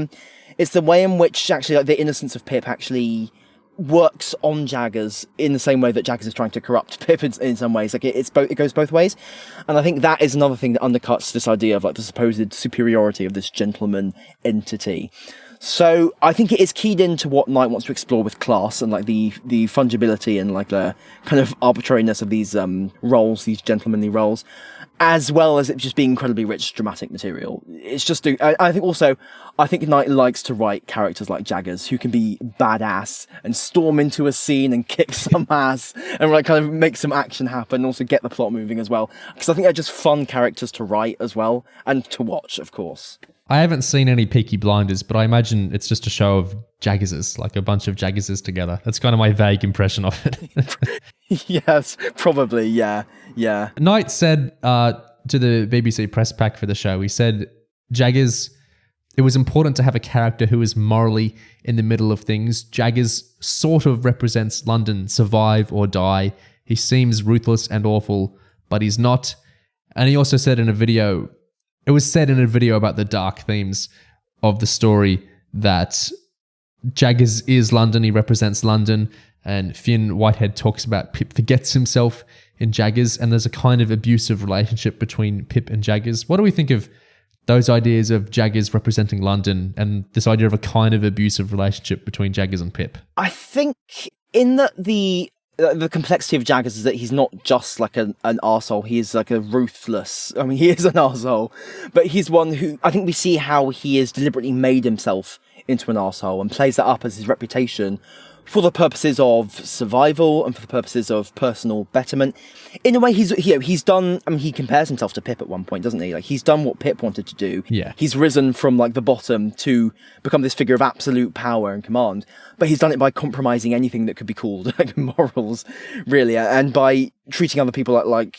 it's the way in which actually like the innocence of Pip actually works on Jaggers in the same way that Jaggers is trying to corrupt Pip in some ways. Like it goes both ways, and I think that is another thing that undercuts this idea of like the supposed superiority of this gentleman entity. So I think it is keyed into what Knight wants to explore with class and like the fungibility and like the kind of arbitrariness of these roles, these gentlemanly roles, as well as it just being incredibly rich dramatic material. It's just, I think Knight likes to write characters like Jaggers who can be badass and storm into a scene and kick some ass and like kind of make some action happen and also get the plot moving as well. Because I think they're just fun characters to write as well and to watch, of course. I haven't seen any Peaky Blinders, but I imagine it's just a show of Jaggerses, like a bunch of Jaggerses together. That's kind of my vague impression of it. Yes, probably. Yeah. Knight said to the BBC press pack for the show, he said, Jaggers, it was important to have a character who is morally in the middle of things. Jaggers sort of represents London, survive or die. He seems ruthless and awful, but he's not. And he also said in a video, it was said in a video about the dark themes of the story that Jaggers is London, he represents London, and Finn Whitehead talks about Pip forgets himself in Jaggers, and there's a kind of abusive relationship between Pip and Jaggers. What do we think of those ideas of Jaggers representing London and this idea of a kind of abusive relationship between Jaggers and Pip? I think in that the complexity of Jaggers is that he's not just like an arsehole, he is like a ruthless, I mean, he is an arsehole, but he's one who, I think we see how he has deliberately made himself into an arsehole and plays that up as his reputation for the purposes of survival and for the purposes of personal betterment. In a way, he's done, I mean, he compares himself to Pip at one point, doesn't he? Like, he's done what Pip wanted to do. Yeah. He's risen from, like, the bottom to become this figure of absolute power and command. But he's done it by compromising anything that could be called, like, morals, really. And by treating other people like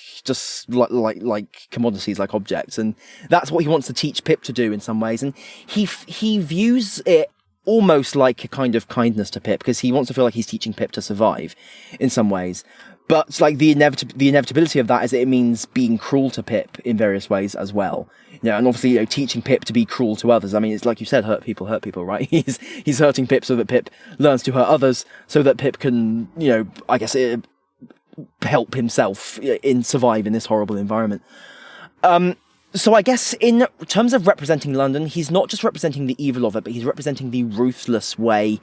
commodities, like objects. And that's what he wants to teach Pip to do in some ways. And he views it almost like a kind of kindness to Pip, because he wants to feel like he's teaching Pip to survive in some ways. But like the inevitability of that is that it means being cruel to Pip in various ways as well. You know, and obviously, you know, teaching Pip to be cruel to others. I mean, it's like you said, hurt people, right? He's hurting Pip so that Pip learns to hurt others, so that Pip can, you know, I guess, help himself survive in this horrible environment. So I guess in terms of representing London, he's not just representing the evil of it, but he's representing the ruthless way,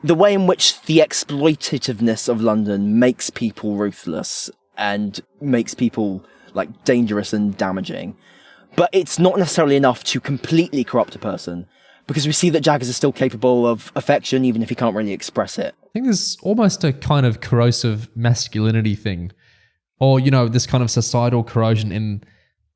the way in which the exploitativeness of London makes people ruthless and makes people, like, dangerous and damaging. But it's not necessarily enough to completely corrupt a person, because we see that Jaggers is still capable of affection, even if he can't really express it. I think there's almost a kind of corrosive masculinity thing, or, you know, this kind of societal corrosion in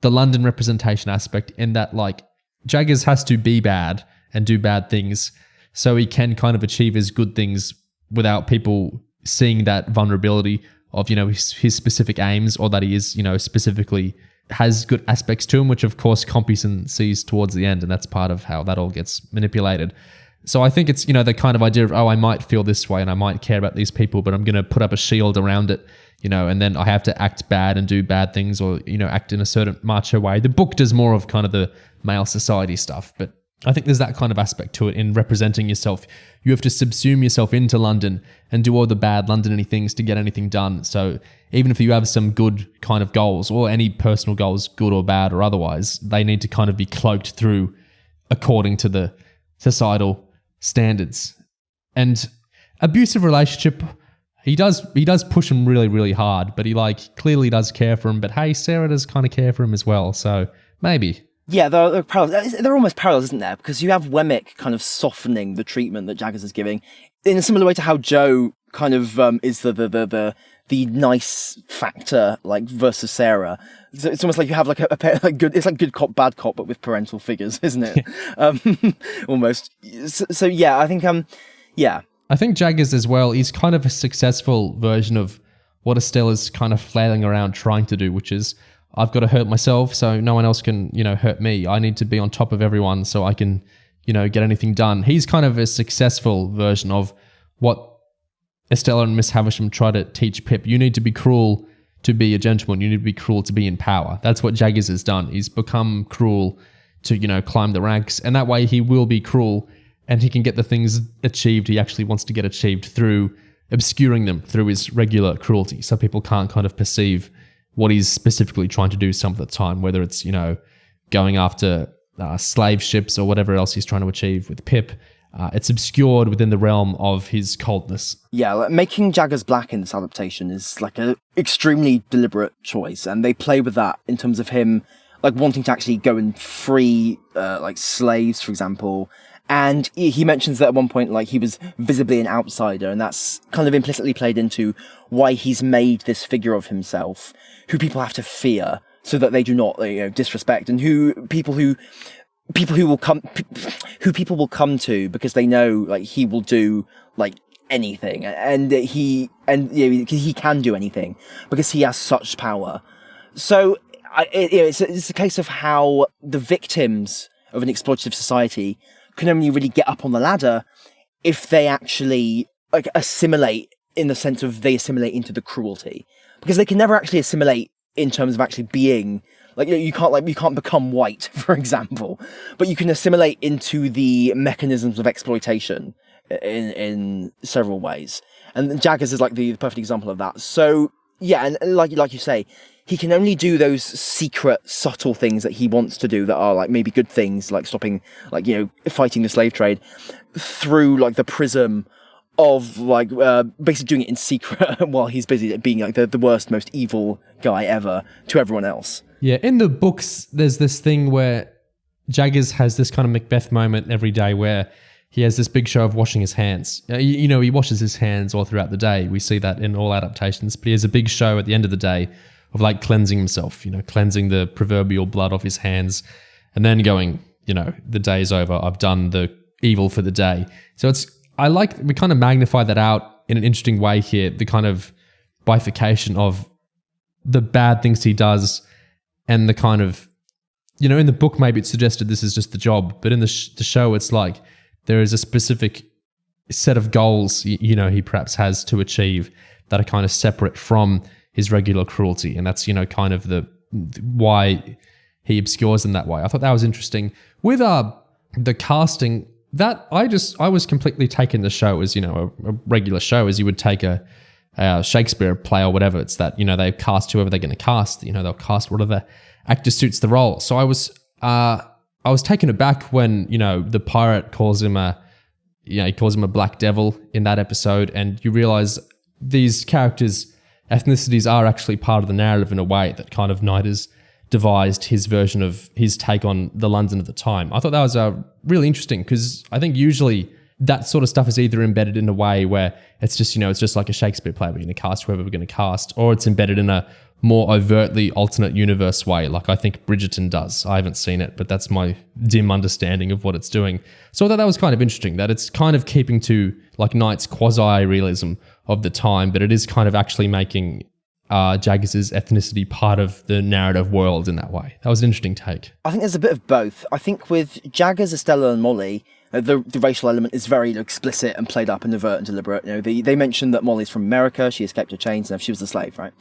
the London representation aspect, in that, like, Jaggers has to be bad and do bad things so he can kind of achieve his good things without people seeing that vulnerability of, you know, his specific aims, or that he is, you know, specifically has good aspects to him, which of course Compeyson sees towards the end, and that's part of how that all gets manipulated. So I think it's, you know, the kind of idea of, oh, I might feel this way and I might care about these people, but I'm going to put up a shield around it, you know, and then I have to act bad and do bad things, or, you know, act in a certain macho way. The book does more of kind of the male society stuff, but I think there's that kind of aspect to it in representing yourself. You have to subsume yourself into London and do all the bad London-y things to get anything done. So even if you have some good kind of goals, or any personal goals, good or bad or otherwise, they need to kind of be cloaked through according to the societal standards. And abusive relationship, he does push him really, really hard, but he, like, clearly does care for him. But hey, Sarah does kind of care for him as well, so maybe. Yeah, they're parallels. They're almost parallels, isn't there? Because you have Wemmick kind of softening the treatment that Jaggers is giving in a similar way to how Joe kind of is the nice factor, like, versus Sarah. So it's almost like you have like a good. It's like good cop, bad cop, but with parental figures, isn't it? Almost. So yeah, I think yeah. I think Jaggers as well, he's kind of a successful version of what Estella's kind of flailing around trying to do, which is, I've got to hurt myself so no one else can, you know, hurt me. I need to be on top of everyone so I can, you know, get anything done. He's kind of a successful version of what Estella and Miss Havisham try to teach Pip. You need to be cruel to be a gentleman. You need to be cruel to be in power. That's what Jaggers has done. He's become cruel to, you know, climb the ranks. And that way he will be cruel and he can get the things achieved he actually wants to get achieved through obscuring them through his regular cruelty. So people can't kind of perceive what he's specifically trying to do some of the time, whether it's, you know, going after slave ships or whatever else he's trying to achieve with Pip. It's obscured within the realm of his coldness. Yeah, like making Jaggers black in this adaptation is like an extremely deliberate choice, and they play with that in terms of him like wanting to actually go and free like slaves, for example. And he mentions that at one point, like, he was visibly an outsider, and that's kind of implicitly played into why he's made this figure of himself, who people have to fear so that they do not, you know, disrespect, and who people who people who people will come to because they know like he will do like anything, and he can do anything because he has such power. So it's a case of how the victims of an exploitative society can only really get up on the ladder if they actually like assimilate, in the sense of they assimilate into the cruelty, because they can never actually assimilate in terms of actually being like, you can't become white, for example, but you can assimilate into the mechanisms of exploitation in several ways. And Jaggers is like the perfect example of that. So yeah, and like you say, he can only do those secret, subtle things that he wants to do that are like maybe good things, like stopping, like, you know, fighting the slave trade, through like the prism of like basically doing it in secret while he's busy at being like the worst, most evil guy ever to everyone else. Yeah, in the books, there's this thing where Jaggers has this kind of Macbeth moment every day where he has this big show of washing his hands. You know, he washes his hands all throughout the day. We see that in all adaptations, but he has a big show at the end of the day of like cleansing himself, you know, cleansing the proverbial blood off his hands, and then going, you know, the day's over, I've done the evil for the day. So we kind of magnify that out in an interesting way here, the kind of bifurcation of the bad things he does and the kind of, you know, in the book maybe it's suggested this is just the job, but in the show it's like there is a specific set of goals, you know, he perhaps has to achieve that are kind of separate from his regular cruelty, and that's, you know, kind of the why he obscures in that way. I thought that was interesting. With the casting, that I was completely taking the show as, you know, a regular show, as you would take a Shakespeare play or whatever. It's that, you know, they cast whoever they're going to cast. You know, they'll cast whatever actor suits the role. So I was taken aback when, you know, the pirate calls him a black devil in that episode, and you realize these characters' ethnicities are actually part of the narrative in a way that kind of Knight has devised his version of his take on the London of the time. I thought that was really interesting, because I think usually that sort of stuff is either embedded in a way where it's just, you know, it's just like a Shakespeare play, we're going to cast whoever we're going to cast, or it's embedded in a more overtly alternate universe way, like I think Bridgerton does. I haven't seen it, but that's my dim understanding of what it's doing. So I thought that was kind of interesting, that it's kind of keeping to like Knight's quasi-realism of the time, but it is kind of actually making Jaggers' ethnicity part of the narrative world in that way. That was an interesting take. I think there's a bit of both. I think with Jaggers, Estella and Molly, the racial element is very explicit and played up and overt and deliberate. You know, they mentioned that Molly's from America, she escaped her chains, and she was a slave, right?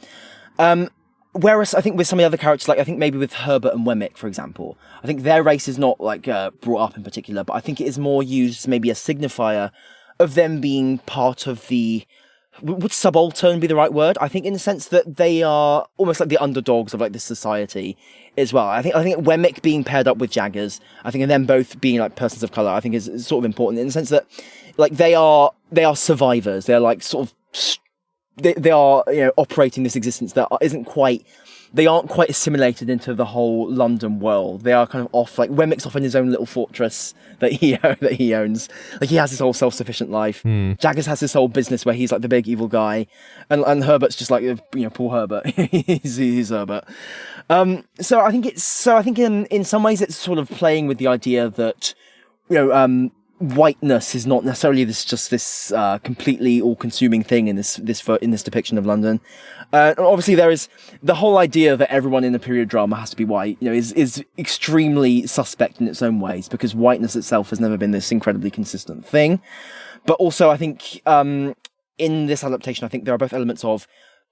Whereas I think with some of the other characters, like I think maybe with Herbert and Wemmick, for example, I think their race is not like brought up in particular, but I think it is more used maybe a signifier of them being part of the... Would subaltern be the right word? I think in the sense that they are almost like the underdogs of like this society as well. I think Wemmick being paired up with Jaggers, I think, and them both being like persons of colour, I think is sort of important in the sense that like they are survivors. They're like sort of they are, you know, operating this existence that they aren't quite assimilated into the whole London world. They are kind of off, like Wemmick's off in his own little fortress that he owns. Like he has his whole self-sufficient life. Jaggers has his whole business where he's like the big evil guy, and Herbert's just like, you know, poor Herbert. he's Herbert. So I think in some ways it's sort of playing with the idea that, you know, whiteness is not necessarily this completely all-consuming thing in this depiction of London. Obviously, there is the whole idea that everyone in a period drama has to be white. You know, is extremely suspect in its own ways, because whiteness itself has never been this incredibly consistent thing. But also, I think in this adaptation, I think there are both elements of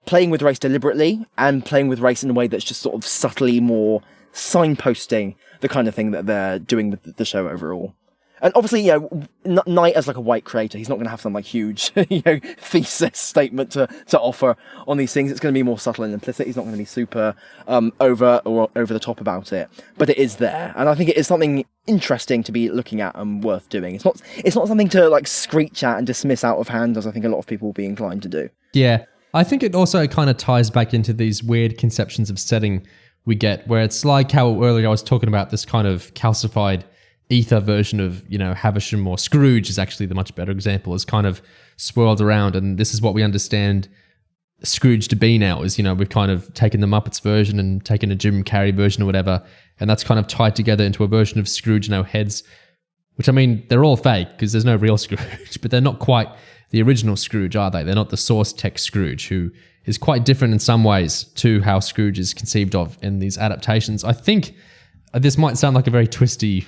playing with race deliberately and playing with race in a way that's just sort of subtly more signposting the kind of thing that they're doing with the show overall. And obviously, you know, Knight as like a white creator, he's not going to have some like huge, you know, thesis statement to offer on these things. It's going to be more subtle and implicit. He's not going to be super over the top about it, but it is there, and I think it is something interesting to be looking at and worth doing. It's not something to like screech at and dismiss out of hand, as I think a lot of people will be inclined to do. Yeah, I think it also kind of ties back into these weird conceptions of setting we get, where it's like how earlier I was talking about this kind of calcified ether version of, you know, Havisham, or Scrooge is actually the much better example, is kind of swirled around, and this is what we understand Scrooge to be now is, we've kind of taken the Muppets version and taken a Jim Carrey version or whatever, and that's kind of tied together into a version of Scrooge in our heads, which, I mean, they're all fake because there's no real Scrooge, but they're not quite the original Scrooge, are they? They're not the source text Scrooge, who is quite different in some ways to how Scrooge is conceived of in these adaptations. I think this might sound like a very twisty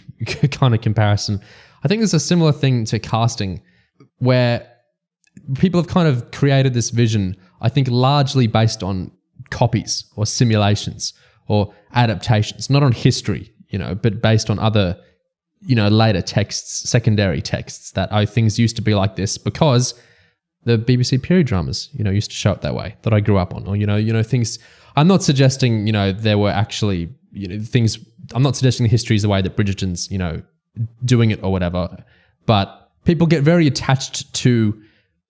kind of comparison. I think there's a similar thing to casting where people have kind of created this vision, I think largely based on copies or simulations or adaptations, not on history, but based on other, later texts, secondary texts that things used to be like this because the BBC period dramas, used to show it that way that I grew up on, or, things. I'm not suggesting, there were actually, things. I'm not suggesting the history is the way that Bridgerton's, doing it or whatever, but people get very attached to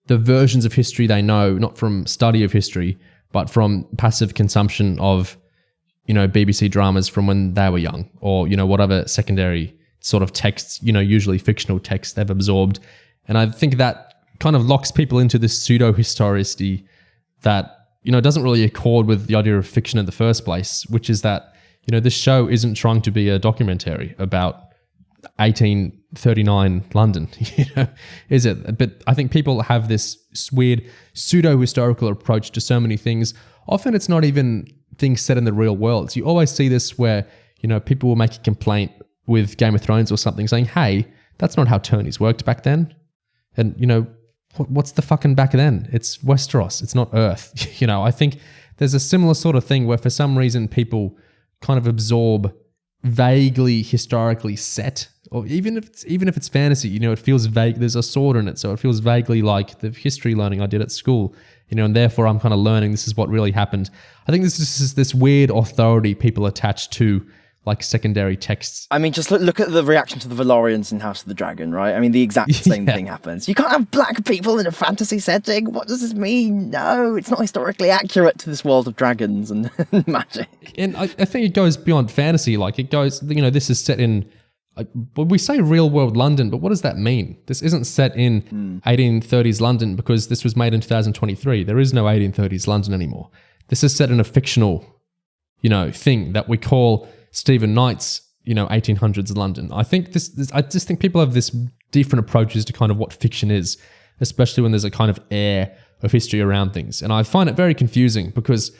the versions of history they know, not from study of history, but from passive consumption of, BBC dramas from when they were young, or, whatever secondary sort of texts, usually fictional texts they've absorbed. And I think that kind of locks people into this pseudo-historicity that, doesn't really accord with the idea of fiction in the first place, which is that, this show isn't trying to be a documentary about 1839 London, is it? But I think people have this weird pseudo-historical approach to so many things. Often it's not even things set in the real world. So you always see this where, people will make a complaint with Game of Thrones or something saying, hey, that's not how tourneys worked back then. And, what's the fucking back then? It's Westeros. It's not Earth. I think there's a similar sort of thing where for some reason people kind of absorb vaguely historically set, or even if it's fantasy, it feels vague. There's a sword in it, so it feels vaguely like the history learning I did at school, and therefore I'm kind of learning this is what really happened. I think this is this weird authority people attach to like secondary texts. I mean, just look at the reaction to the Valorians in House of the Dragon, right? I mean, the exact same thing happens. You can't have black people in a fantasy setting. What does this mean? No, it's not historically accurate to this world of dragons and magic. And I think it goes beyond fantasy. Like it goes, this is set in, we say real world London, but what does that mean? This isn't set in 1830s London because this was made in 2023. There is no 1830s London anymore. This is set in a fictional, thing that we call Stephen Knight's, 1800s London. I think I just think people have this different approaches to kind of what fiction is, especially when there's a kind of air of history around things. And I find it very confusing because,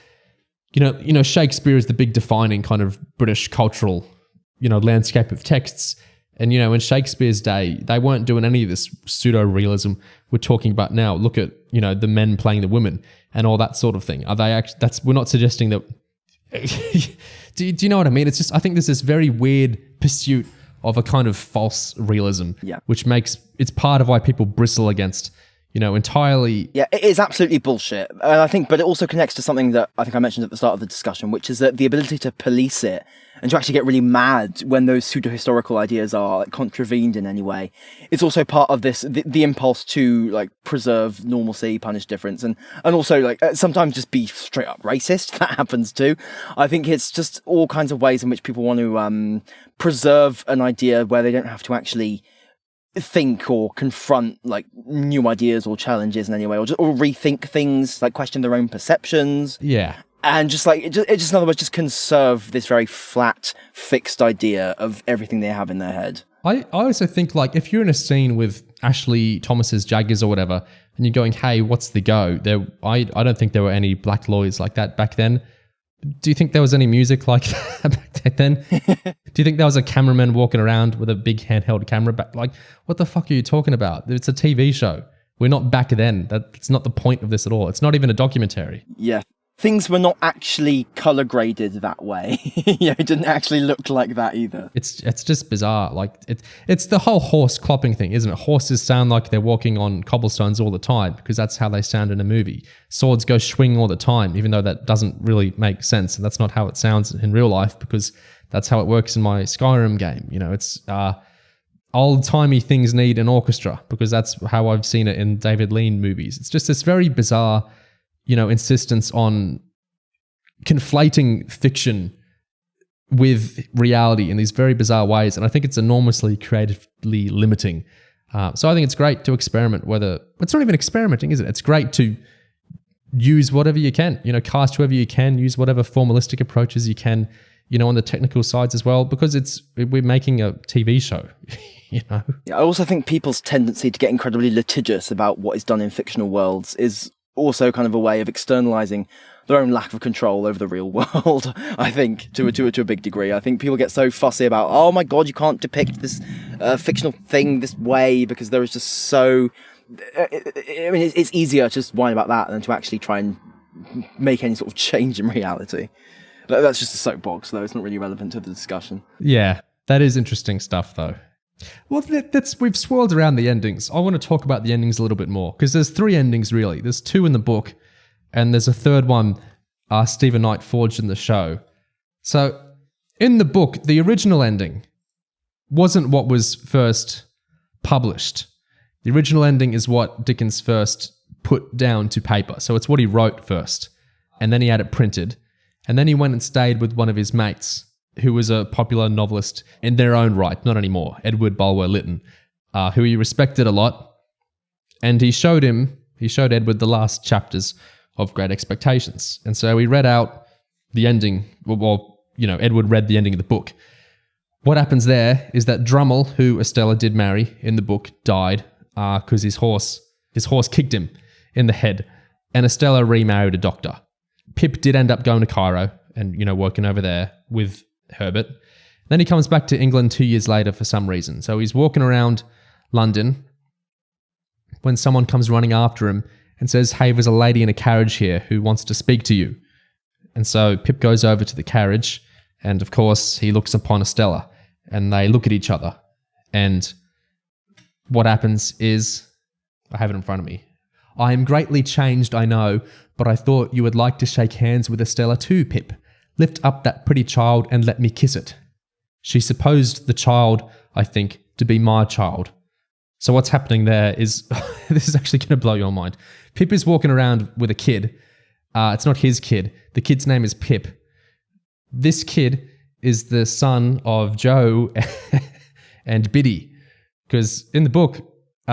Shakespeare is the big defining kind of British cultural, landscape of texts. And, in Shakespeare's day, they weren't doing any of this pseudo-realism we're talking about now. Look at, the men playing the women and all that sort of thing. Are they actually, we're not suggesting that. Do you know what I mean? It's just, I think there's this very weird pursuit of a kind of false realism, which it's part of why people bristle against, entirely. Yeah, it is absolutely bullshit. And I think, but it also connects to something that I think I mentioned at the start of the discussion, which is that the ability to police it and to actually get really mad when those pseudo-historical ideas are contravened in any way. It's also part of this, the impulse to like preserve normalcy, punish difference, and also like sometimes just be straight up racist. That happens too. I think it's just all kinds of ways in which people want to preserve an idea where they don't have to actually think or confront like new ideas or challenges in any way, or rethink things, like question their own perceptions. Yeah. And just like, it just in other words, just conserve this very flat, fixed idea of everything they have in their head. I also think like if you're in a scene with Ashley Thomas's Jaggers or whatever, and you're going, hey, what's the go? I don't think there were any black lawyers like that back then. Do you think there was any music like that back then? Do you think there was a cameraman walking around with a big handheld camera back? Like, what the fuck are you talking about? It's a TV show. We're not back then. That's not the point of this at all. It's not even a documentary. Yeah. Things were not actually color graded that way. It didn't actually look like that either. It's just bizarre. Like it's the whole horse clopping thing, isn't it? Horses sound like they're walking on cobblestones all the time because that's how they sound in a movie. Swords go swing all the time, even though that doesn't really make sense, and that's not how it sounds in real life because that's how it works in my Skyrim game. It's old-timey things need an orchestra because that's how I've seen it in David Lean movies. It's just this very bizarre, insistence on conflating fiction with reality in these very bizarre ways. And I think it's enormously creatively limiting. So I think it's great to experiment, whether it's not even experimenting, is it? It's great to use whatever you can, cast whoever you can, use whatever formalistic approaches you can, on the technical sides as well, because we're making a TV show, Yeah, I also think people's tendency to get incredibly litigious about what is done in fictional worlds is also kind of a way of externalizing their own lack of control over the real world. I think to a big degree. I think people get so fussy about, oh my god, you can't depict this fictional thing this way because there is just so. I mean, it's easier to just whine about that than to actually try and make any sort of change in reality. That's just a soapbox, though. It's not really relevant to the discussion. Yeah, that is interesting stuff, though. Well, we've swirled around the endings. I want to talk about the endings a little bit more, because there's 3 endings, really. There's 2 in the book, and there's a third one Stephen Knight forged in the show. So, in the book, the original ending wasn't what was first published. The original ending is what Dickens first put down to paper. So it's what he wrote first, and then he had it printed, and then he went and stayed with one of his mates, who was a popular novelist in their own right, not anymore, Edward Bulwer-Lytton, who he respected a lot. And he showed Edward the last chapters of Great Expectations. And so he read out the ending, Edward read the ending of the book. What happens there is that Drummle, who Estella did marry in the book, died because his horse kicked him in the head, and Estella remarried a doctor. Pip did end up going to Cairo and, working over there with Herbert. Then he comes back to England 2 years later for some reason. So he's walking around London when someone comes running after him and says, "Hey, there's a lady in a carriage here who wants to speak to you." And so Pip goes over to the carriage, and of course he looks upon Estella, and they look at each other. And what happens is, I have it in front of me. "I am greatly changed, I know, but I thought you would like to shake hands with Estella too, Pip. Lift up that pretty child and let me kiss it." She supposed the child, I think, to be my child. So what's happening there is, this is actually going to blow your mind. Pip is walking around with a kid. It's not his kid. The kid's name is Pip. This kid is the son of Joe and Biddy. Because in the book,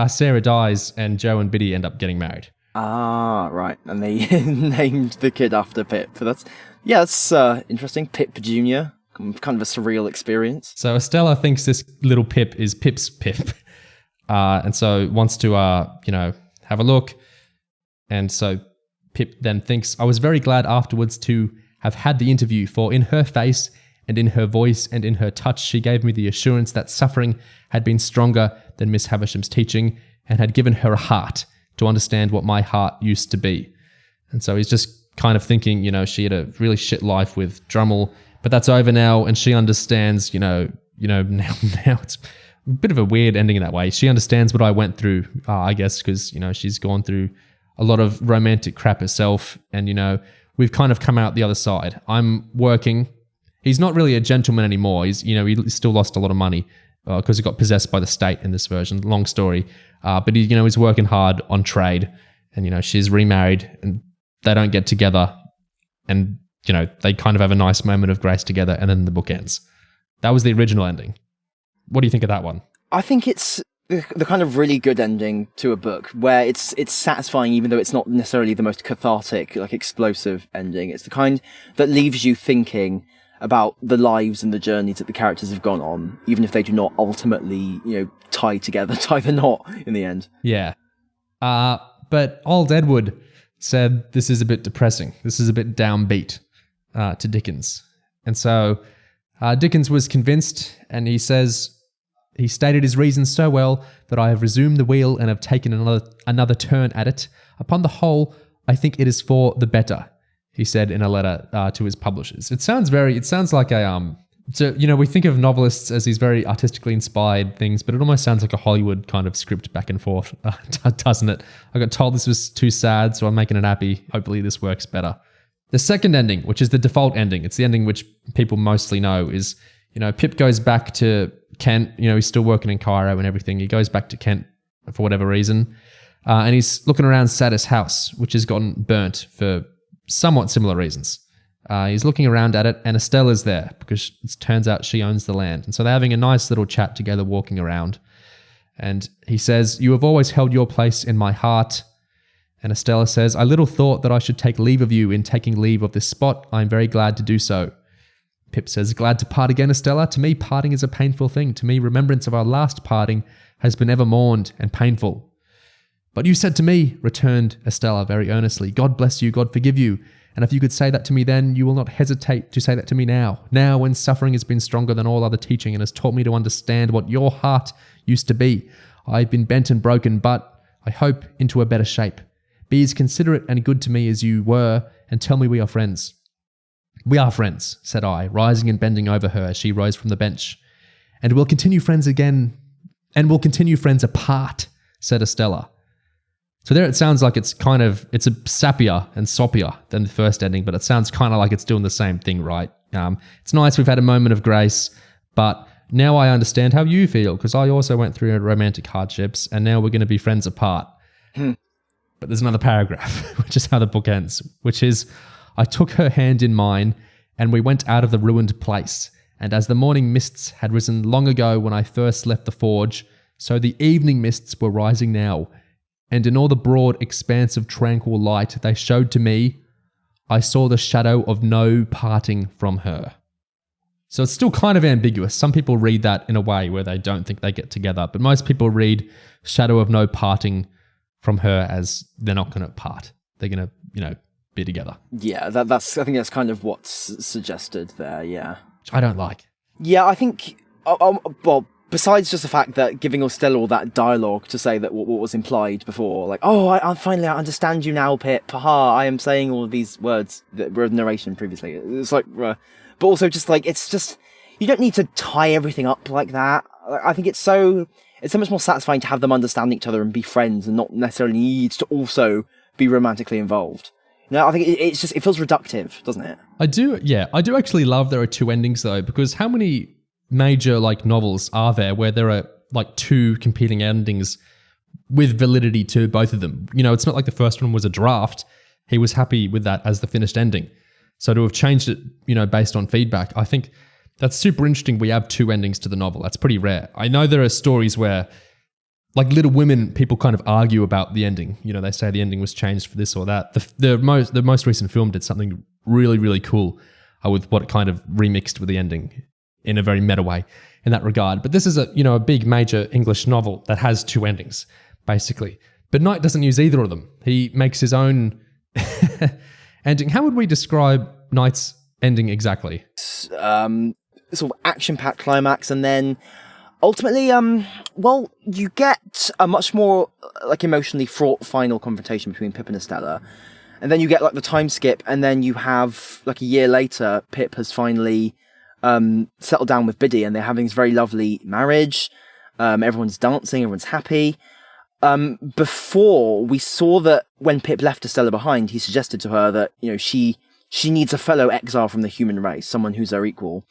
Sarah dies and Joe and Biddy end up getting married. Ah, right. And they named the kid after Pip. So that's interesting. Pip Jr., kind of a surreal experience. So Estella thinks this little Pip is Pip's Pip. And so wants to, have a look. And so Pip then thinks, "I was very glad afterwards to have had the interview, for in her face and in her voice and in her touch, she gave me the assurance that suffering had been stronger than Miss Havisham's teaching and had given her a heart to understand what my heart used to be." And so he's just kind of thinking, she had a really shit life with Drummle, but that's over now, and she understands, now it's a bit of a weird ending in that way. She understands what I went through, I guess, because, she's gone through a lot of romantic crap herself, and, we've kind of come out the other side. I'm working. He's not really a gentleman anymore. He's, he still lost a lot of money because he got possessed by the state in this version. Long story. But he, he's working hard on trade, and, she's remarried, and they don't get together, and, they kind of have a nice moment of grace together, and then the book ends. That was the original ending. What do you think of that one? I think it's the kind of really good ending to a book where it's satisfying, even though it's not necessarily the most cathartic, like explosive ending. It's the kind that leaves you thinking about the lives and the journeys that the characters have gone on, even if they do not ultimately, tie the knot in the end. Yeah. But old Edward said this is a bit depressing. This is a bit downbeat to Dickens. And so Dickens was convinced, and he says, he stated his reasons so well that I have resumed the wheel and have taken another turn at it. Upon the whole, I think it is for the better, he said in a letter to his publishers. It sounds like a, we think of novelists as these very artistically inspired things, but it almost sounds like a Hollywood kind of script back and forth, doesn't it? I got told this was too sad, so I'm making it happy. Hopefully this works better. The second ending, which is the default ending, it's the ending which people mostly know, is, Pip goes back to Kent. He's still working in Cairo and everything. He goes back to Kent for whatever reason. And he's looking around Sadis' house, which has gotten burnt for somewhat similar reasons. He's looking around at it, and Estella's there because it turns out she owns the land. And so they're having a nice little chat together, walking around. And he says, "You have always held your place in my heart." And Estella says, I little thought that I should take leave of you in taking leave of this spot. I am very glad to do so. Pip says, glad to part again, Estella. To me, parting is a painful thing. To me, remembrance of our last parting has been ever mourned and painful. But you said to me, returned Estella very earnestly, God bless you, God forgive you. And if you could say that to me then, you will not hesitate to say that to me now. Now, when suffering has been stronger than all other teaching and has taught me to understand what your heart used to be, I have been bent and broken, but I hope into a better shape. Be as considerate and good to me as you were, and tell me we are friends. We are friends, said I, rising and bending over her as she rose from the bench. And we'll continue friends again, and we'll continue friends apart, said Estella. So there it sounds like it's a sappier and soppier than the first ending, but it sounds kind of like it's doing the same thing, right? It's nice we've had a moment of grace, but now I understand how you feel, because I also went through romantic hardships, and now we're going to be friends apart. But there's another paragraph, which is how the book ends, which is, I took her hand in mine, and we went out of the ruined place. And as the morning mists had risen long ago when I first left the forge, so the evening mists were rising now. And in all the broad expanse of tranquil light they showed to me, I saw the shadow of no parting from her. So it's still kind of ambiguous. Some people read that in a way where they don't think they get together, but most people read shadow of no parting from her as they're not going to part. They're going to, be together. Yeah, I think that's kind of what's suggested there, yeah. Which I don't like. Yeah, I think, well, besides just the fact that giving Estella all that dialogue to say that what was implied before, like, oh, I finally understand you now, Pip, haha, I am saying all of these words that were narration previously. It's like, but also just like, it's just, you don't need to tie everything up like that. I think it's so much more satisfying to have them understand each other and be friends and not necessarily need to also be romantically involved. I think it feels reductive, doesn't it? I do actually love there are two endings though, because how many major novels are there where there are two competing endings with validity to both of them? It's not like the first one was a draft. He was happy with that as the finished ending. So to have changed it, based on feedback, I think that's super interesting. We have two endings to the novel. That's pretty rare. I know there are stories where, like Little Women, people kind of argue about the ending. They say the ending was changed for this or that. The most recent film did something really, really cool with what it kind of remixed with the ending in a very meta way in that regard. But this is a big major English novel that has two endings, basically. But Knight doesn't use either of them. He makes his own ending. How would we describe Knight's ending exactly? Sort of action-packed climax, and then ultimately, you get a much more emotionally fraught final confrontation between Pip and Estella. And then you get the time skip, and then you have a year later, Pip has finally settled down with Biddy, and they're having this very lovely marriage. Everyone's dancing, everyone's happy. Before, we saw that when Pip left Estella behind, he suggested to her that, she needs a fellow exile from the human race, someone who's her equal.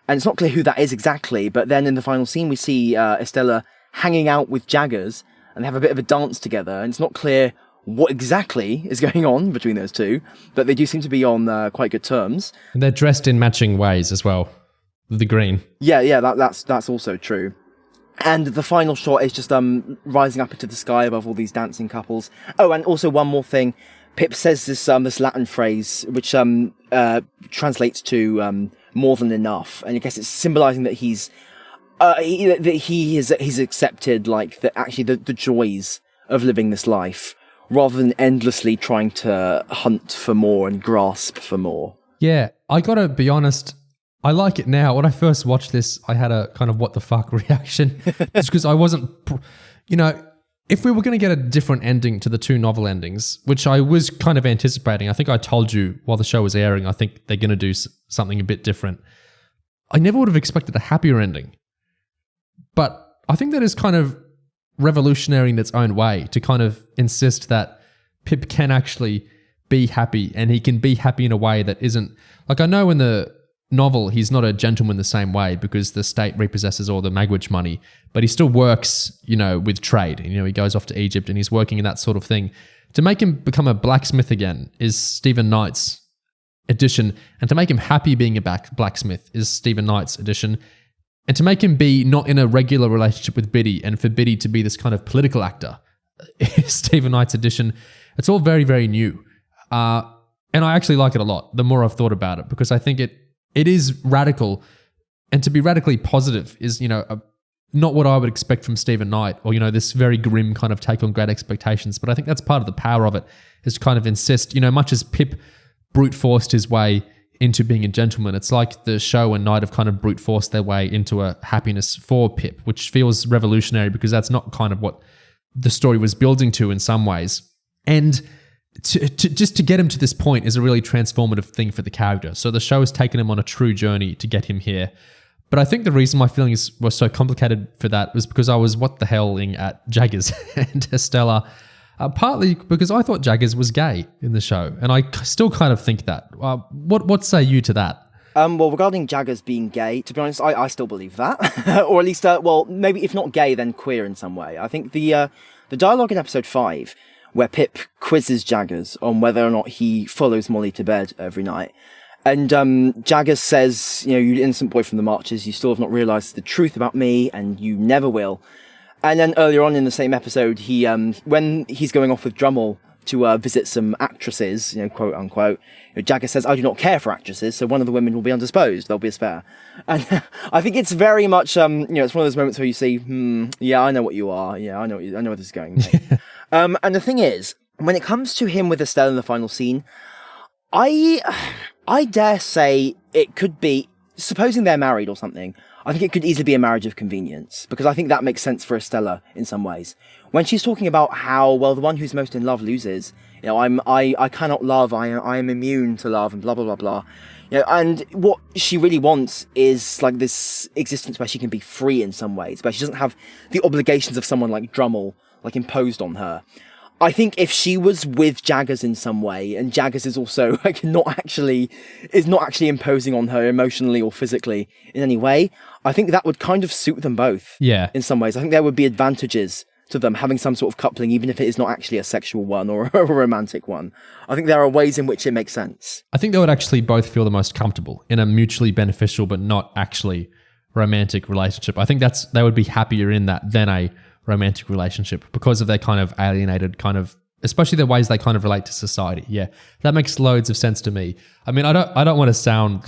And it's not clear who that is exactly, but then in the final scene, we see Estella hanging out with Jaggers, and they have a bit of a dance together, and it's not clear what exactly is going on between those two, but they do seem to be on quite good terms. And they're dressed in matching ways as well, the green. Yeah, that's also true. And the final shot is just rising up into the sky above all these dancing couples. Oh, and also one more thing. Pip says this Latin phrase, which translates to more than enough, and I guess it's symbolizing that he's accepted the joys of living this life, rather than endlessly trying to hunt for more and grasp for more. Yeah, I gotta be honest, I like it now. When I first watched this, I had a kind of what the fuck reaction, just because I wasn't, if we were going to get a different ending to the two novel endings, which I was kind of anticipating, I think I told you while the show was airing, I think they're going to do something a bit different. I never would have expected a happier ending. But I think that is kind of revolutionary in its own way, to kind of insist that Pip can actually be happy, and he can be happy in a way that isn't... I know in the novel, he's not a gentleman the same way because the state repossesses all the Magwitch money, but he still works, with trade. He goes off to Egypt and he's working in that sort of thing. To make him become a blacksmith again is Stephen Knight's addition, and to make him happy being a blacksmith is Stephen Knight's addition, and to make him be not in a regular relationship with Biddy, and for Biddy to be this kind of political actor is Stephen Knight's addition, It's all very, very new. And I actually like it a lot the more I've thought about it, because I think it is radical. And to be radically positive is, not what I would expect from Stephen Knight, or, this very grim kind of take on Great Expectations. But I think that's part of the power of it, is to kind of insist, much as Pip brute forced his way into being a gentleman, it's like the show and Knight have kind of brute forced their way into a happiness for Pip, which feels revolutionary because that's not kind of what the story was building to in some ways. And just to get him to this point is a really transformative thing for the character. So the show has taken him on a true journey to get him here. But I think the reason my feelings were so complicated for that was because I was what the helling at Jaggers and Estella, partly because I thought Jaggers was gay in the show, and I still kind of think that. What say you to that? Well, regarding Jaggers being gay, to be honest, I still believe that. Or at least, maybe if not gay, then queer in some way. I think the dialogue in episode 5, where Pip quizzes Jaggers on whether or not he follows Molly to bed every night, and Jaggers says, you innocent boy from the marches, you still have not realised the truth about me, and you never will. And then earlier on in the same episode, he when he's going off with Drummle to visit some actresses, quote unquote, Jaggers says, I do not care for actresses, so one of the women will be undisposed, there'll be a spare. And I think it's very much, it's one of those moments where you see, yeah, I know what you are, yeah, I know where this is going, mate. And the thing is, when it comes to him with Estelle in the final scene, I dare say it could be, supposing they're married or something, I think it could easily be a marriage of convenience, because I think that makes sense for Estella in some ways. When she's talking about how, well, the one who's most in love loses, I cannot love, I am immune to love, and blah, blah, blah, blah. And what she really wants is like this existence where she can be free in some ways, where she doesn't have the obligations of someone like Drummle, like imposed on her. I think if she was with Jaggers in some way, and Jaggers is also like not actually imposing on her emotionally or physically in any way, I think that would kind of suit them both. Yeah. In some ways, I think there would be advantages to them having some sort of coupling, even if it is not actually a sexual one or a romantic one. I think there are ways in which it makes sense. I think they would actually both feel the most comfortable in a mutually beneficial but not actually romantic relationship. I think they would be happier in that than a romantic relationship because of their kind of alienated kind of, especially the ways they kind of relate to society. Yeah, that makes loads of sense to me. I mean, I don't want to sound,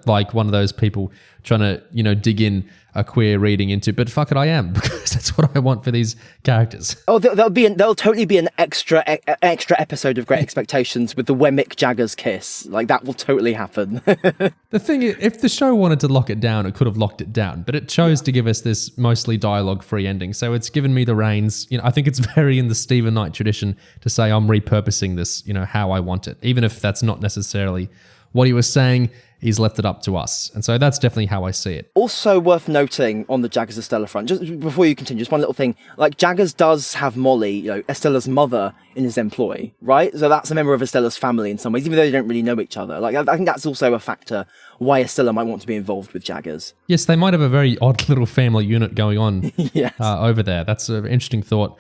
like one of those people trying to, dig in a queer reading into, but fuck it, I am, because that's what I want for these characters. Oh, there'll totally be an extra episode of Great Expectations with the Wemmick Jaggers kiss. Like, that will totally happen. The thing is, if the show wanted to lock it down, it could have locked it down, but it chose to give us this mostly dialogue-free ending. So it's given me the reins. I think it's very in the Stephen Knight tradition to say I'm repurposing this, how I want it, even if that's not necessarily what he was saying. He's left it up to us. And so that's definitely how I see it. Also worth noting on the Jaggers Estella front, just before you continue, just one little thing. Like, Jaggers does have Molly, Estella's mother, in his employ, right? So that's a member of Estella's family in some ways, even though they don't really know each other. Like, I think that's also a factor why Estella might want to be involved with Jaggers. Yes, they might have a very odd little family unit going on yes. Over there. That's an interesting thought.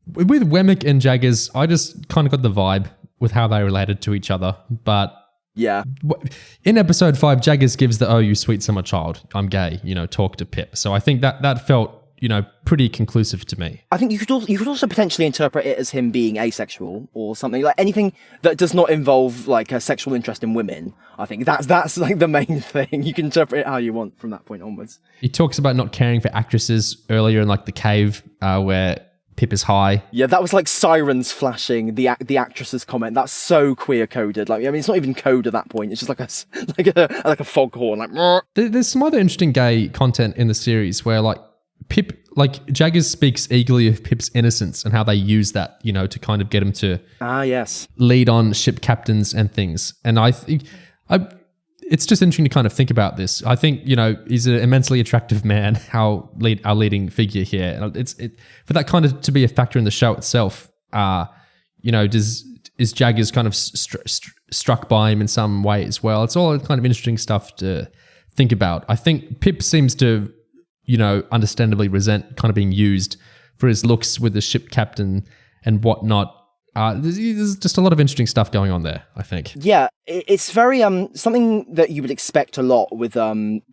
With Wemmick and Jaggers, I just kind of got the vibe with how they related to each other, but yeah. In episode 5, Jaggers gives the, oh, you sweet summer child, I'm gay, talk to Pip. So I think that felt, pretty conclusive to me. I think you could also potentially interpret it as him being asexual or something, like anything that does not involve like a sexual interest in women. I think that's like the main thing. You can interpret it how you want from that point onwards. He talks about not caring for actresses earlier in like the cave where Pip is high. Yeah, that was like sirens flashing, the actress's comment. That's so queer coded. Like, I mean, it's not even code at that point. It's just like a foghorn. Like, there's some other interesting gay content in the series where like Pip, like Jaggers speaks eagerly of Pip's innocence and how they use that, to kind of get him to yes, lead on ship captains and things. And I think it's just interesting to kind of think about this. I think, he's an immensely attractive man, our leading figure here. And for that kind of to be a factor in the show itself, is Jaggers kind of struck by him in some way as well? It's all kind of interesting stuff to think about. I think Pip seems to, understandably resent kind of being used for his looks with the ship captain and whatnot. There's just a lot of interesting stuff going on there, I think. Yeah, it's very something that you would expect a lot with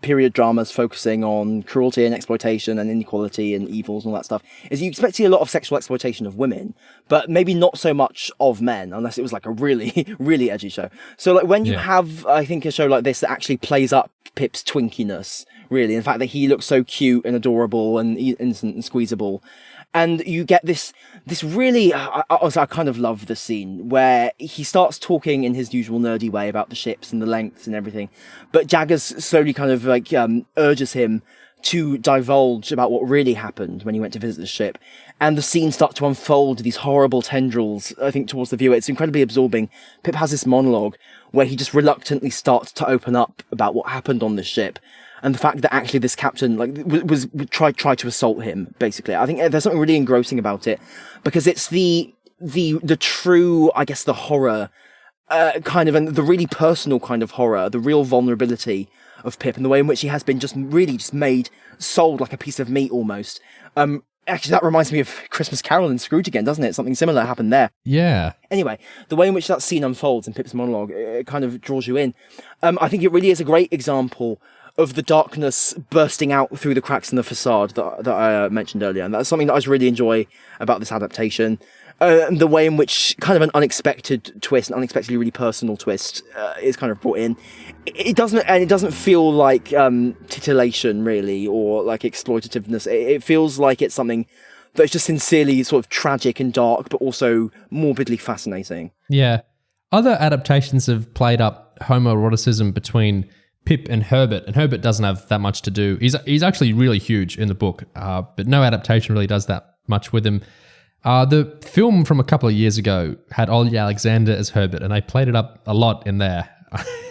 period dramas focusing on cruelty and exploitation and inequality and evils and all that stuff. Is you expect to see a lot of sexual exploitation of women, but maybe not so much of men, unless it was like a really, really edgy show. So like when you have, I think, a show like this that actually plays up Pip's twinkiness, really, in fact that he looks so cute and adorable and innocent and squeezable. And you get this really, I kind of love the scene where he starts talking in his usual nerdy way about the ships and the lengths and everything. But Jaggers slowly kind of like urges him to divulge about what really happened when he went to visit the ship. And the scene starts to unfold these horrible tendrils, I think, towards the viewer. It's incredibly absorbing. Pip has this monologue where he just reluctantly starts to open up about what happened on the ship. And the fact that actually this captain was tried to assault him, basically. I think there's something really engrossing about it because it's the true, I guess, the horror kind of, and the really personal kind of horror, the real vulnerability of Pip and the way in which he has been just made, sold like a piece of meat almost. Actually, that reminds me of Christmas Carol and Scrooge again, doesn't it? Something similar happened there. Yeah. Anyway, the way in which that scene unfolds in Pip's monologue, it kind of draws you in. I think it really is a great example of the darkness bursting out through the cracks in the facade that I mentioned earlier. And that's something that I really enjoy about this adaptation. And the way in which kind of an unexpected twist, an unexpectedly really personal twist is kind of brought in. It doesn't feel like titillation really, or like exploitativeness. It feels like it's something that's just sincerely sort of tragic and dark, but also morbidly fascinating. Yeah. Other adaptations have played up homoeroticism between Pip and Herbert doesn't have that much to do. He's actually really huge in the book, but no adaptation really does that much with him. The film from a couple of years ago had Ollie Alexander as Herbert, and they played it up a lot in there.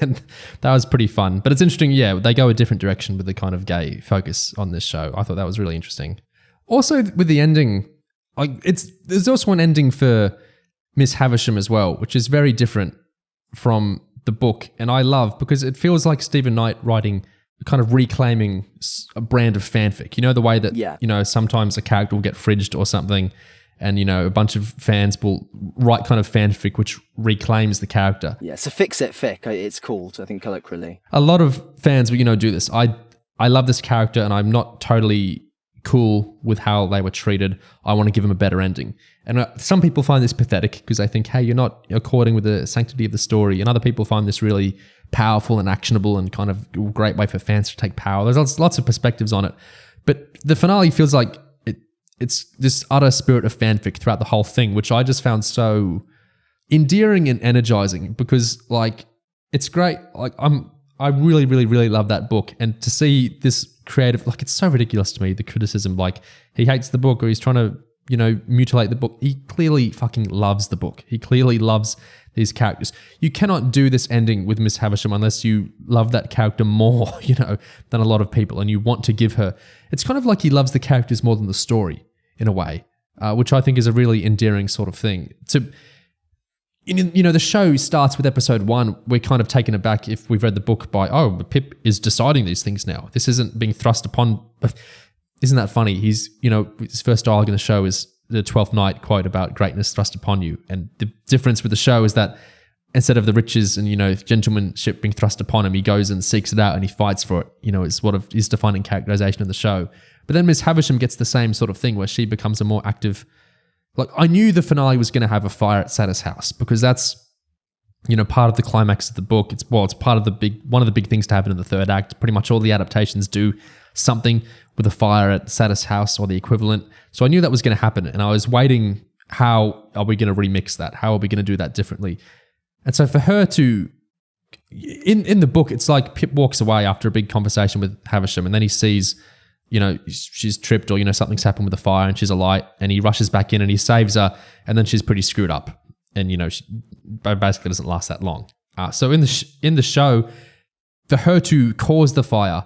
And that was pretty fun. But it's interesting, yeah, they go a different direction with the kind of gay focus on this show. I thought that was really interesting. Also, with the ending, there's also an ending for Miss Havisham as well, which is very different from the book, and I love because it feels like Stephen Knight writing, kind of reclaiming a brand of fanfic. You know, the way that, you know, sometimes a character will get fridged or something, and, you know, a bunch of fans will write kind of fanfic which reclaims the character. Yeah, so fix-it fic, it's called, I think, colloquially. A lot of fans will, you know, do this. I love this character and I'm not totally cool with how they were treated. I want to give them a better ending. And some people find this pathetic because they think, hey, you're not according with the sanctity of the story. And other people find this really powerful and actionable and kind of a great way for fans to take power. There's lots of perspectives on it. But the finale feels like it's this utter spirit of fanfic throughout the whole thing, which I just found so endearing and energizing because, like, it's great. Like, I really, really, really love that book. And to see this creative, like, it's so ridiculous to me, the criticism, like, he hates the book or he's trying to, you know, mutilate the book. He clearly fucking loves the book. He clearly loves these characters. You cannot do this ending with Miss Havisham unless you love that character more, you know, than a lot of people, and you want to give her. It's kind of like he loves the characters more than the story in a way, which I think is a really endearing sort of thing. You know, the show starts with episode 1. We're kind of taken aback if we've read the book by, oh, Pip is deciding these things now. This isn't being thrust upon. Isn't that funny? He's, you know, his first dialogue in the show is the 12th Night quote about greatness thrust upon you. And the difference with the show is that instead of the riches and, you know, gentlemanship being thrust upon him, he goes and seeks it out and he fights for it. You know, it's what of his defining characterization of the show. But then Miss Havisham gets the same sort of thing where she becomes a more active. Like, I knew the finale was going to have a fire at Sada's house because that's, you know, part of the climax of the book. It's part of one of the big things to happen in the third act. Pretty much all the adaptations do something with a fire at Sada's house or the equivalent. So I knew that was going to happen, and I was waiting, how are we going to remix that? How are we going to do that differently? And so for her to, in the book, it's like Pip walks away after a big conversation with Havisham, and then he sees, you know, she's tripped or, you know, something's happened with the fire and she's alight, and he rushes back in and he saves her, and then she's pretty screwed up. And, you know, she basically doesn't last that long. So in the show, for her to cause the fire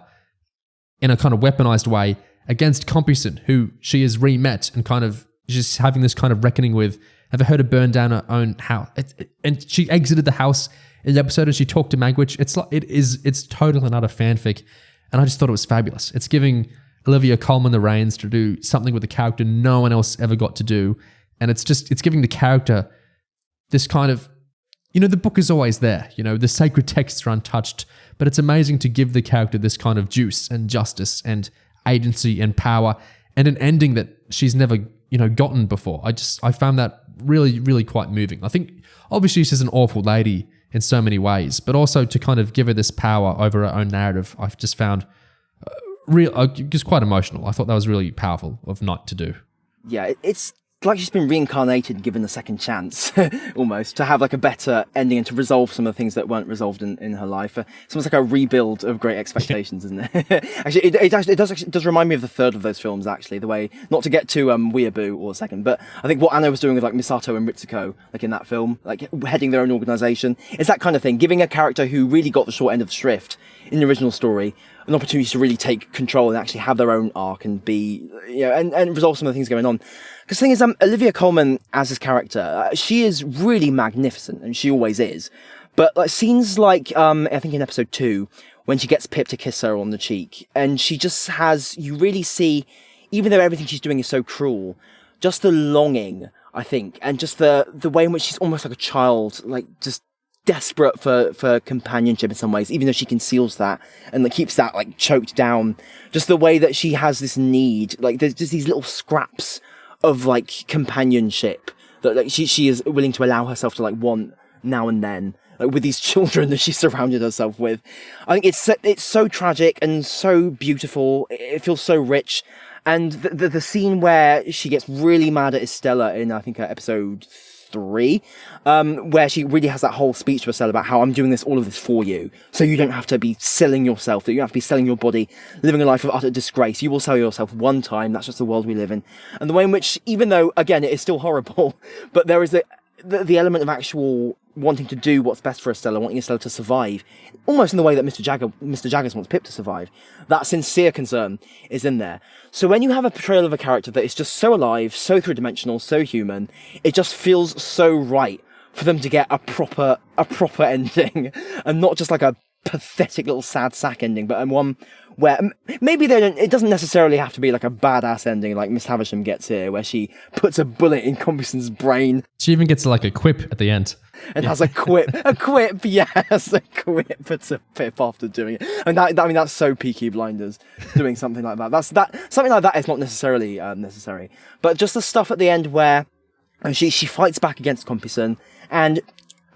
in a kind of weaponized way against Compeyson, who she has re-met and kind of just having this kind of reckoning with, have her to burn down her own house. And she exited the house in the episode and she talked to Magwitch. It's total and utter fanfic. And I just thought it was fabulous. It's giving Olivia Colman the reins to do something with the character no one else ever got to do. And it's giving the character this kind of, the book is always there, the sacred texts are untouched, but it's amazing to give the character this kind of juice and justice and agency and power and an ending that she's never, gotten before. I found that really, really quite moving. I think obviously she's an awful lady in so many ways, but also to kind of give her this power over her own narrative, I've just found just quite emotional. I thought that was really powerful of Knight to do. Yeah, it's like she's been reincarnated and given a second chance, almost, to have like a better ending and to resolve some of the things that weren't resolved in her life. It's almost like a rebuild of Great Expectations, isn't it? Actually, it does remind me of the third of those films, actually, the way, not to get too weeaboo or a second, but I think what Anna was doing with like Misato and Ritsuko, like in that film, like heading their own organisation, it's that kind of thing, giving a character who really got the short end of the shrift in the original story an opportunity to really take control and actually have their own arc and be, and resolve some of the things going on. Because the thing is, Olivia Colman as this character, she is really magnificent, and she always is. But like scenes like, I think in episode 2, when she gets Pip to kiss her on the cheek, and she just has, you really see, even though everything she's doing is so cruel, just the longing, I think, and just the way in which she's almost like a child, like just desperate for companionship in some ways, even though she conceals that and like keeps that like choked down. Just the way that she has this need, like there's just these little scraps of like companionship that like she is willing to allow herself to like want now and then, like with these children that she's surrounded herself with. I think it's so tragic and so beautiful. It feels so rich. And the scene where she gets really mad at Estella in, I think, episode 3, where she really has that whole speech to Estella about how I'm doing all of this for you, so you don't have to be selling yourself, that you don't have to be selling your body, living a life of utter disgrace. You will sell yourself one time. That's just the world we live in. And the way in which, even though, again, it is still horrible, but there is the element of actual wanting to do what's best for Estella, wanting Estella to survive, almost in the way that Mr. Jaggers wants Pip to survive. That sincere concern is in there. So when you have a portrayal of a character that is just so alive, so three-dimensional, so human, it just feels so right for them to get a proper ending, and not just like a pathetic little sad sack ending, but one where maybe it doesn't necessarily have to be like a badass ending like Miss Havisham gets here, where she puts a bullet in Compson's brain. She even gets like a quip at the end. And has a quip, yes, a quip to Pip after doing it. And that's so Peaky Blinders, doing something like that. Something like that is not necessarily necessary. But just the stuff at the end where she fights back against Compson, and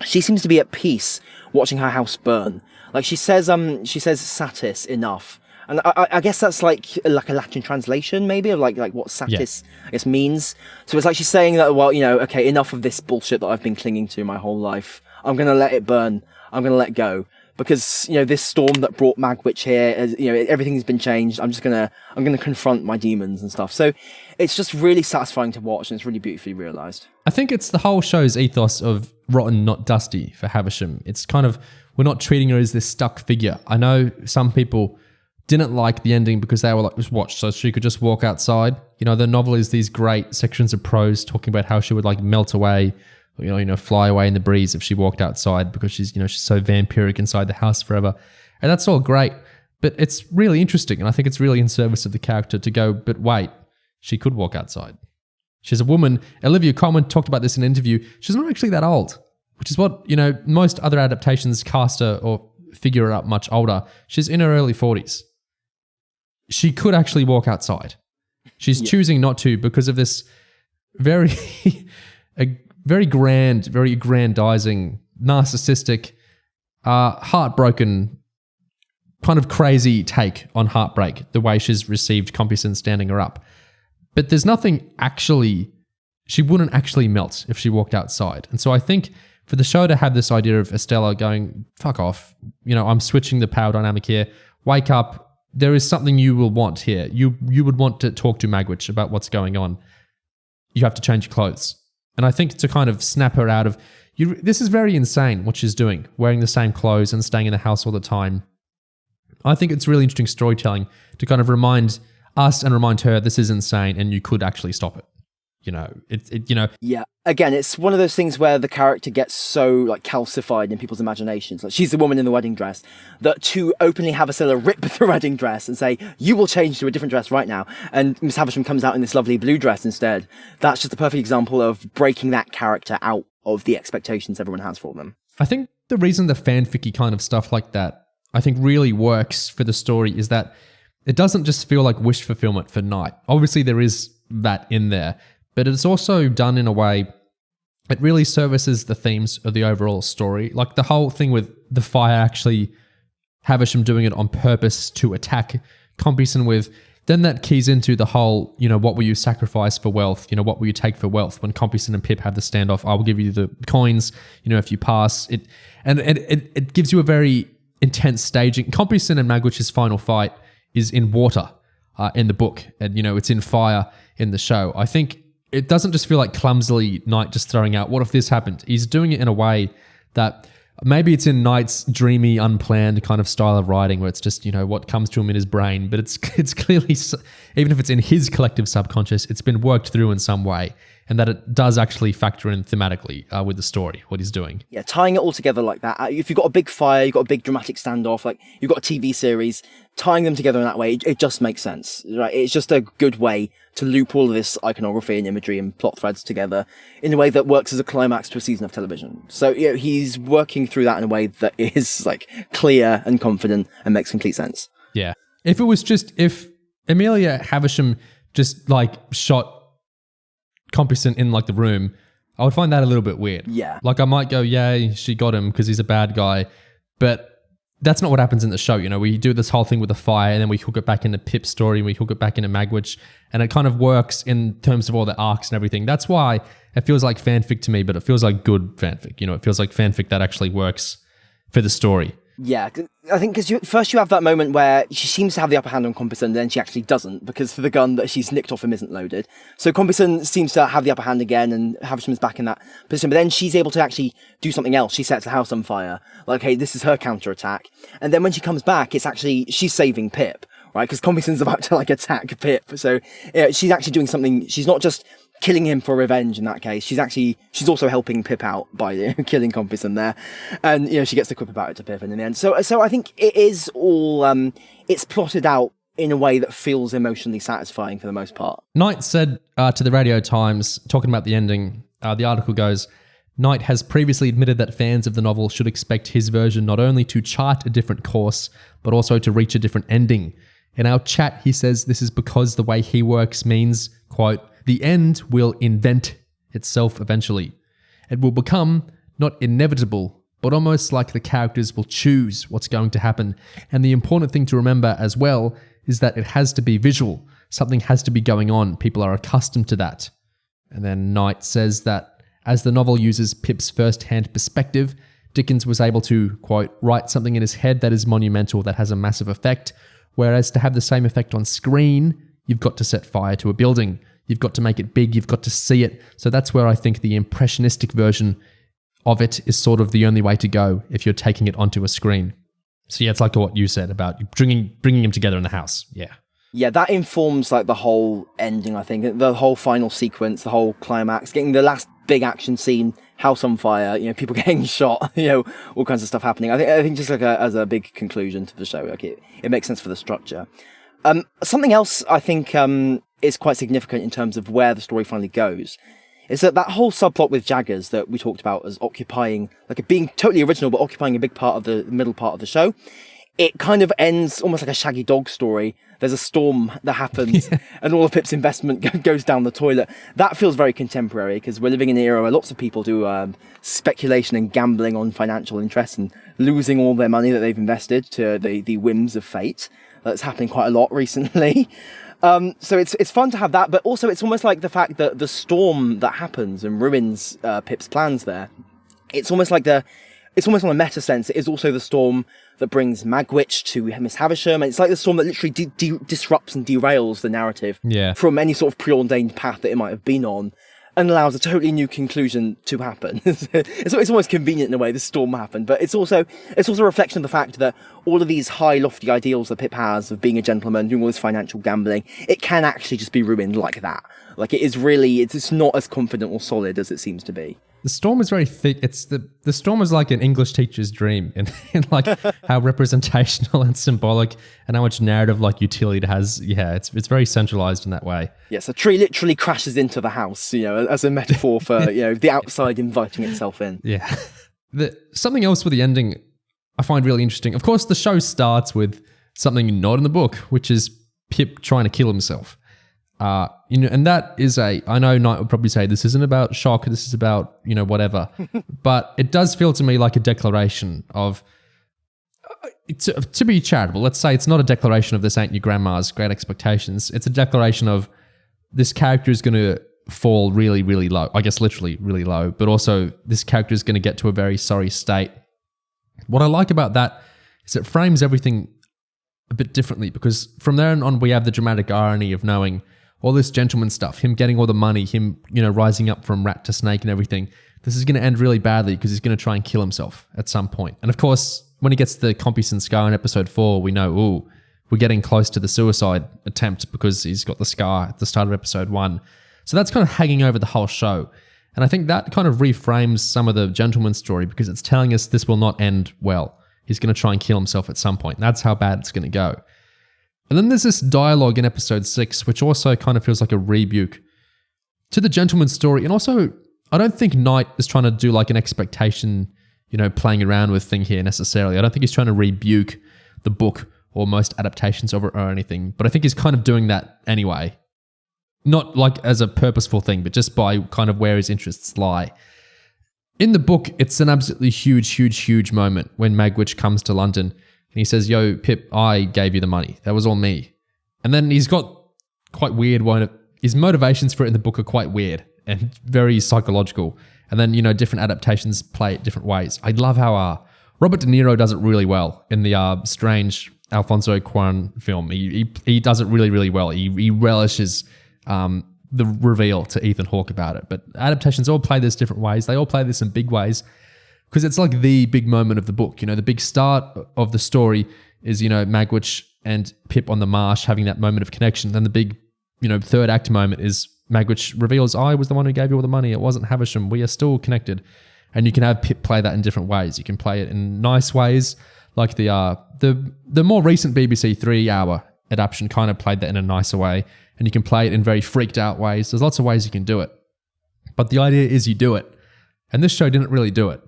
she seems to be at peace watching her house burn. Like she says satis enough. And I guess that's like a Latin translation, maybe, of like what satis, I guess, means. So it's like she's saying that, well, okay, enough of this bullshit that I've been clinging to my whole life. I'm going to let it burn. I'm going to let go. Because, this storm that brought Magwitch here, everything's been changed. I'm going to confront my demons and stuff. So it's just really satisfying to watch, and it's really beautifully realized. I think it's the whole show's ethos of rotten, not dusty for Havisham. It's kind of, we're not treating her as this stuck figure. I know some people didn't like the ending because they were like, just watch, so she could just walk outside. The novel is these great sections of prose talking about how she would like melt away, fly away in the breeze if she walked outside because she's so vampiric inside the house forever. And that's all great, but it's really interesting. And I think it's really in service of the character to go, but wait, she could walk outside. She's a woman. Olivia Colman talked about this in an interview. She's not actually that old, which is what, most other adaptations cast her or figure her up much older. She's in her early 40s. She could actually walk outside. She's choosing not to because of this very, very grand, very aggrandizing, narcissistic, heartbroken, kind of crazy take on heartbreak, the way she's received Compson standing her up. But there's nothing actually, she wouldn't actually melt if she walked outside. And so I think for the show to have this idea of Estella going, fuck off, I'm switching the power dynamic here, wake up, there is something you will want here. You would want to talk to Magwitch about what's going on. You have to change your clothes. And I think to kind of snap her out of, this is very insane what she's doing, wearing the same clothes and staying in the house all the time. I think it's really interesting storytelling to kind of remind us and remind her this is insane and you could actually stop it. Yeah. Again, it's one of those things where the character gets so like calcified in people's imaginations. Like she's the woman in the wedding dress, that to openly have Estella rip the wedding dress and say, you will change to a different dress right now. And Miss Havisham comes out in this lovely blue dress instead. That's just a perfect example of breaking that character out of the expectations everyone has for them. I think the reason the fanficky kind of stuff like that, I think really works for the story is that it doesn't just feel like wish fulfillment for Knight. Obviously there is that in there, but it's also done in a way it really services the themes of the overall story. Like the whole thing with the fire actually, Havisham doing it on purpose to attack Compeyson with, then that keys into the whole, what will you sacrifice for wealth? What will you take for wealth? When Compeyson and Pip have the standoff, I will give you the coins, if you pass. It gives you a very intense staging. Compeyson and Magwitch's final fight is in water in the book, and it's in fire in the show. I think it doesn't just feel like clumsily Knight just throwing out, what if this happened? He's doing it in a way that maybe it's in Knight's dreamy, unplanned kind of style of writing where it's just, what comes to him in his brain. But it's clearly, even if it's in his collective subconscious, it's been worked through in some way. And that it does actually factor in thematically with the story, what he's doing. Yeah, tying it all together like that. If you've got a big fire, you've got a big dramatic standoff, like you've got a TV series, tying them together in that way, it just makes sense, right? It's just a good way to loop all of this iconography and imagery and plot threads together in a way that works as a climax to a season of television. So, he's working through that in a way that is like clear and confident and makes complete sense. Yeah. If Amelia Havisham just like shot Compeyson in like the room, I would find that a little bit weird. Yeah. Like I might go, yay, she got him because he's a bad guy. But that's not what happens in the show. We do this whole thing with the fire and then we hook it back into Pip's story and we hook it back into Magwitch, and it kind of works in terms of all the arcs and everything. That's why it feels like fanfic to me, but it feels like good fanfic. It feels like fanfic that actually works for the story. Yeah, I think because first you have that moment where she seems to have the upper hand on Compeyson, and then she actually doesn't because the gun that she's nicked off him isn't loaded. So Compeyson seems to have the upper hand again, and Havisham's back in that position. But then she's able to actually do something else. She sets the house on fire. Like, hey, this is her counterattack. And then when she comes back, it's actually she's saving Pip, right? Because Compeyson's about to like attack Pip. So she's actually doing something. She's not just killing him for revenge in that case. She's also helping Pip out by killing Compeyson there. And, she gets to quip about it to Pip in the end. So I think it is all, it's plotted out in a way that feels emotionally satisfying for the most part. Knight said to the Radio Times, talking about the ending, the article goes, Knight has previously admitted that fans of the novel should expect his version not only to chart a different course, but also to reach a different ending. In our chat, he says this is because the way he works means, quote, the end will invent itself eventually. It will become not inevitable, but almost like the characters will choose what's going to happen. And the important thing to remember as well is that it has to be visual. Something has to be going on. People are accustomed to that. And then Knight says that as the novel uses Pip's first-hand perspective, Dickens was able to, quote, write something in his head that is monumental, that has a massive effect. Whereas to have the same effect on screen, you've got to set fire to a building. You've got to make it big. You've got to see it. So that's where I think the impressionistic version of it is sort of the only way to go if you're taking it onto a screen. So yeah, it's like what you said about bringing them together in the house. Yeah. Yeah, that informs like the whole ending, I think. The whole final sequence, the whole climax, getting the last big action scene, house on fire, people getting shot, all kinds of stuff happening. I think just like as a big conclusion to the show, like it makes sense for the structure. Something else I think is quite significant in terms of where the story finally goes is that whole subplot with Jaggers that we talked about as occupying, like being totally original, but occupying a big part of the middle part of the show. It kind of ends almost like a Shaggy Dog story. There's a storm that happens and all of Pip's investment goes down the toilet. That feels very contemporary because we're living in an era where lots of people do speculation and gambling on financial interests and losing all their money that they've invested to the whims of fate. That's happening quite a lot recently. So it's fun to have that, but also it's almost like the fact that the storm that happens and ruins Pip's plans there. It's almost on a meta sense. It is also the storm that brings Magwitch to Miss Havisham, and it's like the storm that literally disrupts and derails the narrative from any sort of preordained path that it might have been on, and allows a totally new conclusion to happen. It's almost convenient in a way the storm happened, but it's also a reflection of the fact that all of these high, lofty ideals that Pip has of being a gentleman, doing all this financial gambling, it can actually just be ruined like that. Like it's not as confident or solid as it seems to be. The storm is very thick. It's the storm is like an English teacher's dream in like how representational and symbolic and how much narrative like utility it has. Yeah, it's very centralized in that way. Yes, a tree literally crashes into the house, as a metaphor for, the outside inviting itself in. Yeah. Something else with the ending I find really interesting. Of course, the show starts with something not in the book, which is Pip trying to kill himself. And that is I know Knight would probably say this isn't about shock, this is about, whatever. But it does feel to me like a declaration of, to be charitable, let's say it's not a declaration of this ain't your grandma's great expectations. It's a declaration of this character is going to fall really, really low. I guess literally really low, but also this character is going to get to a very sorry state. What I like about that is it frames everything a bit differently, because from there on we have the dramatic irony of knowing all this gentleman stuff, him getting all the money, him, rising up from rat to snake and everything. This is going to end really badly because he's going to try and kill himself at some point. And of course, when he gets the Compeyson scar in episode 4, we know, we're getting close to the suicide attempt because he's got the scar at the start of episode 1. So that's kind of hanging over the whole show. And I think that kind of reframes some of the gentleman story because it's telling us this will not end well. He's going to try and kill himself at some point. That's how bad it's going to go. And then there's this dialogue in episode 6, which also kind of feels like a rebuke to the gentleman's story. And also, I don't think Knight is trying to do like an expectation, playing around with thing here necessarily. I don't think he's trying to rebuke the book or most adaptations of it or anything. But I think he's kind of doing that anyway. Not like as a purposeful thing, but just by kind of where his interests lie. In the book, it's an absolutely huge, huge, huge moment when Magwitch comes to London. And he says, yo, Pip, I gave you the money. That was all me. And then he's got quite weird his motivations for it in the book are quite weird and very psychological. And then, different adaptations play it different ways. I love how Robert De Niro does it really well in the strange Alfonso Cuarón film. He does it really, really well. He relishes the reveal to Ethan Hawke about it. But adaptations all play this different ways. They all play this in big ways. Because it's like the big moment of the book. The big start of the story is, Magwitch and Pip on the marsh having that moment of connection. Then the big, third act moment is Magwitch reveals, I was the one who gave you all the money. It wasn't Havisham. We are still connected. And you can have Pip play that in different ways. You can play it in nice ways, like the more recent BBC 3-hour adaptation kind of played that in a nicer way. And you can play it in very freaked out ways. There's lots of ways you can do it. But the idea is you do it. And this show didn't really do it.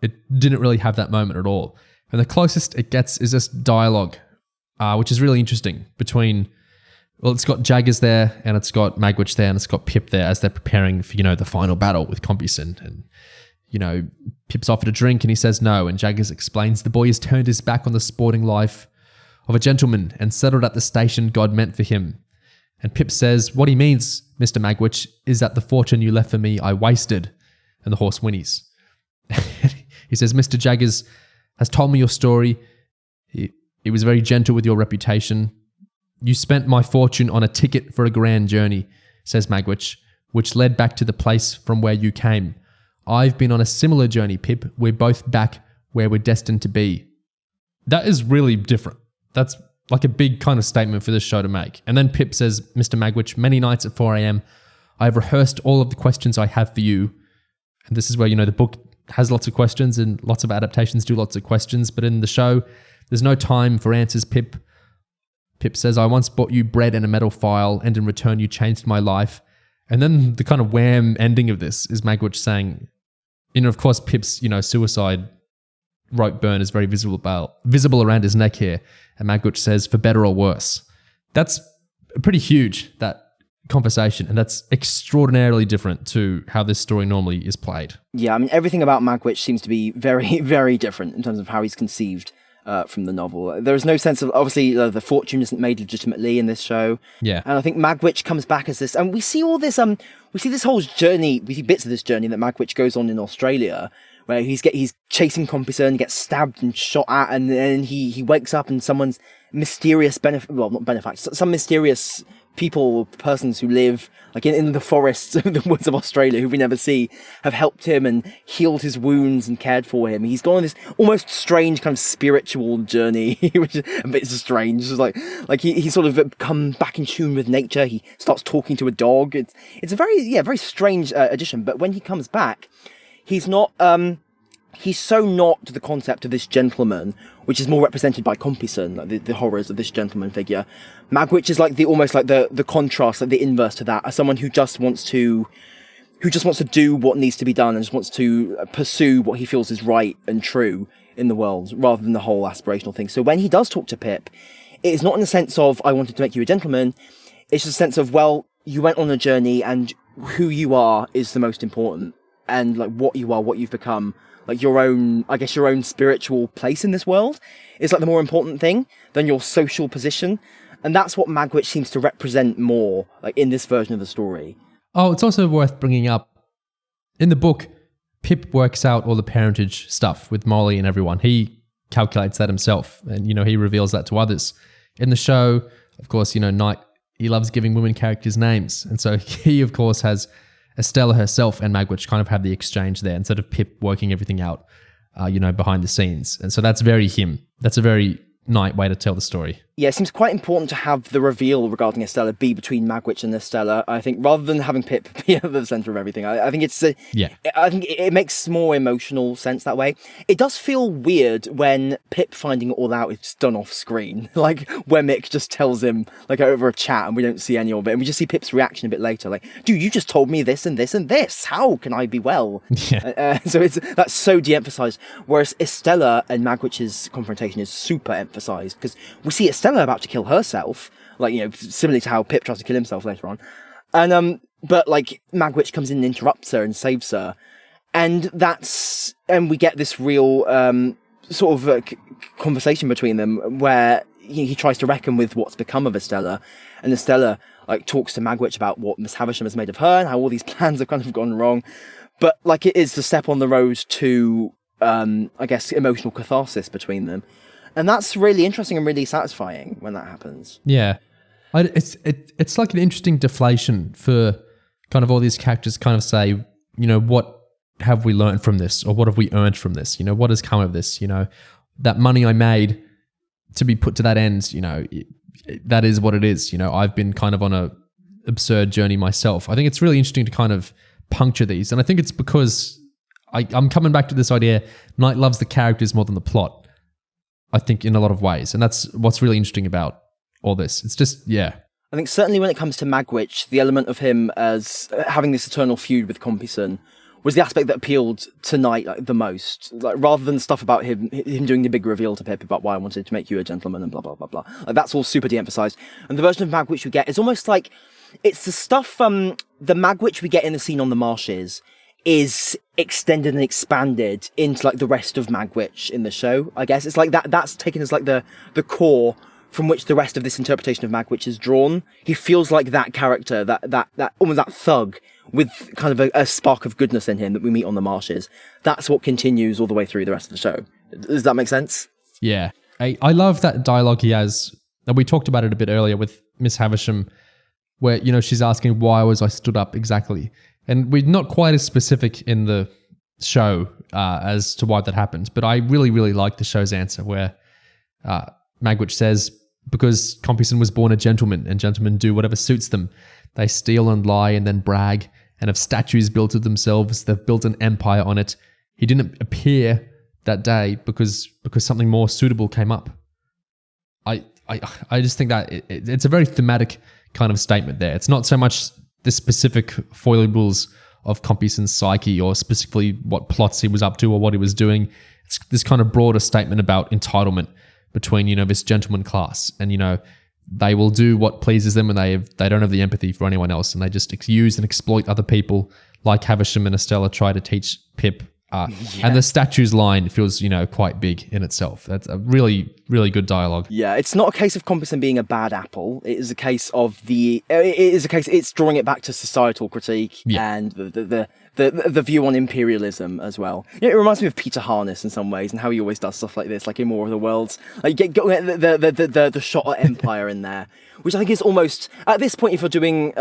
It didn't really have that moment at all. And the closest it gets is this dialogue, which is really interesting between, it's got Jaggers there and it's got Magwitch there and it's got Pip there as they're preparing for, the final battle with Compeyson. And, Pip's offered a drink and he says no. And Jaggers explains the boy has turned his back on the sporting life of a gentleman and settled at the station God meant for him. And Pip says, what he means, Mr. Magwitch, is that the fortune you left for me, I wasted. And the horse whinnies. He says, Mr. Jaggers has told me your story. He was very gentle with your reputation. You spent my fortune on a ticket for a grand journey, says Magwitch, which led back to the place from where you came. I've been on a similar journey, Pip. We're both back where we're destined to be. That is really different. That's like a big kind of statement for this show to make. And then Pip says, Mr. Magwitch, many nights at 4 a.m., I've rehearsed all of the questions I have for you. And this is where, the book has lots of questions and lots of adaptations do lots of questions. But in the show, there's no time for answers, Pip. Pip says, I once bought you bread and a metal file, and in return you changed my life. And then the kind of wham ending of this is Magwitch saying, of course, Pip's, suicide rope burn is very visible around his neck here. And Magwitch says, for better or worse. That's pretty huge, that conversation, and that's extraordinarily different to how this story normally is played. Yeah, I mean, everything about Magwitch seems to be very, very different in terms of how he's conceived from the novel. There is no sense of, obviously, the fortune isn't made legitimately in this show. Yeah. And I think Magwitch comes back as this, and we see all this, we see this whole journey, we see bits of this journey that Magwitch goes on in Australia, where he's chasing Compeyson, gets stabbed and shot at, and then he wakes up and someone's mysterious some mysterious persons who live like in the forests, the woods of Australia, who we never see, have helped him and healed his wounds and cared for him. He's gone on this almost strange kind of spiritual journey, which is a bit strange. It's like he sort of come back in tune with nature. He starts talking to a dog. It's a very strange addition. But when he comes back, he's not, he's so not to the concept of this gentleman, which is more represented by Compeyson, like the horrors of this gentleman figure. Magwitch is like almost like the contrast, like the inverse to that, as someone who just wants to do what needs to be done and just wants to pursue what he feels is right and true in the world, rather than the whole aspirational thing. So when he does talk to Pip, it is not in the sense of, I wanted to make you a gentleman. It's just a sense of, well, you went on a journey and who you are is the most important. And like what you are, what you've become, like your own spiritual place in this world is like the more important thing than your social position. And that's what Magwitch seems to represent more, like in this version of the story. Oh, it's also worth bringing up, in the book, Pip works out all the parentage stuff with Molly and everyone. He calculates that himself, and, he reveals that to others. In the show, of course, Knight, he loves giving women characters names. And so he, of course, has Estella herself and Magwitch kind of have the exchange there instead of Pip working everything out, behind the scenes. And so that's very him. That's a very Knight way to tell the story. Yeah, it seems quite important to have the reveal regarding Estella be between Magwitch and Estella, I think, rather than having Pip be at the centre of everything. I think I think it makes more emotional sense that way. It does feel weird when Pip finding it all out is done off screen. Like, where Mick just tells him, like, over a chat, and we don't see any of it, and we just see Pip's reaction a bit later, like, dude, you just told me this and this and this. How can I be well? Yeah. So that's so de-emphasised, whereas Estella and Magwitch's confrontation is super emphasised, because we see Estella about to kill herself, like, similarly to how Pip tries to kill himself later on. And but like Magwitch comes in and interrupts her and saves her. And we get this real sort of conversation between them where he tries to reckon with what's become of Estella. And Estella like talks to Magwitch about what Miss Havisham has made of her and how all these plans have kind of gone wrong. But like it is the step on the road to I guess emotional catharsis between them. And that's really interesting and really satisfying when that happens. Yeah. It's like an interesting deflation for kind of all these characters kind of say, what have we learned from this? Or what have we earned from this? What has come of this? That money I made to be put to that end, that is what it is. I've been kind of on a absurd journey myself. I think it's really interesting to kind of puncture these. And I think it's because I'm coming back to this idea, Knight loves the characters more than the plot. I think in a lot of ways. And that's what's really interesting about all this. It's just, yeah. I think certainly when it comes to Magwitch, the element of him as having this eternal feud with Compeyson was the aspect that appealed to Knight like, the most. Like rather than stuff about him doing the big reveal to Pip about why I wanted to make you a gentleman and blah, blah, blah, blah. Like, that's all super de-emphasized. And the version of Magwitch we get is almost like, it's the stuff, the Magwitch we get in the scene on the marshes is extended and expanded into like the rest of Magwitch in the show, I guess. It's like that's taken as like the core from which the rest of this interpretation of Magwitch is drawn. He feels like that character, that almost that thug with kind of a spark of goodness in him that we meet on the marshes. That's what continues all the way through the rest of the show. Does that make sense? Yeah. I love that dialogue he has. And we talked about it a bit earlier with Miss Havisham, where, she's asking why was I stood up exactly. And we're not quite as specific in the show as to why that happened, but I really, really like the show's answer where Magwitch says, because Compeyson was born a gentleman and gentlemen do whatever suits them. They steal and lie and then brag and have statues built of themselves. They've built an empire on it. He didn't appear that day because something more suitable came up. I just think that it's a very thematic kind of statement there. It's not so much the specific foibles of Compeyson's psyche or specifically what plots he was up to or what he was doing. It's this kind of broader statement about entitlement between, this gentleman class and, they will do what pleases them and they don't have the empathy for anyone else and they just use and exploit other people like Havisham and Estella try to teach Pip. And the statues line feels, quite big in itself. That's a really, really good dialogue. Yeah, it's not a case of Compeyson being a bad apple. It is a case of it's drawing it back to societal critique and the view on imperialism as well. It reminds me of Peter Harness in some ways and how he always does stuff like this, like in War of the Worlds. Like get the shot at Empire in there, which I think is almost, at this point, if you're doing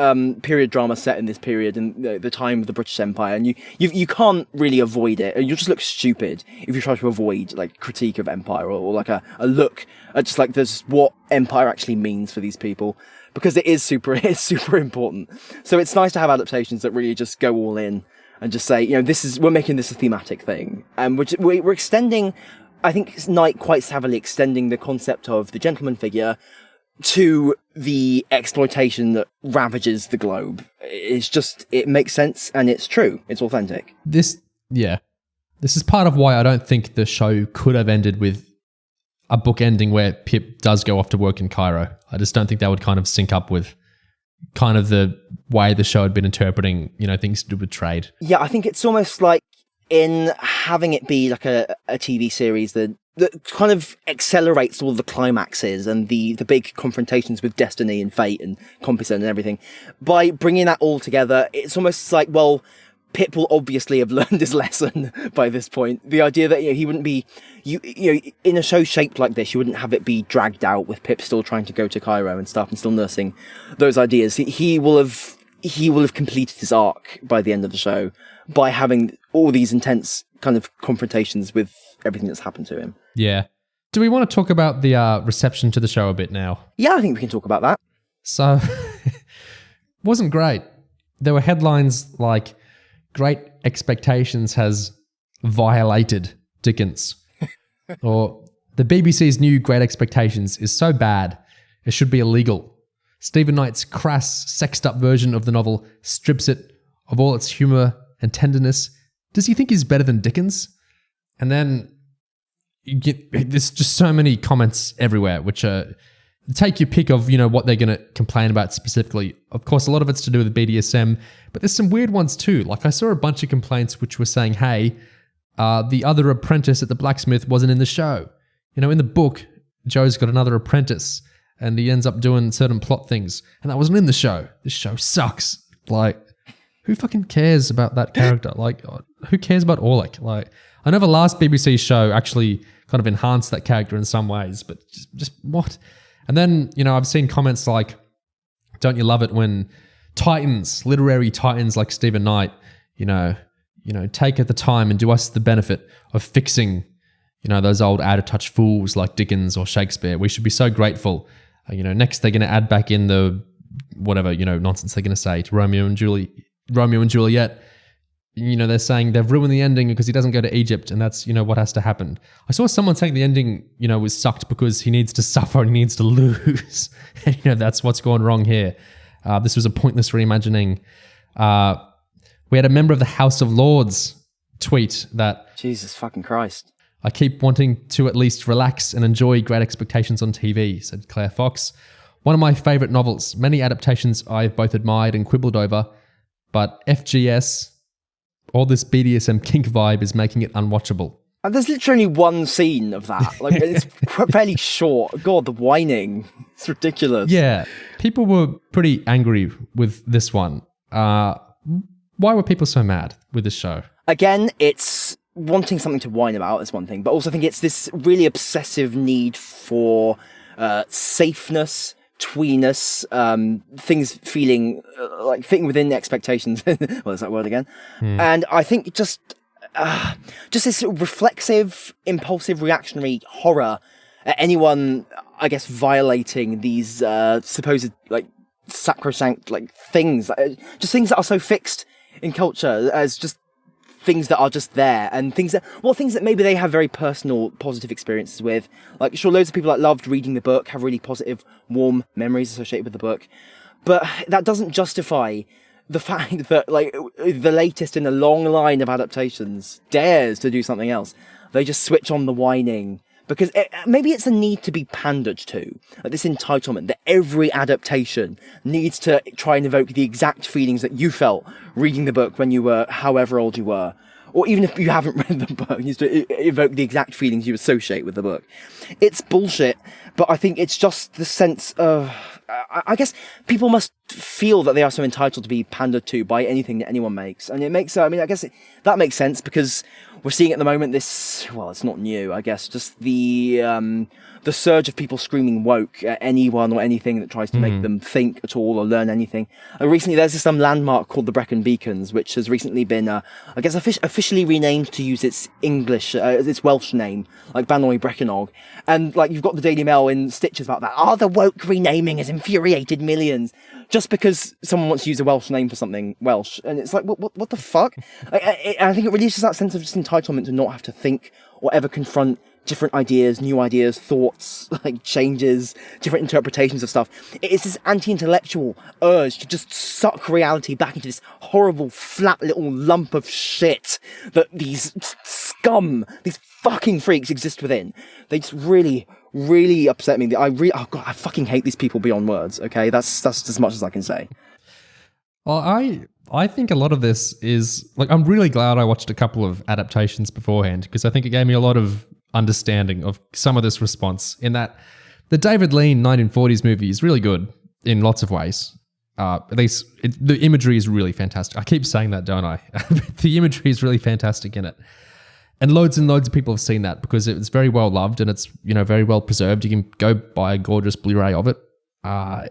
period drama set in this period and the time of the British Empire, and you can't really avoid it, you'll just look stupid if you try to avoid like critique of Empire or like a look at just like this what Empire actually means for these people, because it's super important. So it's nice to have adaptations that really just go all in and just say, we're making this a thematic thing. And we're extending, I think Knight quite savvily extending the concept of the gentleman figure to the exploitation that ravages the globe. It makes sense, and it's true. It's authentic. This is part of why I don't think the show could have ended with a book ending where Pip does go off to work in Cairo. I just don't think that would kind of sync up with kind of the way the show had been interpreting, things to do with trade. Yeah, I think it's almost like in having it be like a TV series that kind of accelerates all the climaxes and the big confrontations with destiny and fate and competence and everything. By bringing that all together, it's almost like, well, Pip will obviously have learned his lesson by this point. The idea that he wouldn't be, in a show shaped like this, you wouldn't have it be dragged out with Pip still trying to go to Cairo and stuff and still nursing those ideas. He will have completed his arc by the end of the show by having all these intense kind of confrontations with everything that's happened to him. Yeah. Do we want to talk about the reception to the show a bit now? Yeah, I think we can talk about that. So, wasn't great. There were headlines like, Great Expectations has violated Dickens. Or, the BBC's new Great Expectations is so bad, it should be illegal. Stephen Knight's crass, sexed-up version of the novel strips it of all its humour and tenderness. Does he think he's better than Dickens? And then there's just so many comments everywhere, which are take your pick of, what they're going to complain about specifically. Of course, a lot of it's to do with BDSM, but there's some weird ones too. Like I saw a bunch of complaints which were saying, hey, the other apprentice at the blacksmith wasn't in the show. In the book, Joe's got another apprentice and he ends up doing certain plot things, and that wasn't in the show. This show sucks. Like, who fucking cares about that character? Like, who cares about Orlick? Like, I know the last BBC show actually kind of enhanced that character in some ways, but just what? And then, I've seen comments like, don't you love it when titans, literary titans like Stephen Knight, take the time and do us the benefit of fixing, those old out-of-touch fools like Dickens or Shakespeare. We should be so grateful. Next they're going to add back in the whatever, nonsense they're going to say to Romeo and Juliet. They're saying they've ruined the ending because he doesn't go to Egypt, and that's, what has to happen. I saw someone saying the ending, was sucked because he needs to suffer and he needs to lose. And, that's what's gone wrong here. This was a pointless reimagining. We had a member of the House of Lords tweet that... Jesus fucking Christ. I keep wanting to at least relax and enjoy Great Expectations on TV, said Claire Fox. One of my favourite novels. Many adaptations I've both admired and quibbled over, but FGS... all this BDSM kink vibe is making it unwatchable. And there's literally one scene of that. Like, it's fairly short. God, the whining. It's ridiculous. Yeah. People were pretty angry with this one. Why were people so mad with this show? Again, it's wanting something to whine about is one thing, but also I think it's this really obsessive need for safeness, tweeness, things feeling like fitting within the expectations. Well, is that word again? And I think just this reflexive, impulsive, reactionary horror at anyone, I guess, violating these supposed like sacrosanct like things, just things that are so fixed in culture as just things that are just there, and things that maybe they have very personal, positive experiences with. Like, sure, loads of people that loved reading the book have really positive, warm memories associated with the book, but that doesn't justify the fact that, like, the latest in a long line of adaptations dares to do something else. They just switch on the whining, because maybe it's a need to be pandered to, like this entitlement that every adaptation needs to try and evoke the exact feelings that you felt reading the book when you were however old you were, or even if you haven't read the book, it needs to evoke the exact feelings you associate with the book. It's bullshit, but I think it's just the sense of, I guess people must feel that they are so entitled to be pandered to by anything that anyone makes, and it makes, I guess that makes sense because we're seeing at the moment this, well, it's not new, I guess, just the surge of people screaming woke at anyone or anything that tries to make them think at all or learn anything. Recently, there's this landmark called the Brecon Beacons, which has recently been, I guess, officially renamed to use its English, its Welsh name, like Banoi Breconog. And, like, you've got the Daily Mail email in stitches about that. The woke renaming has infuriated millions. Just because someone wants to use a Welsh name for something Welsh. And it's like, what the fuck? I think it releases that sense of just entitlement to not have to think or ever confront different ideas, new ideas, thoughts, like changes, different interpretations of stuff. It's this anti-intellectual urge to just suck reality back into this horrible, flat little lump of shit that these scum, these fucking freaks exist within. They just really, really upset me. Oh God, I fucking hate these people beyond words, okay? That's as much as I can say. Well, I think a lot of this is, like, I'm really glad I watched a couple of adaptations beforehand, because I think it gave me a lot of understanding of some of this response, in that the David Lean 1940s movie is really good in lots of ways. At least the imagery is really fantastic. I keep saying that, don't I? The imagery is really fantastic in it. And loads of people have seen that because it's very well loved and it's, very well preserved. You can go buy a gorgeous Blu-ray of it.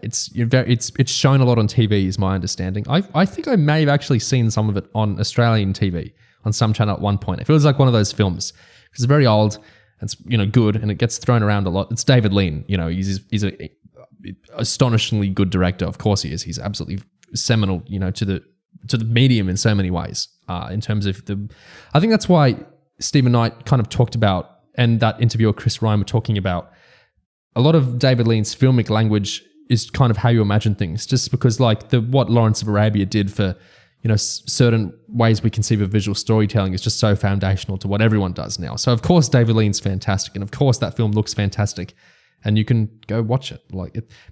It's shown a lot on TV, is my understanding. I think I may have actually seen some of it on Australian TV on some channel at one point. It feels like one of those films. It's very old, and it's good, and it gets thrown around a lot. It's David Lean, he's a astonishingly good director. Of course he is. He's absolutely seminal, to the medium in so many ways. In terms of I think that's why Stephen Knight kind of talked about, and that interviewer Chris Ryan were talking about, a lot of David Lean's filmic language is kind of how you imagine things, just because like what Lawrence of Arabia did for certain ways we conceive of visual storytelling is just so foundational to what everyone does now. So of course David Lean's fantastic, and of course that film looks fantastic, and you can go watch it.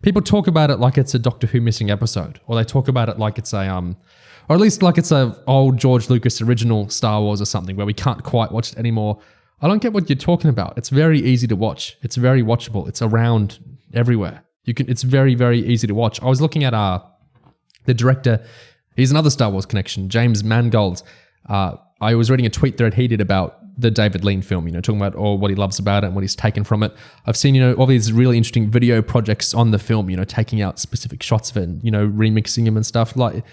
People talk about it like it's a Doctor Who missing episode, or they talk about it like it's or at least like it's a old George Lucas original Star Wars or something where we can't quite watch it anymore. I don't get what you're talking about. It's very easy to watch. It's very watchable. It's around everywhere. It's very, very easy to watch. I was looking at the director. He's another Star Wars connection, James Mangold. I was reading a tweet thread he did about the David Lean film, talking about what he loves about it and what he's taken from it. I've seen, all these really interesting video projects on the film, taking out specific shots of it and, remixing them and stuff. Like,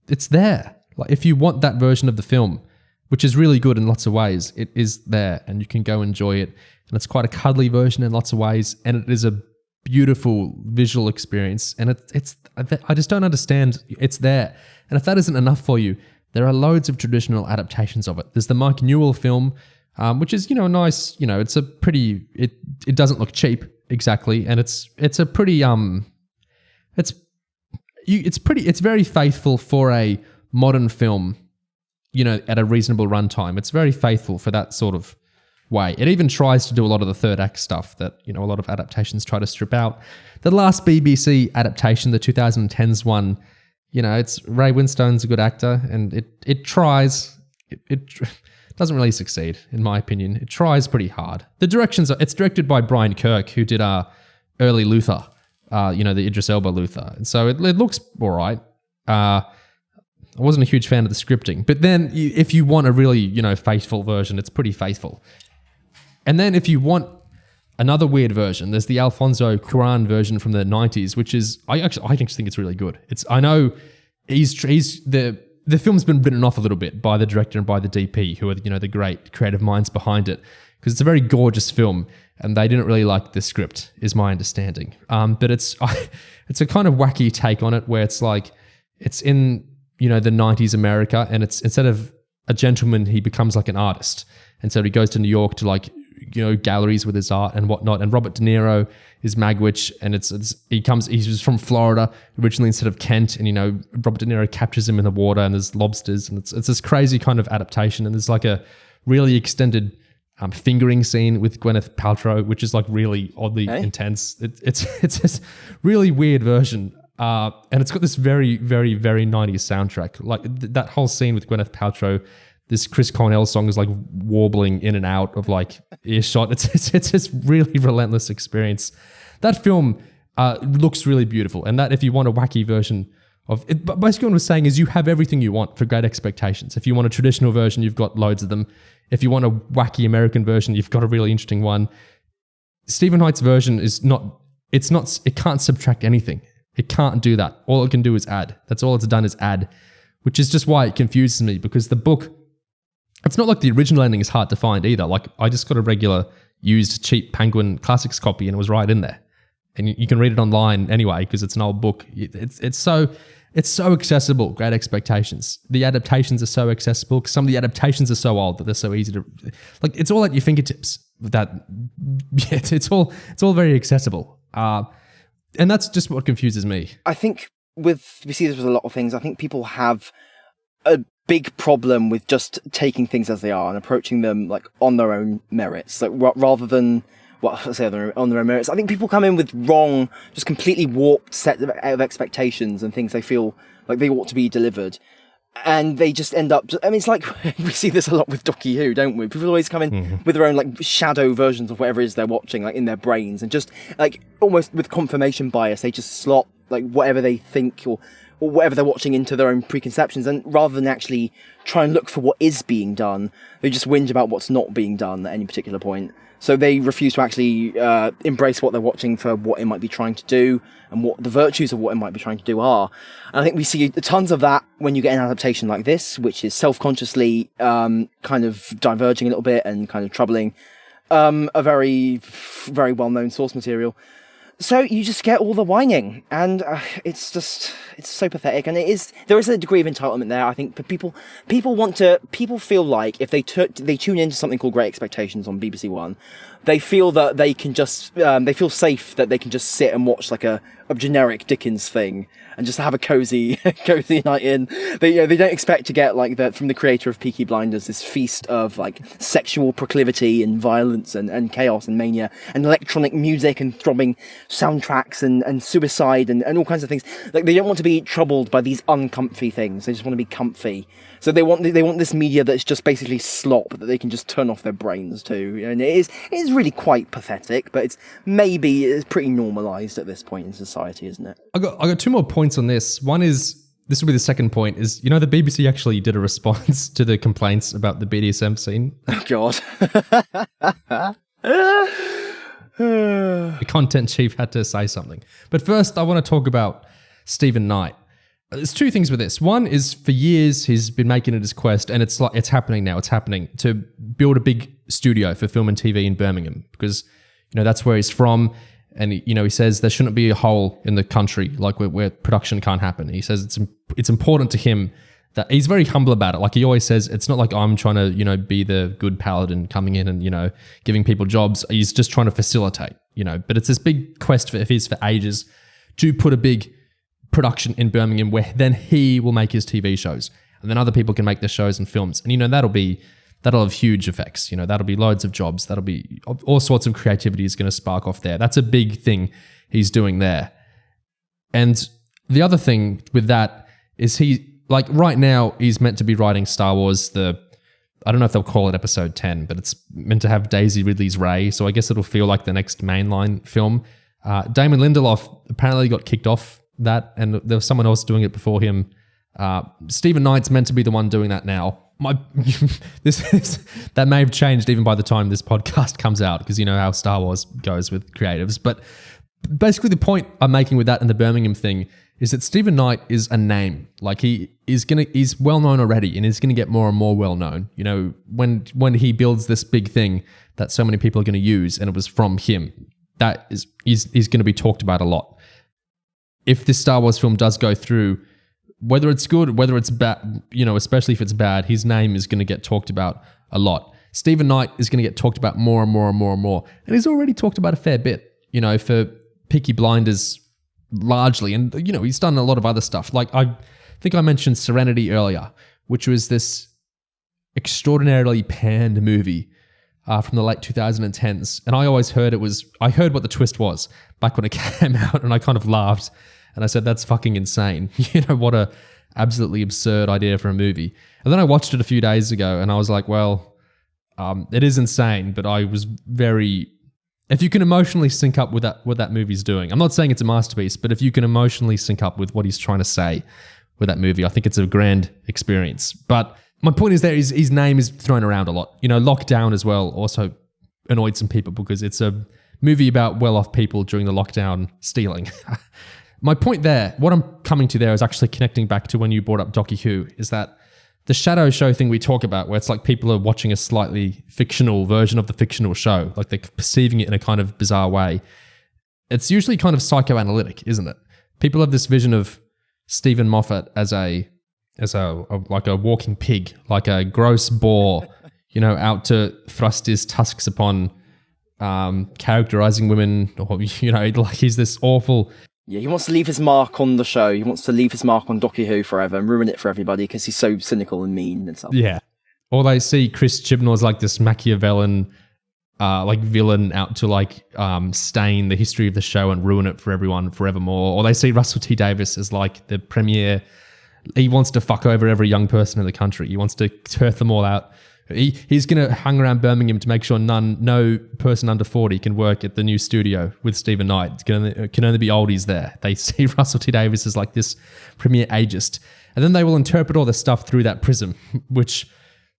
it's there. Like, if you want that version of the film, which is really good in lots of ways, it is there and you can go enjoy it. And it's quite a cuddly version in lots of ways, and it is a beautiful visual experience. And I just don't understand. It's there. And if that isn't enough for you, there are loads of traditional adaptations of it. There's the Mike Newell film, which is, nice, it's a pretty, it doesn't look cheap exactly. And it's a pretty, it's very faithful for a modern film, at a reasonable runtime. It's very faithful for that sort of way. It even tries to do a lot of the third act stuff that, a lot of adaptations try to strip out. The last BBC adaptation, the 2010s one, it's Ray Winstone's a good actor, and it tries. It doesn't really succeed, in my opinion. It tries pretty hard. It's directed by Brian Kirk, who did early Luther, the Idris Elba Luther. And so it looks all right. I wasn't a huge fan of the scripting. But then if you want a really, faithful version, it's pretty faithful. And then if you want another weird version, there's the Alfonso Cuarón version from the 90s, which is, I actually think it's really good. I know the film's been written off a little bit by the director and by the DP, who are, the great creative minds behind it, because it's a very gorgeous film, and they didn't really like the script, is my understanding. But it's a kind of wacky take on it, where it's like, it's in, the 90s America, and it's, instead of a gentleman, he becomes like an artist. And so he goes to New York to galleries with his art and whatnot. And Robert De Niro is Magwitch, and he's from Florida originally instead of Kent. And, Robert De Niro captures him in the water, and there's lobsters, and it's this crazy kind of adaptation. And there's like a really extended fingering scene with Gwyneth Paltrow, which is like really oddly intense. It's this really weird version. And it's got this very, very, very 90s soundtrack. Like that whole scene with Gwyneth Paltrow, this Chris Cornell song is like warbling in and out of like earshot. It's this really relentless experience. That film looks really beautiful. And that, if you want a wacky version of it, but basically what I'm saying is you have everything you want for Great Expectations. If you want a traditional version, you've got loads of them. If you want a wacky American version, you've got a really interesting one. Stephen Knight's version it can't subtract anything. It can't do that. All it can do is add. That's all it's done is add, which is just why it confuses me, because the book, it's not like the original ending is hard to find either. Like I just got a regular, used cheap Penguin Classics copy and it was right in there. And you can read it online anyway because it's an old book. It's so accessible. Great Expectations. The adaptations are so accessible because some of the adaptations are so old that they're so easy to like. It's all at your fingertips. It's all very accessible. And that's just what confuses me. I think we see this with a lot of things. I think people have a big problem with just taking things as they are and approaching them like on their own merits, like rather than on their own merits. I think people come in with wrong, just completely warped set of expectations and things they feel like they ought to be delivered. And they just end up, I mean, it's like, we see this a lot with Doctor Who, don't we? People always come in with their own, like, shadow versions of whatever it is they're watching, like, in their brains. And just, like, almost with confirmation bias, they just slot, like, whatever they think or whatever they're watching into their own preconceptions. And rather than actually try and look for what is being done, they just whinge about what's not being done at any particular point. So they refuse to actually embrace what they're watching for what it might be trying to do and what the virtues of what it might be trying to do are. And I think we see tons of that when you get an adaptation like this, which is self-consciously kind of diverging a little bit and kind of troubling a very, very well-known source material. So you just get all the whining, and it's so pathetic. And there is a degree of entitlement there, I think. But people feel like if they tune into something called Great Expectations on BBC One, they feel that they can just they feel safe that they can just sit and watch like a generic Dickens thing and just have a cozy night in. They don't expect to get like from the creator of Peaky Blinders this feast of like sexual proclivity and violence and chaos and mania and electronic music and throbbing soundtracks and suicide and all kinds of things. Like they don't want to be troubled by these uncomfy things. They just want to be comfy. So they want this media that's just basically slop that they can just turn off their brains to. And it is really quite pathetic, but it's pretty normalized at this point in society, isn't it? I got two more points on this. One is, this will be the second point, is, the BBC actually did a response to the complaints about the BDSM scene. Oh, God. The content chief had to say something. But first, I want to talk about Stephen Knight. There's two things with this. One is, for years, he's been making it his quest, and it's happening now. It's happening to build a big studio for film and TV in Birmingham because, that's where he's from. And, he says there shouldn't be a hole in the country like where production can't happen. He says it's important to him that he's very humble about it. Like he always says, it's not like I'm trying to, be the good paladin coming in and, giving people jobs. He's just trying to facilitate, but it's this big quest of his for ages to put a big production in Birmingham where then he will make his TV shows and then other people can make their shows and films. And, that'll have huge effects. That'll be loads of jobs. That'll be all sorts of creativity is going to spark off there. That's a big thing he's doing there. And the other thing with that is right now he's meant to be writing Star Wars, I don't know if they'll call it episode 10, but it's meant to have Daisy Ridley's Rey. So I guess it'll feel like the next mainline film. Damon Lindelof apparently got kicked off that, and there was someone else doing it before him. Stephen Knight's meant to be the one doing that now. That may have changed even by the time this podcast comes out, because you know how Star Wars goes with creatives. But basically the point I'm making with that and the Birmingham thing is that Stephen Knight is a name. Like he's well known already, and he's gonna get more and more well known. When he builds this big thing that so many people are gonna use, and it was from him, he's gonna be talked about a lot. If this Star Wars film does go through, whether it's good, whether it's bad, especially if it's bad, his name is going to get talked about a lot. Stephen Knight is going to get talked about more and more and more and more. And he's already talked about a fair bit, for Peaky Blinders largely. And, he's done a lot of other stuff. Like I think I mentioned Serenity earlier, which was this extraordinarily panned movie from the late 2010s. And I always heard I heard what the twist was back when it came out, and I kind of laughed. And I said, that's fucking insane. What a absolutely absurd idea for a movie. And then I watched it a few days ago and I was like, well, it is insane, but I was if you can emotionally sync up with what that movie's doing, I'm not saying it's a masterpiece, but if you can emotionally sync up with what he's trying to say with that movie, I think it's a grand experience. But my point is that his name is thrown around a lot. Lockdown as well also annoyed some people because it's a movie about well-off people during the lockdown stealing. My point there, what I'm coming to there is actually connecting back to when you brought up Doctor Who, is that the shadow show thing we talk about, where it's like people are watching a slightly fictional version of the fictional show, like they're perceiving it in a kind of bizarre way. It's usually kind of psychoanalytic, isn't it? People have this vision of Stephen Moffat as a like a walking pig, like a gross boar, out to thrust his tusks upon characterizing women, or like he's this awful. Yeah, he wants to leave his mark on the show. He wants to leave his mark on Doctor Who forever and ruin it for everybody because he's so cynical and mean and stuff. Yeah. Or they see Chris Chibnall as like this Machiavellian like villain out to like stain the history of the show and ruin it for everyone forevermore. Or they see Russell T Davies as like the premier. He wants to fuck over every young person in the country. He wants to turf them all out. He's going to hang around Birmingham to make sure no person under 40 can work at the new studio with Stephen Knight. It can only be oldies there. They see Russell T Davies as like this premier ageist. And then they will interpret all this stuff through that prism, which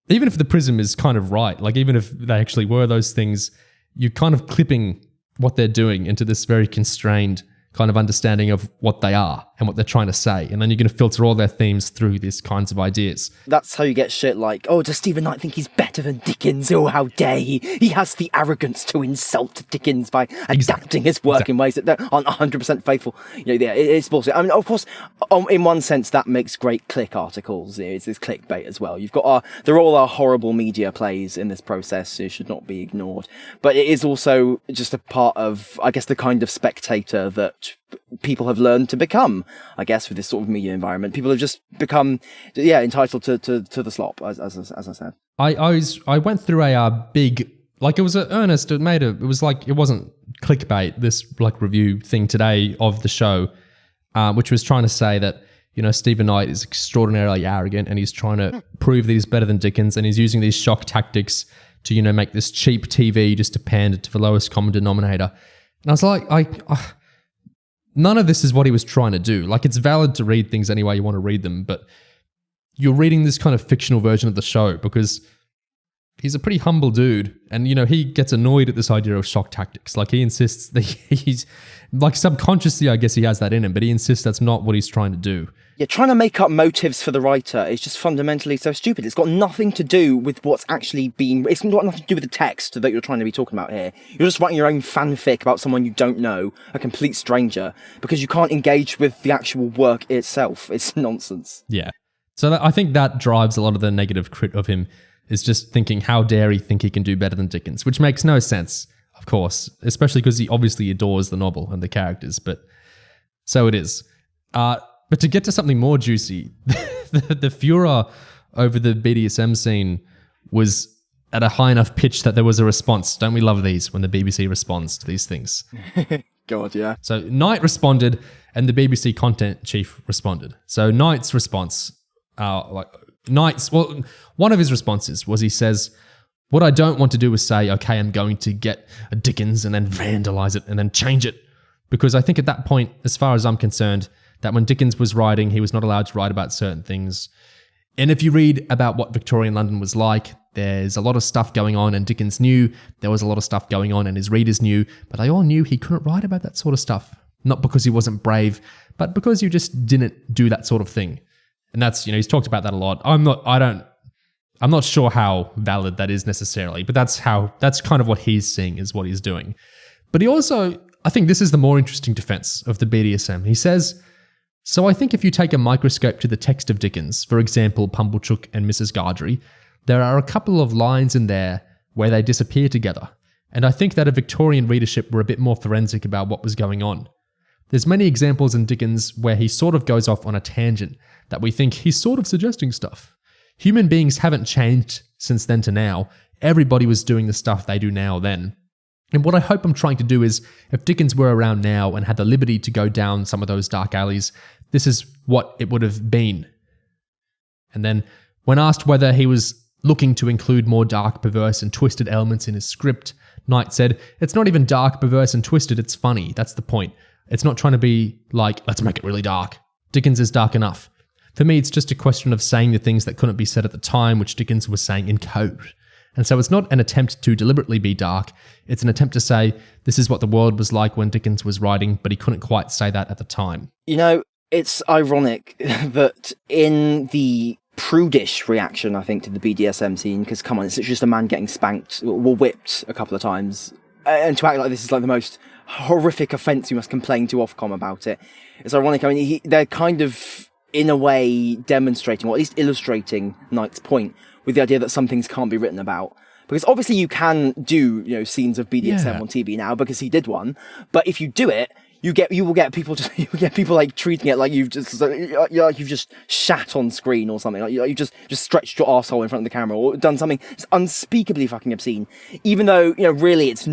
even if the prism is kind of right, like even if they actually were those things, you're kind of clipping what they're doing into this very constrained kind of understanding of what they are and what they're trying to say. And then you're going to filter all their themes through these kinds of ideas. That's how you get shit like, oh, does Stephen Knight think he's better than Dickens? Oh, how dare he? He has the arrogance to insult Dickens by adapting his work in ways that aren't 100% faithful. It's bullshit. I mean, of course, in one sense, that makes great click articles. It's this clickbait as well. You've got they're all our horrible media plays in this process, so it should not be ignored. But it is also just a part of, I guess, the kind of spectator that people have learned to become, I guess, with this sort of media environment. People have just become, entitled to the slop, as I said. I went through a big, like it was an earnest, it wasn't clickbait, this like review thing today of the show, which was trying to say that, Stephen Knight is extraordinarily arrogant and he's trying to prove that he's better than Dickens, and he's using these shock tactics to, make this cheap TV just to pander to the lowest common denominator. And I was like, none of this is what he was trying to do. Like, it's valid to read things any way you want to read them, but you're reading this kind of fictional version of the show because he's a pretty humble dude. And, he gets annoyed at this idea of shock tactics. Like, he insists that he's, like, subconsciously, I guess he has that in him, but he insists that's not what he's trying to do. Yeah, trying to make up motives for the writer is just fundamentally so stupid. It's got nothing to do with what's actually being... It's got nothing to do with the text that you're trying to be talking about here. You're just writing your own fanfic about someone you don't know, a complete stranger, because you can't engage with the actual work itself. It's nonsense. Yeah. So I think that drives a lot of the negative crit of him, is just thinking, how dare he think he can do better than Dickens, which makes no sense, of course, especially because he obviously adores the novel and the characters, but so it is. But to get to something more juicy, the furor over the BDSM scene was at a high enough pitch that there was a response. Don't we love these when the BBC responds to these things? God, yeah. So Knight responded and the BBC content chief responded. So Knight's response, one of his responses was, he says, what I don't want to do is say, okay, I'm going to get a Dickens and then vandalize it and then change it. Because I think at that point, as far as I'm concerned, that when Dickens was writing, he was not allowed to write about certain things. And if you read about what Victorian London was like, there's a lot of stuff going on, and Dickens knew there was a lot of stuff going on, and his readers knew, but they all knew he couldn't write about that sort of stuff. Not because he wasn't brave, but because you just didn't do that sort of thing. And that's, he's talked about that a lot. I'm not sure how valid that is necessarily, but that's kind of what he's seeing is what he's doing. But he also, I think this is the more interesting defense of the BDSM. He says, so I think if you take a microscope to the text of Dickens, for example, Pumblechook and Mrs. Gardry, there are a couple of lines in there where they disappear together. And I think that a Victorian readership were a bit more forensic about what was going on. There's many examples in Dickens where he sort of goes off on a tangent that we think he's sort of suggesting stuff. Human beings haven't changed since then to now. Everybody was doing the stuff they do now then. And what I hope I'm trying to do is, if Dickens were around now and had the liberty to go down some of those dark alleys, this is what it would have been. And then, when asked whether he was looking to include more dark, perverse, and twisted elements in his script, Knight said, it's not even dark, perverse, and twisted, it's funny. That's the point. It's not trying to be like, let's make it really dark. Dickens is dark enough. For me, it's just a question of saying the things that couldn't be said at the time, which Dickens was saying in code. And so it's not an attempt to deliberately be dark. It's an attempt to say, this is what the world was like when Dickens was writing, but he couldn't quite say that at the time. It's ironic that in the prudish reaction, I think, to the BDSM scene, because come on, it's just a man getting spanked or whipped a couple of times, and to act like this is like the most horrific offence you must complain to Ofcom about it. It's ironic. I mean, they're kind of, in a way, demonstrating, or at least illustrating Knight's point with the idea that some things can't be written about. Because obviously you can do, scenes of BDSM on TV now, because he did one. But if you do it, you will get people like treating it like you've just shat on screen or something. Like you've just stretched your arsehole in front of the camera or done something unspeakably fucking obscene. Even though, really it's,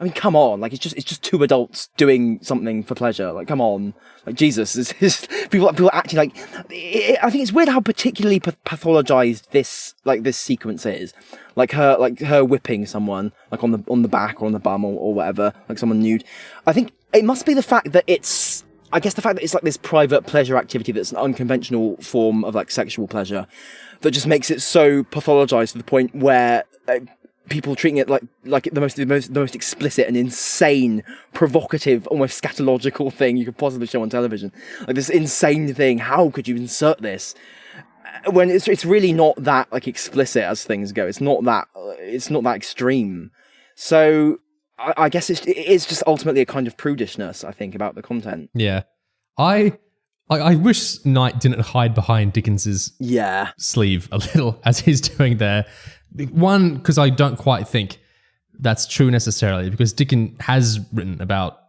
I mean, come on, like it's just two adults doing something for pleasure. Like, come on, like Jesus, people actually like. I think it's weird how particularly pathologized this sequence is. Like her whipping someone like on the back or on the bum or whatever, like someone nude. I think it must be the fact that it's like this private pleasure activity that's an unconventional form of like sexual pleasure that just makes it so pathologized to the point where people treating it like the most explicit and insane, provocative, almost scatological thing you could possibly show on television. Like this insane thing. How could you insert this? When it's really not that like explicit as things go. It's not that extreme. So I guess it's just ultimately a kind of prudishness, I think, about the content. Yeah. I wish Knight didn't hide behind Dickens's sleeve a little as he's doing there. One, because I don't quite think that's true necessarily, because Dickens has written about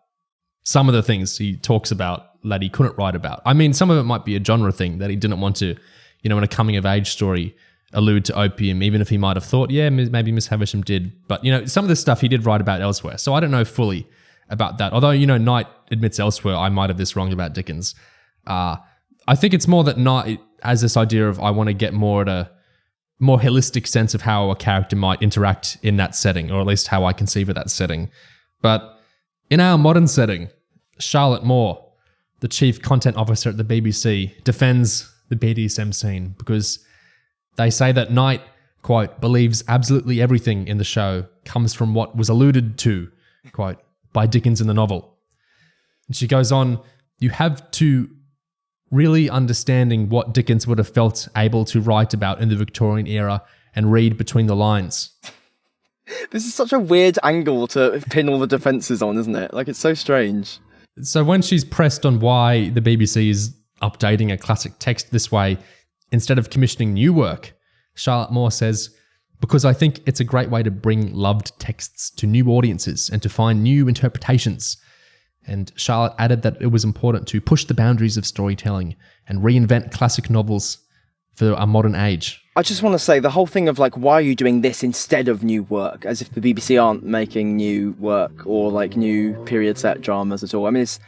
some of the things he talks about that he couldn't write about. I mean, some of it might be a genre thing that he didn't want to, in a coming-of-age story, allude to opium, even if he might have thought, maybe Miss Havisham did. But, some of the stuff he did write about elsewhere. So I don't know fully about that. Although, Knight admits elsewhere, I might have this wrong about Dickens. I think it's more that Knight has this idea of, I want to get more at a more holistic sense of how a character might interact in that setting, or at least how I conceive of that setting. But in our modern setting, Charlotte Moore, the chief content officer at the BBC, defends the BDSM scene because they say that Knight, quote, believes absolutely everything in the show comes from what was alluded to, quote, by Dickens in the novel. And she goes on, you have to really understanding what Dickens would have felt able to write about in the Victorian era and read between the lines. This is such a weird angle to pin all the defences on, isn't it? Like, it's so strange. So when she's pressed on why the BBC is updating a classic text this way instead of commissioning new work, Charlotte Moore says, because I think it's a great way to bring loved texts to new audiences and to find new interpretations. And Charlotte added that it was important to push the boundaries of storytelling and reinvent classic novels for a modern age. I just want to say the whole thing of like, why are you doing this instead of new work? As if the BBC aren't making new work or like new period set dramas at all. I mean, it's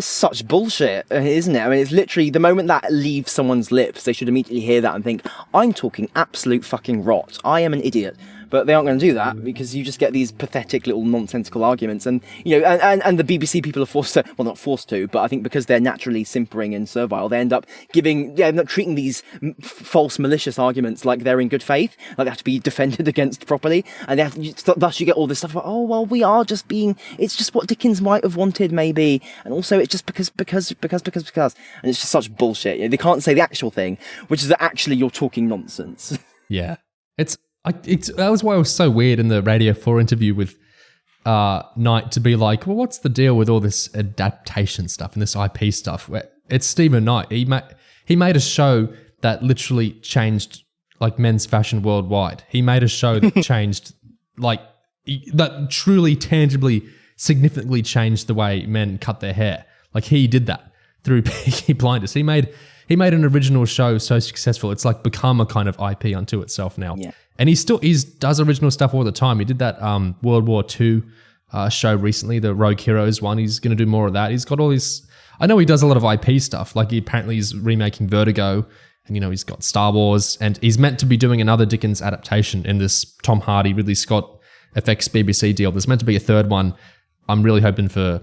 such bullshit, isn't it? I mean, it's literally the moment that leaves someone's lips, they should immediately hear that and think, I'm talking absolute fucking rot. I am an idiot. But they aren't going to do that because you just get these pathetic little nonsensical arguments. And, and the BBC people are forced to, well, not forced to, but I think because they're naturally simpering and servile, they end up treating these false, malicious arguments like they're in good faith, like they have to be defended against properly. And thus you get all this stuff about, oh, well, we are just it's just what Dickens might have wanted, maybe. And also it's just because. And it's just such bullshit. They can't say the actual thing, which is that actually you're talking nonsense. Yeah. That was why it was so weird in the Radio 4 interview with Knight to be like, well, what's the deal with all this adaptation stuff and this IP stuff? It's Stephen Knight. He made a show that literally changed like men's fashion worldwide. He made a show that changed that truly, tangibly, significantly changed the way men cut their hair. Like he did that through Peaky Blinders. He made an original show so successful, it's like become a kind of IP unto itself now. Yeah. And he does original stuff all the time. He did that World War II show recently, the Rogue Heroes one. He's going to do more of that. He's got all these... I know he does a lot of IP stuff. Like apparently he's remaking Vertigo and, he's got Star Wars. And he's meant to be doing another Dickens adaptation in this Tom Hardy, Ridley Scott FX BBC deal. There's meant to be a third one. I'm really hoping for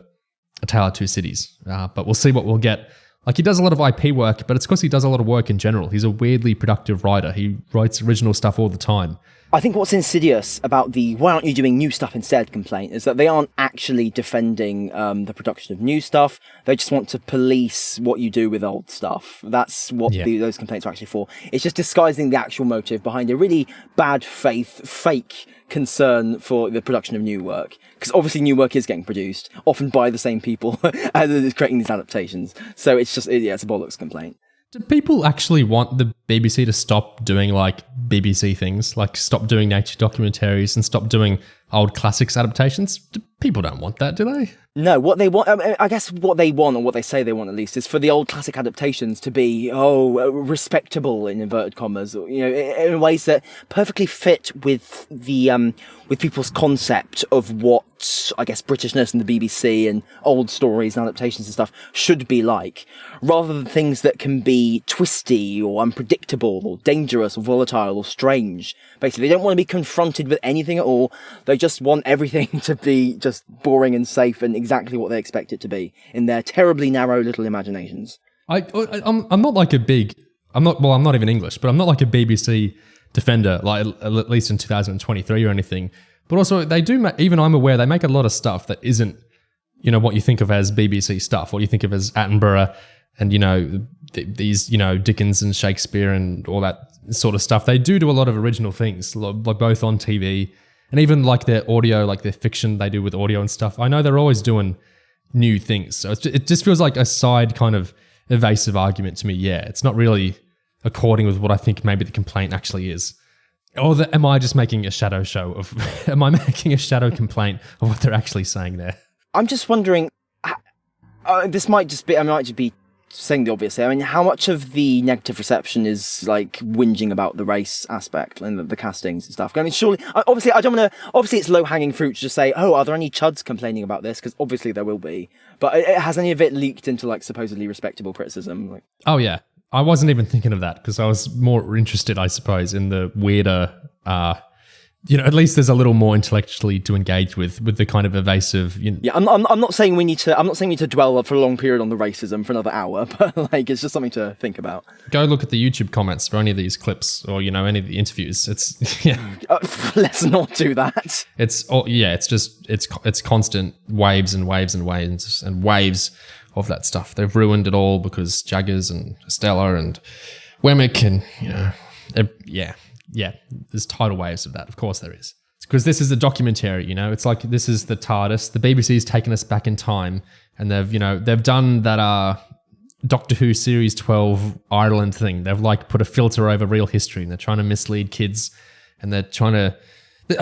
A Tale of Two Cities. But we'll see what we'll get. Like he does a lot of IP work, but it's because he does a lot of work in general. He's a weirdly productive writer. He writes original stuff all the time. I think what's insidious about the "why aren't you doing new stuff instead" complaint is that they aren't actually defending the production of new stuff. They just want to police what you do with old stuff. That's what those complaints are actually for. It's just disguising the actual motive behind a really bad faith, fake concern for the production of new work. Because obviously new work is getting produced, often by the same people as creating these adaptations. So it's just, it's a bollocks complaint. Do people actually want the BBC to stop doing like BBC things, like stop doing nature documentaries and stop doing old classics adaptations? People don't want that, do they? No, what they want, I guess what they want, or what they say they want at least, is for the old classic adaptations to be, respectable in inverted commas, in ways that perfectly fit with the, with people's concept of what, I guess, Britishness and the BBC and old stories and adaptations and stuff should be like, rather than things that can be twisty or unpredictable or dangerous or volatile or strange. Basically, they don't want to be confronted with anything at all. They just want everything to be just boring and safe and exactly what they expect it to be in their terribly narrow little imaginations. I'm not like a big, I'm not even English, but I'm not like a BBC defender, like at least in 2023 or anything. But also they do, even I'm aware they make a lot of stuff that isn't, what you think of as BBC stuff, what you think of as Attenborough and, these, Dickens and Shakespeare and all that sort of stuff. They do a lot of original things, like both on TV and even like their audio, like their fiction they do with audio and stuff. I know they're always doing new things. So it just feels like a side kind of evasive argument to me. Yeah, it's not really according with what I think maybe the complaint actually is. Or am I just making a shadow show of, am I making a shadow complaint of what they're actually saying there? I'm just wondering, this might just be, I might just be saying the obvious here. I mean, how much of the negative reception is like whinging about the race aspect and the castings and stuff? I mean, surely, obviously, I don't want to, obviously it's low-hanging fruit to just say, are there any chuds complaining about this? Because obviously there will be. But has any of it leaked into like supposedly respectable criticism? Oh yeah. I wasn't even thinking of that because I was more interested, I suppose, in the weirder, at least there's a little more intellectually to engage with the kind of evasive. Yeah, I'm not saying we need to dwell for a long period on the racism for another hour, but like it's just something to think about. Go look at the YouTube comments for any of these clips or any of the interviews. It's let's not do that. It's constant waves and waves and waves and waves of that stuff. They've ruined it all because Jaggers and Stella and Wemmick and there's tidal waves of that. Of course there is. It's because this is a documentary, It's like this is the TARDIS. The BBC's taken us back in time and they've done that Doctor Who Series 12 Ireland thing. They've like put a filter over real history and they're trying to mislead kids and they're trying to...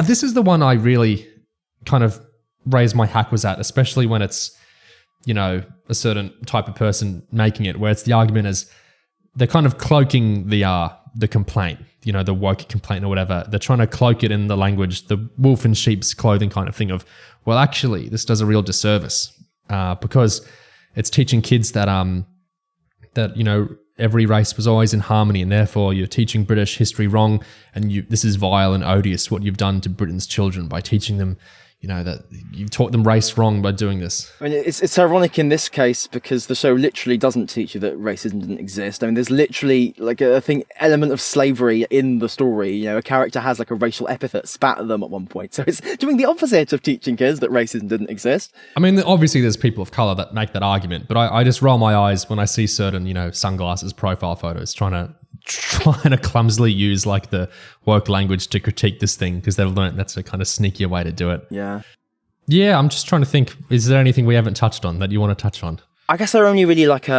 This is the one I really kind of raise my hackles at, especially when it's a certain type of person making it, where it's the argument is they're kind of cloaking the complaint, the woke complaint or whatever. They're trying to cloak it in the language, the wolf in sheep's clothing kind of thing of, well, actually, this does a real disservice because it's teaching kids that every race was always in harmony and therefore you're teaching British history wrong and this is vile and odious what you've done to Britain's children by teaching them that you've taught them race wrong by doing this. I mean, it's ironic in this case because the show literally doesn't teach you that racism didn't exist. I mean, there's literally like element of slavery in the story. A character has like a racial epithet spat at them at one point. So it's doing the opposite of teaching kids that racism didn't exist. I mean, obviously there's people of color that make that argument, but I just roll my eyes when I see certain, sunglasses profile photos trying to clumsily use like the woke language to critique this thing because they've learned that's a kind of sneakier way to do it. Yeah, I'm just trying to think, is there anything we haven't touched on that you want to touch on? I guess there are only really like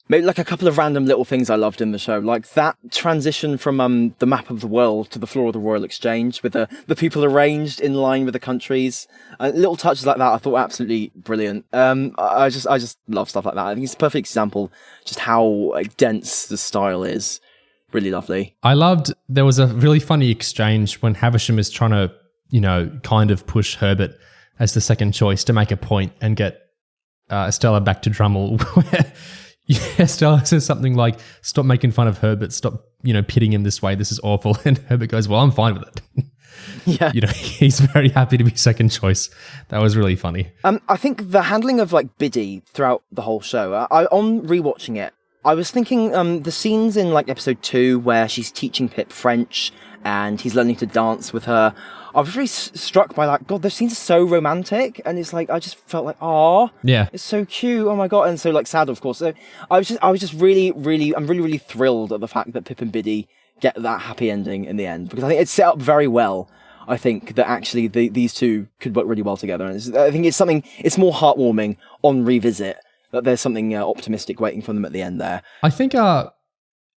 maybe like a couple of random little things I loved in the show, like that transition from the map of the world to the floor of the Royal Exchange with the people arranged in line with the countries. Little touches like that I thought were absolutely brilliant. I just love stuff like that. I think it's a perfect example just how dense the style is. Really lovely. I loved, there was a really funny exchange when Havisham is trying to, kind of push Herbert as the second choice to make a point and get Estella back to Drummle where Estella says something like, stop making fun of Herbert, stop, pitting him this way, this is awful. And Herbert goes, well, I'm fine with it. Yeah. He's very happy to be second choice. That was really funny. I think the handling of like Biddy throughout the whole show, on rewatching it, I was thinking the scenes in like episode 2 where she's teaching Pip French and he's learning to dance with her. I was really struck by that. God, those scenes are so romantic, and it's like I just felt like, oh, Yeah. it's so cute. Oh my god, and so like sad, of course. So I was just really, I'm really thrilled at the fact that Pip and Biddy get that happy ending in the end, because I think it's set up very well. I think that actually these two could work really well together, and I think it's more heartwarming on revisit that there's something optimistic waiting for them at the end there. I think the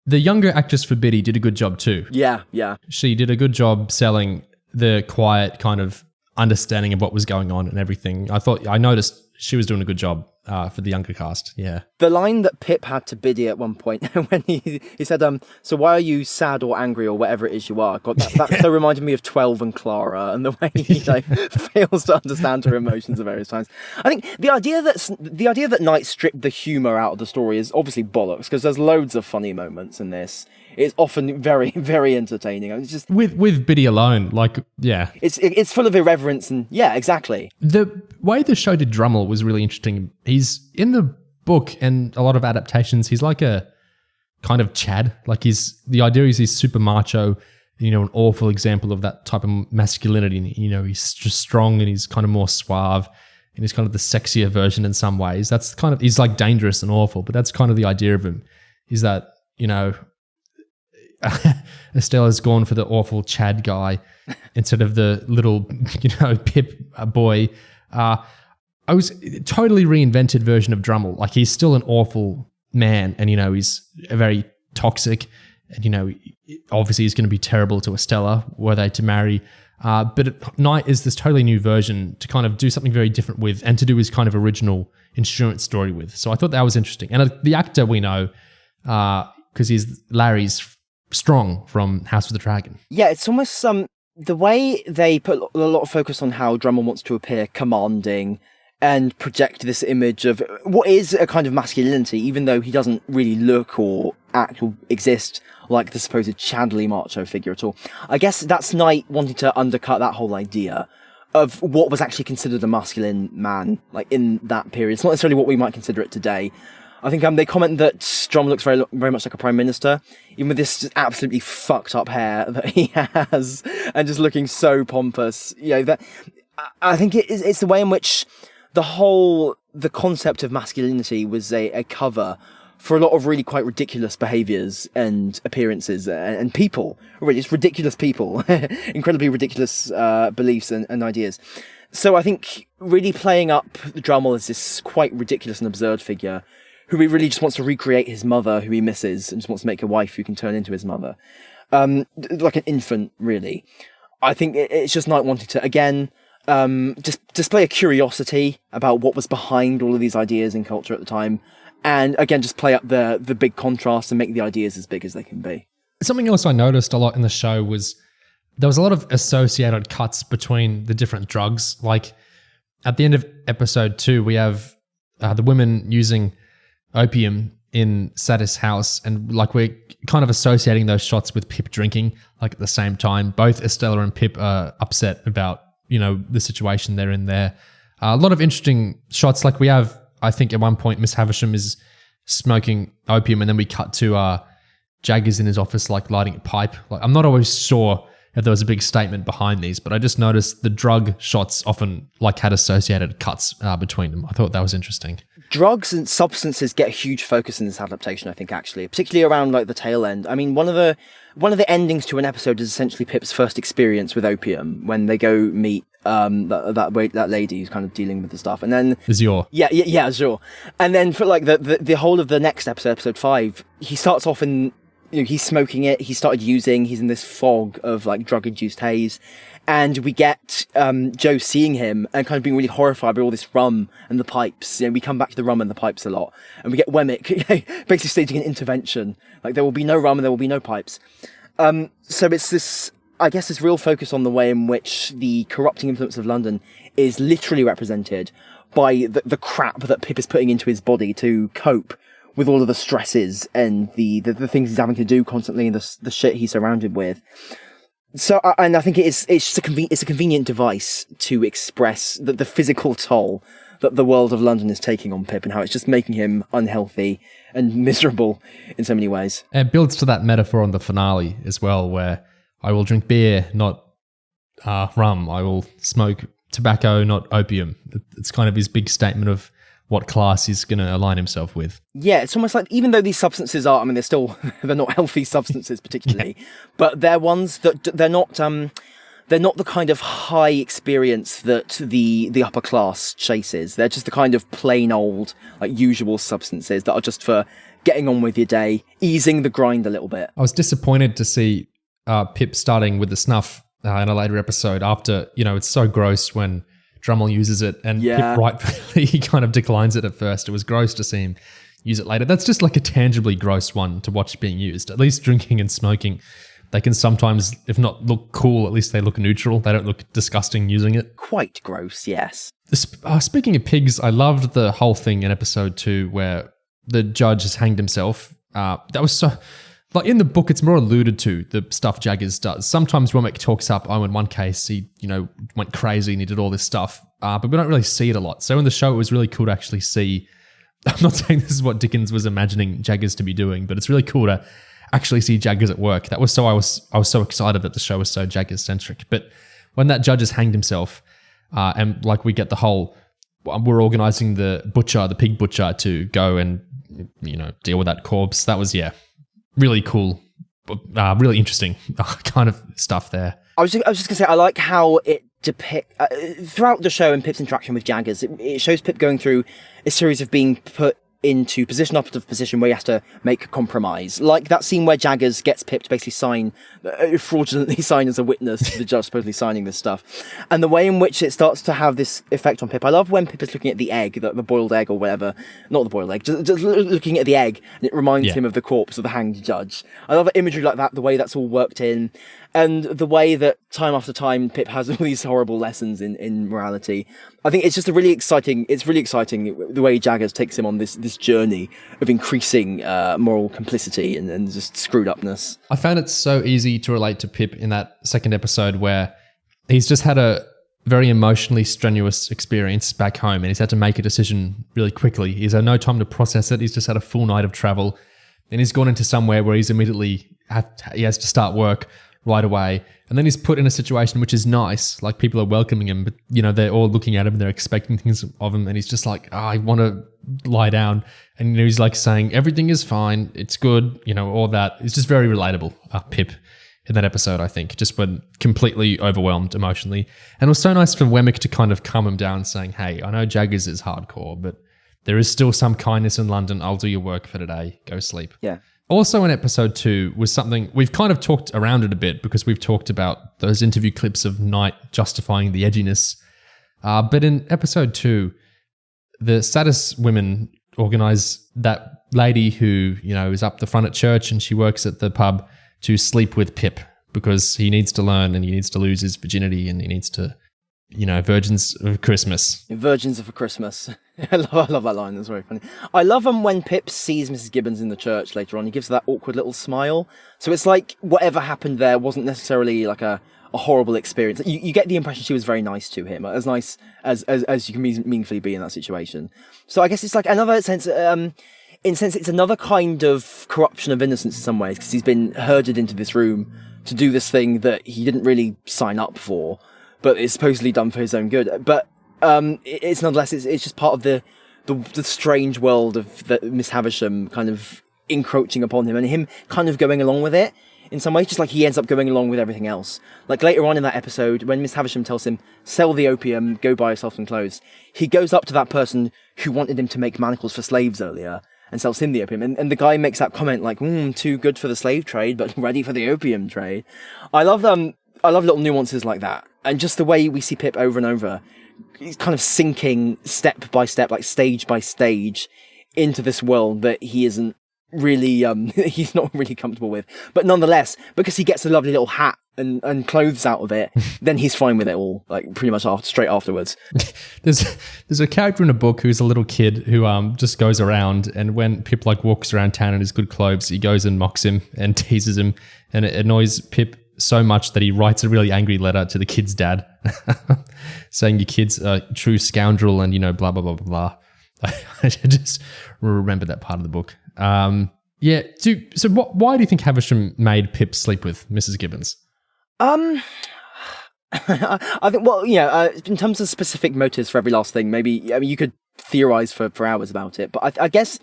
younger actress for Biddy did a good job too. Yeah. She did a good job selling the quiet kind of understanding of what was going on and everything. I noticed she was doing a good job for the younger cast. Yeah. The line that Pip had to Biddy at one point when he said, so why are you sad or angry or whatever it is you are? God, that so reminded me of 12 and Clara and the way he fails to understand her emotions at various times. I think the idea that Knight stripped the humour out of the story is obviously bollocks, because there's loads of funny moments in this. It's often very, very entertaining. It's just with Biddy alone, like, yeah. It's full of irreverence and yeah, exactly. The way the show did Drummle was really interesting. He's in the book and a lot of adaptations, he's like a kind of Chad. Like the idea is he's super macho, an awful example of that type of masculinity. He's just strong and he's kind of more suave and he's kind of the sexier version in some ways. That's kind of, he's like dangerous and awful, but that's kind of the idea of him, is that, Estella's gone for the awful Chad guy instead of the little, Pip boy. I was totally reinvented version of Drummle. Like, he's still an awful man, and he's very toxic, and obviously he's going to be terrible to Estella were they to marry. But Knight is this totally new version to kind of do something very different with, and to do his kind of original insurance story with. So I thought that was interesting. And the actor we know, because he's Larry's Strong from House of the Dragon. Yeah, it's almost the way they put a lot of focus on how Drummle wants to appear commanding and project this image of what is a kind of masculinity, even though he doesn't really look or act or exist like the supposed Chadley macho figure at all. I guess that's Knight wanting to undercut that whole idea of what was actually considered a masculine man, like in that period. It's not necessarily what we might consider it today. I think they comment that Drummle looks very, very much like a prime minister, even with this just absolutely fucked up hair that he has, and just looking so pompous. That I think it's the way in which the concept of masculinity was a cover for a lot of really quite ridiculous behaviours and appearances and people. Really, it's ridiculous people, incredibly ridiculous beliefs and ideas. So I think really playing up Drummle as this quite ridiculous and absurd figure, who he really just wants to recreate his mother, who he misses, and just wants to make a wife who can turn into his mother. Like an infant, really. I think it's just Knight wanting to, again, just display a curiosity about what was behind all of these ideas in culture at the time. And again, just play up the big contrast and make the ideas as big as they can be. Something else I noticed a lot in the show was there was a lot of associated cuts between the different drugs. Like at the end of episode 2, we have the women using opium in Sadist's house, and like we're kind of associating those shots with Pip drinking, like at the same time. Both Estella and Pip are upset about, the situation they're in there. A lot of interesting shots. Like we have, I think at one point, Miss Havisham is smoking opium, and then we cut to Jaggers in his office, like lighting a pipe. Like I'm not always sure if there was a big statement behind these, but I just noticed the drug shots often like had associated cuts between them. I thought that was interesting. Drugs and substances get a huge focus in this adaptation, I think, actually, particularly around like the tail end. I mean, one of the endings to an episode is essentially Pip's first experience with opium when they go meet that lady who's kind of dealing with the stuff, and then Azure. Yeah, Azure. And then for like the whole of the next episode 5, he starts off in, he's smoking it. He started using. He's in this fog of like drug-induced haze. And we get Joe seeing him and kind of being really horrified by all this rum and the pipes. We come back to the rum and the pipes a lot. And we get Wemmick basically staging an intervention. Like, there will be no rum and there will be no pipes. So it's this, I guess, this real focus on the way in which the corrupting influence of London is literally represented by the crap that Pip is putting into his body to cope with all of the stresses and the things he's having to do constantly and the shit he's surrounded with. So, and I think it's just a convenient device to express the physical toll that the world of London is taking on Pip, and how it's just making him unhealthy and miserable in so many ways. And it builds to that metaphor on the finale as well, where I will drink beer, not rum. I will smoke tobacco, not opium. It's kind of his big statement of what class he's going to align himself with. Yeah, it's almost like, even though these substances are, I mean, they're not healthy substances particularly, but they're ones that they're not the kind of high experience that the upper class chases. They're just the kind of plain old, like, usual substances that are just for getting on with your day, easing the grind a little bit. I was disappointed to see Pip starting with the snuff in a later episode after, it's so gross when Drummle uses it, and Pip rightfully he kind of declines it at first. It was gross to see him use it later. That's just like a tangibly gross one to watch being used. At least drinking and smoking, they can sometimes, if not look cool, at least they look neutral. They don't look disgusting using it. Quite gross, yes. Speaking of pigs, I loved the whole thing in episode 2 where the judge has hanged himself. That was so... Like in the book, it's more alluded to, the stuff Jaggers does. Sometimes Womack talks up, in one case, he, went crazy and he did all this stuff, but we don't really see it a lot. So in the show, it was really cool to actually see, I'm not saying this is what Dickens was imagining Jaggers to be doing, but it's really cool to actually see Jaggers at work. That was I was so excited that the show was so Jaggers-centric. But when that judge has hanged himself, and like we get the whole, we're organising the pig butcher to go and, deal with that corpse. That was, really cool, really interesting kind of stuff there. I was just going to say, I like how it depicts, throughout the show and Pip's interaction with Jaggers, it shows Pip going through a series of being put into position after position where he has to make a compromise. Like that scene where Jaggers gets Pip to basically fraudulently sign as a witness to the judge supposedly signing this stuff. And the way in which it starts to have this effect on Pip. I love when Pip is looking at the egg, the boiled egg or whatever. Not the boiled egg, just looking at the egg, and it reminds him of the corpse of the hanged judge. I love imagery like that, the way that's all worked in. And the way that time after time Pip has all these horrible lessons in morality. I think it's just really exciting the way Jaggers takes him on this journey of increasing moral complicity and just screwed upness. I found it so easy to relate to Pip in that second episode where he's just had a very emotionally strenuous experience back home and he's had to make a decision really quickly. He's had no time to process it. He's just had a full night of travel and he's gone into somewhere where he's immediately he has to start work right away. And then he's put in a situation which is nice, like people are welcoming him, but they're all looking at him, they're expecting things of him, and he's just like, I want to lie down. And he's like saying, everything is fine, it's good, all that. It's just very relatable, Pip, in that episode, I think, just when completely overwhelmed emotionally. And it was so nice for Womack to kind of calm him down, saying, hey, I know Jaggers is hardcore, but there is still some kindness in London. I'll do your work for today. Go sleep. Yeah. Also in episode 2 was something, we've kind of talked around it a bit because we've talked about those interview clips of Knight justifying the edginess. But in episode 2, the status women organise that lady who, is up the front at church and she works at the pub to sleep with Pip because he needs to learn and he needs to lose his virginity and he needs to, virgins of Christmas. Virgins of Christmas. I love that line. That's very funny. I love when Pip sees Mrs. Gibbons in the church later on. He gives her that awkward little smile. So it's like whatever happened there wasn't necessarily like a horrible experience. You get the impression she was very nice to him, as nice as you can meaningfully be in that situation. So I guess it's like another sense, in a sense, it's another kind of corruption of innocence in some ways, because he's been herded into this room to do this thing that he didn't really sign up for, but it's supposedly done for his own good. But it's nonetheless, it's just part of the strange world of Miss Havisham kind of encroaching upon him and him kind of going along with it in some ways, just like he ends up going along with everything else. Like later on in that episode, when Miss Havisham tells him, sell the opium, go buy yourself some clothes, he goes up to that person who wanted him to make manacles for slaves earlier and sells him the opium. And the guy makes that comment like, too good for the slave trade, but ready for the opium trade. I love little nuances like that. And just the way we see Pip over and over, he's kind of sinking step by step, like stage by stage, into this world that he isn't really, he's not really comfortable with. But nonetheless, because he gets a lovely little hat and clothes out of it, then he's fine with it all, like pretty much straight afterwards. There's a character in a book who's a little kid who just goes around, and when Pip like walks around town in his good clothes, he goes and mocks him and teases him, and it annoys Pip so much that he writes a really angry letter to the kid's dad saying your kid's a true scoundrel and, blah, blah, blah, blah, blah. I just remember that part of the book. Yeah. Why do you think Havisham made Pip sleep with Mrs. Gibbons? I think, well, in terms of specific motives for every last thing, maybe, I mean, you could theorize for hours about it, but I guess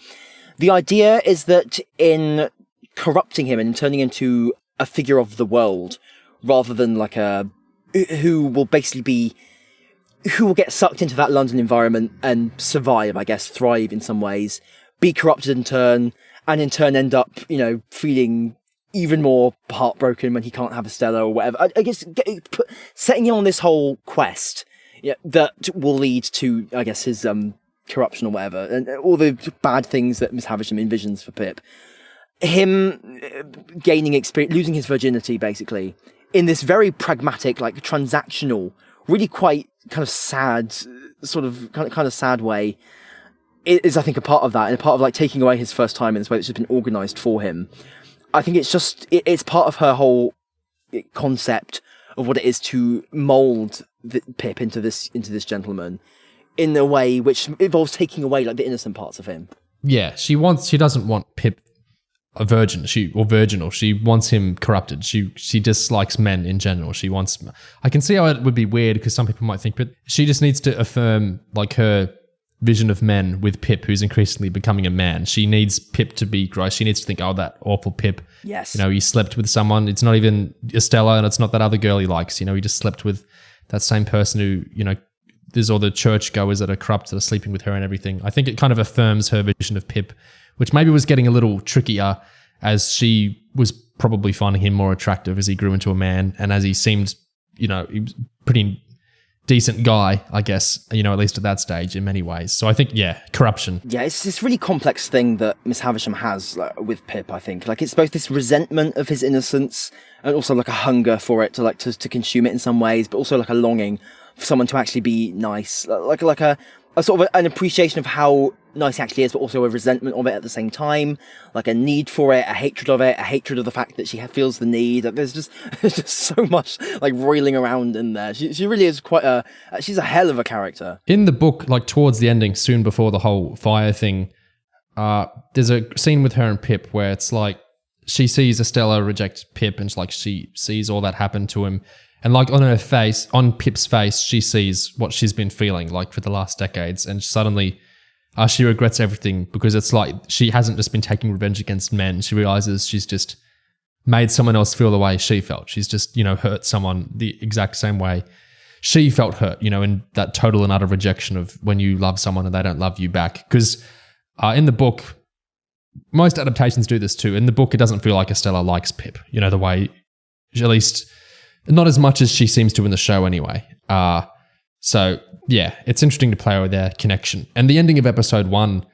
the idea is that in corrupting him and turning into a figure of the world, rather than like who will get sucked into that London environment and survive, I guess, thrive in some ways, be corrupted in turn, and in turn end up, feeling even more heartbroken when he can't have Estella or whatever. I guess setting him on this whole quest that will lead to, I guess, his corruption or whatever, and all the bad things that Miss Havisham envisions for Pip. Him gaining experience, losing his virginity, basically, in this very pragmatic, like transactional, really quite kind of sad, kind of sad way, is I think a part of that, and a part of like taking away his first time in this way that's just been organised for him. I think it's part of her whole concept of what it is to mould Pip into this gentleman in a way which involves taking away like the innocent parts of him. Yeah, she doesn't want Pip a virgin, virginal. She wants him corrupted. She dislikes men in general. I can see how it would be weird because some people might think, but she just needs to affirm like her vision of men with Pip, who's increasingly becoming a man. She needs Pip to be gross. She needs to think, oh, that awful Pip. Yes. He slept with someone. It's not even Estella, and it's not that other girl he likes. He just slept with that same person who, there's all the churchgoers that are corrupt that are sleeping with her and everything. I think it kind of affirms her vision of Pip, which maybe was getting a little trickier as she was probably finding him more attractive as he grew into a man, and as he seemed, he was pretty decent guy, I guess, at least at that stage in many ways. So I think, corruption. Yeah, it's this really complex thing that Miss Havisham has with Pip, I think. Like, it's both this resentment of his innocence and also like a hunger for it to consume it in some ways, but also like a longing for someone to actually be nice. Like a sort of an appreciation of how nice he actually is, but also a resentment of it at the same time, like a need for it, a hatred of it, a hatred of the fact that she feels the need. There's just so much like roiling around in there. She really is she's a hell of a character. In the book, like towards the ending, soon before the whole fire thing, there's a scene with her and Pip where it's like she sees Estella reject Pip, and she sees all that happen to him. And like on Pip's face, she sees what she's been feeling like for the last decades, and suddenly she regrets everything because it's like she hasn't just been taking revenge against men. She realizes she's just made someone else feel the way she felt. She's just, hurt someone the exact same way she felt hurt, in that total and utter rejection of when you love someone and they don't love you back. Because in the book, most adaptations do this too. In the book, it doesn't feel like Estella likes Pip, the way, at least not as much as she seems to in the show anyway. So yeah, it's interesting to play with their connection. And the ending of episode 1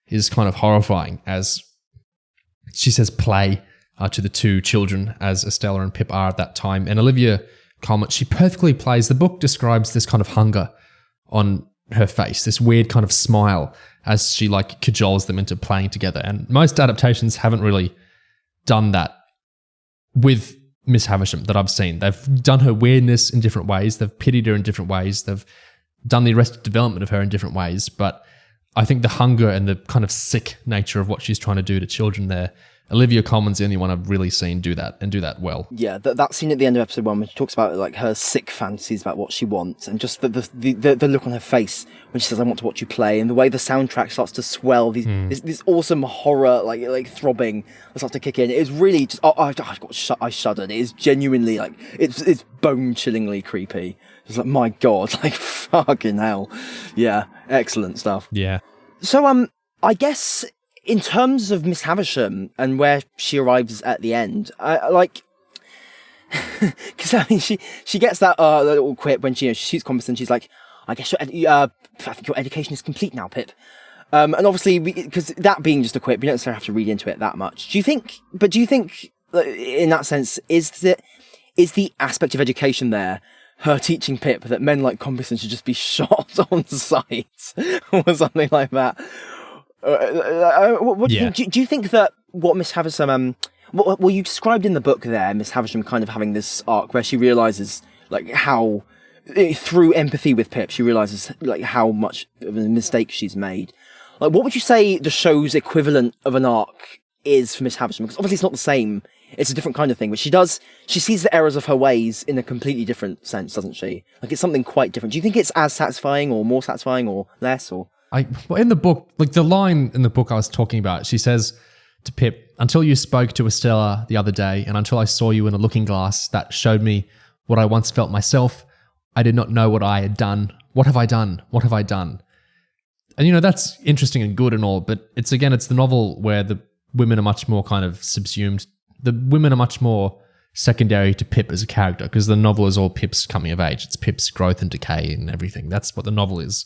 is kind of horrifying as she says play to the two children as Estella and Pip are at that time. And Olivia Colman, she perfectly plays. The book describes this kind of hunger on her face, this weird kind of smile as she like cajoles them into playing together. And most adaptations haven't really done that with Miss Havisham that I've seen. They've done her weirdness in different ways. They've pitied her in different ways. They've done the arrested development of her in different ways. But I think the hunger and the kind of sick nature of what she's trying to do to children there, Olivia Colman's the only one I've really seen do that and do that well. Yeah, that scene at the end of episode 1 when she talks about like her sick fantasies about what she wants, and just the look on her face when she says "I want to watch you play," and the way the soundtrack starts to swell, this awesome horror like throbbing that starts to kick in. It is really just I shuddered. It is genuinely like it's bone chillingly creepy. It's like, my God, like fucking hell. Yeah, excellent stuff. Yeah. So I guess in terms of Miss Havisham and where she arrives at the end, I like, because I mean she gets that little quip when she shoots Compass and she's like, I guess I think your education is complete now, Pip. And obviously, because that being just a quip, you don't necessarily have to read into it that much. Do you think in that sense, is the aspect of education there her teaching Pip that men like Compeyson should just be shot on sight or something like that? Do you think that what Miss Havisham, well, you described in the book there, Miss Havisham kind of having this arc where she realizes like how, through empathy with Pip, she realizes like how much of a mistake she's made. Like, what would you say the show's equivalent of an arc is for Miss Havisham? Because obviously it's not the same. It's a different kind of thing, but she sees the errors of her ways in a completely different sense, doesn't she? Like, it's something quite different. Do you think it's as satisfying or more satisfying or less? Or Well, in the book, like the line in the book I was talking about, she says to Pip, "Until you spoke to Estella the other day, and until I saw you in a looking glass that showed me what I once felt myself, I did not know what I had done. What have I done? What have I done?" And, that's interesting and good and all, but it's the novel where the women are much more kind of subsumed. The women are much more secondary to Pip as a character, because the novel is all Pip's coming of age. It's Pip's growth and decay and everything. That's what the novel is.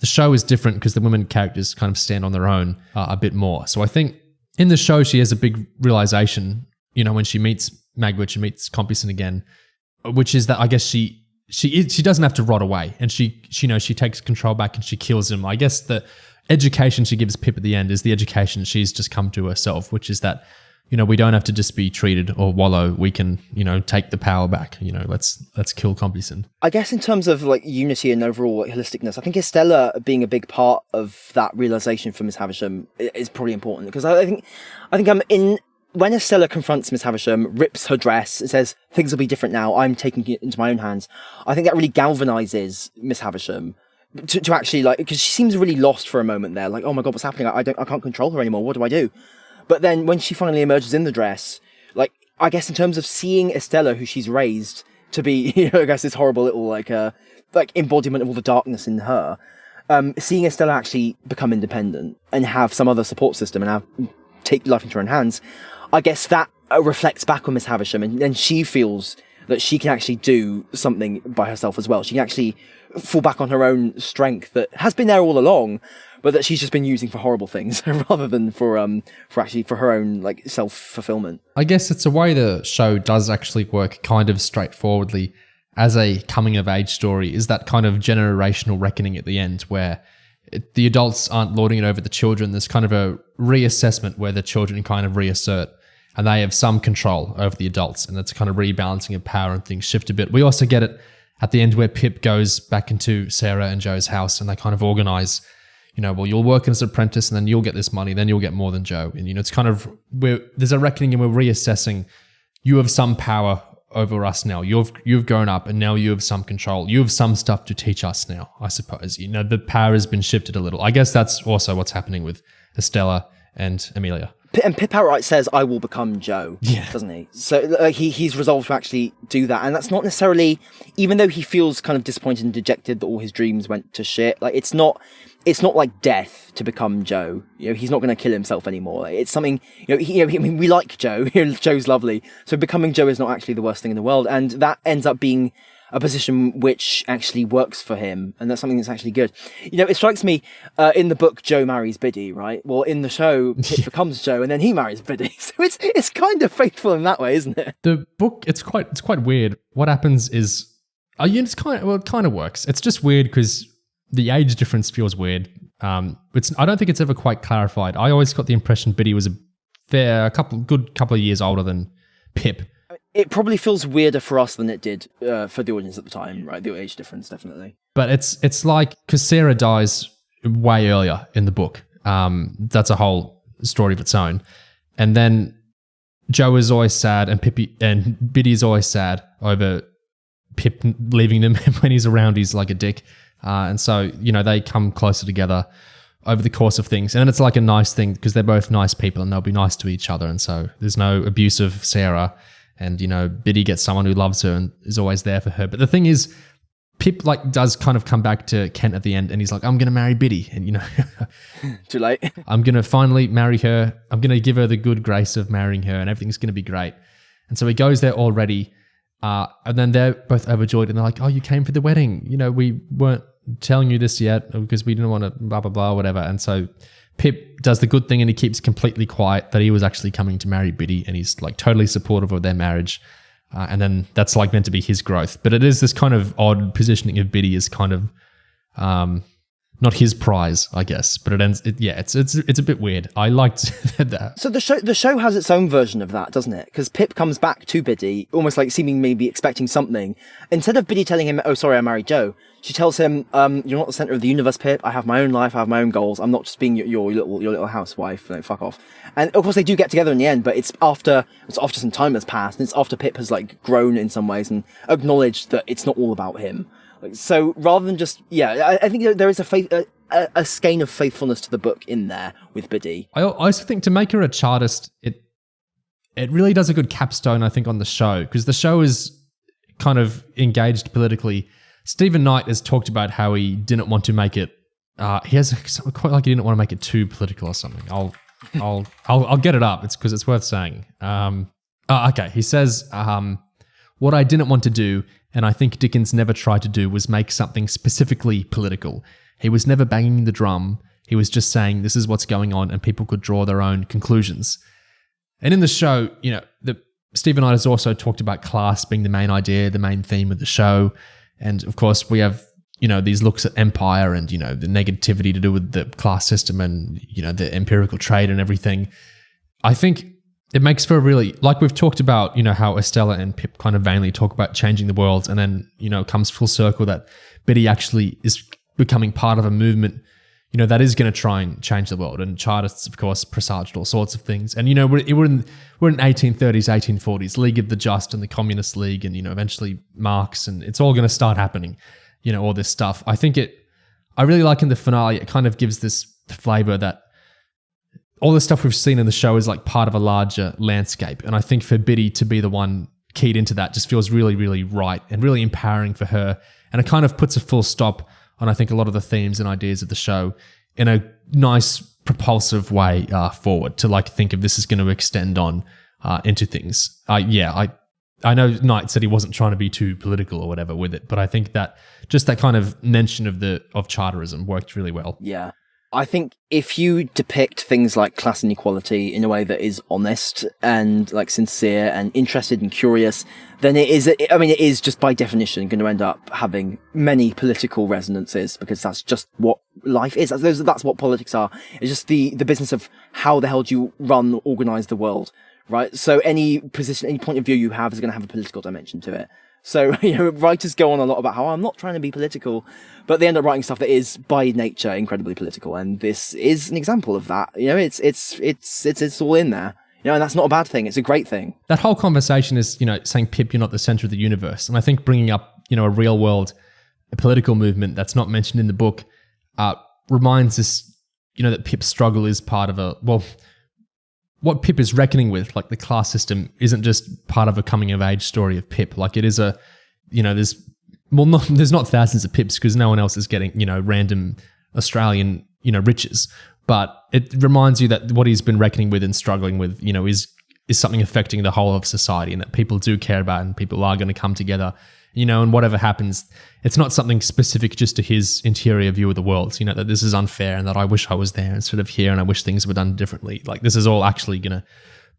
The show is different because the women characters kind of stand on their own a bit more. So I think in the show, she has a big realization, when she meets Magwitch and meets Compeyson again, which is that I guess she doesn't have to rot away, and she takes control back and she kills him. I guess the education she gives Pip at the end is the education she's just come to herself, which is that, we don't have to just be treated or wallow. We can, take the power back. Let's kill Compeyson. I guess in terms of like unity and overall holisticness, I think Estella being a big part of that realization for Miss Havisham is probably important, because I think when Estella confronts Miss Havisham, rips her dress, and says, "Things will be different now, I'm taking it into my own hands," I think that really galvanizes Miss Havisham to actually, like, because she seems really lost for a moment there, like, oh my God, what's happening? I can't control her anymore. What do I do? But then when she finally emerges in the dress, like, I guess in terms of seeing Estella, who she's raised to be, I guess this horrible little, like embodiment of all the darkness in her, seeing Estella actually become independent and have some other support system and take life into her own hands, I guess that reflects back on Miss Havisham, and she feels that she can actually do something by herself as well. She can actually fall back on her own strength that has been there all along, but that she's just been using for horrible things rather than for her own, like, self-fulfillment. I guess it's a way the show does actually work kind of straightforwardly as a coming-of-age story, is that kind of generational reckoning at the end where the adults aren't lording it over the children. There's kind of a reassessment where the children kind of reassert and they have some control over the adults, and it's kind of rebalancing of power and things shift a bit. We also get it at the end where Pip goes back into Sarah and Joe's house and they kind of organize, well, you'll work as an apprentice and then you'll get this money, then you'll get more than Joe. And, it's kind of, there's a reckoning and we're reassessing. You have some power over us now. You've grown up and now you have some control. You have some stuff to teach us now, I suppose. The power has been shifted a little. I guess that's also what's happening with Estella and Amelia. And Pip outright says, "I will become Joe," doesn't he? So he's resolved to actually do that. And that's not necessarily, even though he feels kind of disappointed and dejected that all his dreams went to shit, like, it's not like death to become Joe. He's not going to kill himself anymore. Like, it's something, we like Joe. Joe's lovely. So becoming Joe is not actually the worst thing in the world. And that ends up being a position which actually works for him, and that's something that's actually good. It strikes me, in the book, Joe marries Biddy, right? Well, in the show, Pip becomes Joe, and then he marries Biddy. So it's kind of faithful in that way, isn't it? The book, it's quite weird. What happens is, it kind of works. It's just weird because the age difference feels weird. I don't think it's ever quite clarified. I always got the impression Biddy was a good couple of years older than Pip. It probably feels weirder for us than it did for the audience at the time, right? The age difference, definitely. But it's like, because Sarah dies way earlier in the book. That's a whole story of its own. And then Joe is always sad, and Biddy is always sad over Pip leaving him. When he's around, he's like a dick. And so, they come closer together over the course of things. And then it's like a nice thing because they're both nice people and they'll be nice to each other. And so there's no abuse of Sarah. And, Biddy gets someone who loves her and is always there for her. But the thing is, Pip does kind of come back to Kent at the end and he's like, I'm going to marry Biddy. And, too late. I'm going to finally marry her. I'm going to give her the good grace of marrying her and everything's going to be great. And so he goes there already. And then they're both overjoyed and they're like, oh, you came for the wedding. We weren't telling you this yet because we didn't want to blah, blah, blah, whatever. And so Pip does the good thing and he keeps completely quiet that he was actually coming to marry Biddy, and he's like totally supportive of their marriage. And then that's like meant to be his growth. But it is this kind of odd positioning of Biddy as kind of not his prize, I guess. But it ends. It's a bit weird. I liked that. So the show has its own version of that, doesn't it? Because Pip comes back to Biddy, almost like seeming maybe expecting something. Instead of Biddy telling him, "Oh, sorry, I married Joe," she tells him, "You're not the center of the universe, Pip. I have my own life. I have my own goals. I'm not just being your little housewife. Like, fuck off." And of course, they do get together in the end, but it's after some time has passed, and it's after Pip has like grown in some ways and acknowledged that it's not all about him. So rather than just, I think there is a skein of faithfulness to the book in there with Biddy. I also think to make her a Chartist, it really does a good capstone, I think, on the show, because the show is kind of engaged politically. Stephen Knight has talked about how he didn't want to make it. He has quite like he didn't want to make it too political or something. I'll get it up. It's because it's worth saying. Okay, he says, "What I didn't want to do, and I think Dickens never tried to do, was make something specifically political. He was never banging the drum. He was just saying this is what's going on, and people could draw their own conclusions." And in the show, Stephen Knight has also talked about class being the main idea, the main theme of the show. And of course, we have, these looks at empire and, the negativity to do with the class system and, the empirical trade and everything. I think it makes for a really, like we've talked about, how Estella and Pip kind of vainly talk about changing the world, and then, it comes full circle that Biddy actually is becoming part of a movement, that is going to try and change the world. And Chartists, of course, presaged all sorts of things. And, we're in 1830s, 1840s, League of the Just and the Communist League and, eventually Marx, and it's all going to start happening, all this stuff. I think I really like in the finale, it kind of gives this flavor that all the stuff we've seen in the show is like part of a larger landscape. And I think for Biddy to be the one keyed into that just feels really, really right and really empowering for her. And it kind of puts a full stop on, I think, a lot of the themes and ideas of the show in a nice, propulsive way forward to like think of this is going to extend on into things. I know Knight said he wasn't trying to be too political or whatever with it, but I think that just that kind of mention of Charterism worked really well. Yeah. I think if you depict things like class inequality in a way that is honest and like sincere and interested and curious, then it is just by definition going to end up having many political resonances, because that's just what life is. That's what politics are. It's just the business of how the hell do you organize the world, right? So any position, any point of view you have is going to have a political dimension to it. So, writers go on a lot about how I'm not trying to be political, but they end up writing stuff that is by nature incredibly political. And this is an example of that. It's all in there, and that's not a bad thing. It's a great thing. That whole conversation is, saying, Pip, you're not the center of the universe. And I think bringing up, a real world, a political movement that's not mentioned in the book, reminds us, that Pip's struggle is part of what Pip is reckoning with, like the class system, isn't just part of a coming of age story of Pip. Like it is there's not thousands of Pips because no one else is getting, random Australian, riches. But it reminds you that what he's been reckoning with and struggling with, is something affecting the whole of society, and that people do care about and people are going to come together, and whatever happens, it's not something specific just to his interior view of the world, that this is unfair and that I wish I was there instead of here and I wish things were done differently. Like this is all actually going to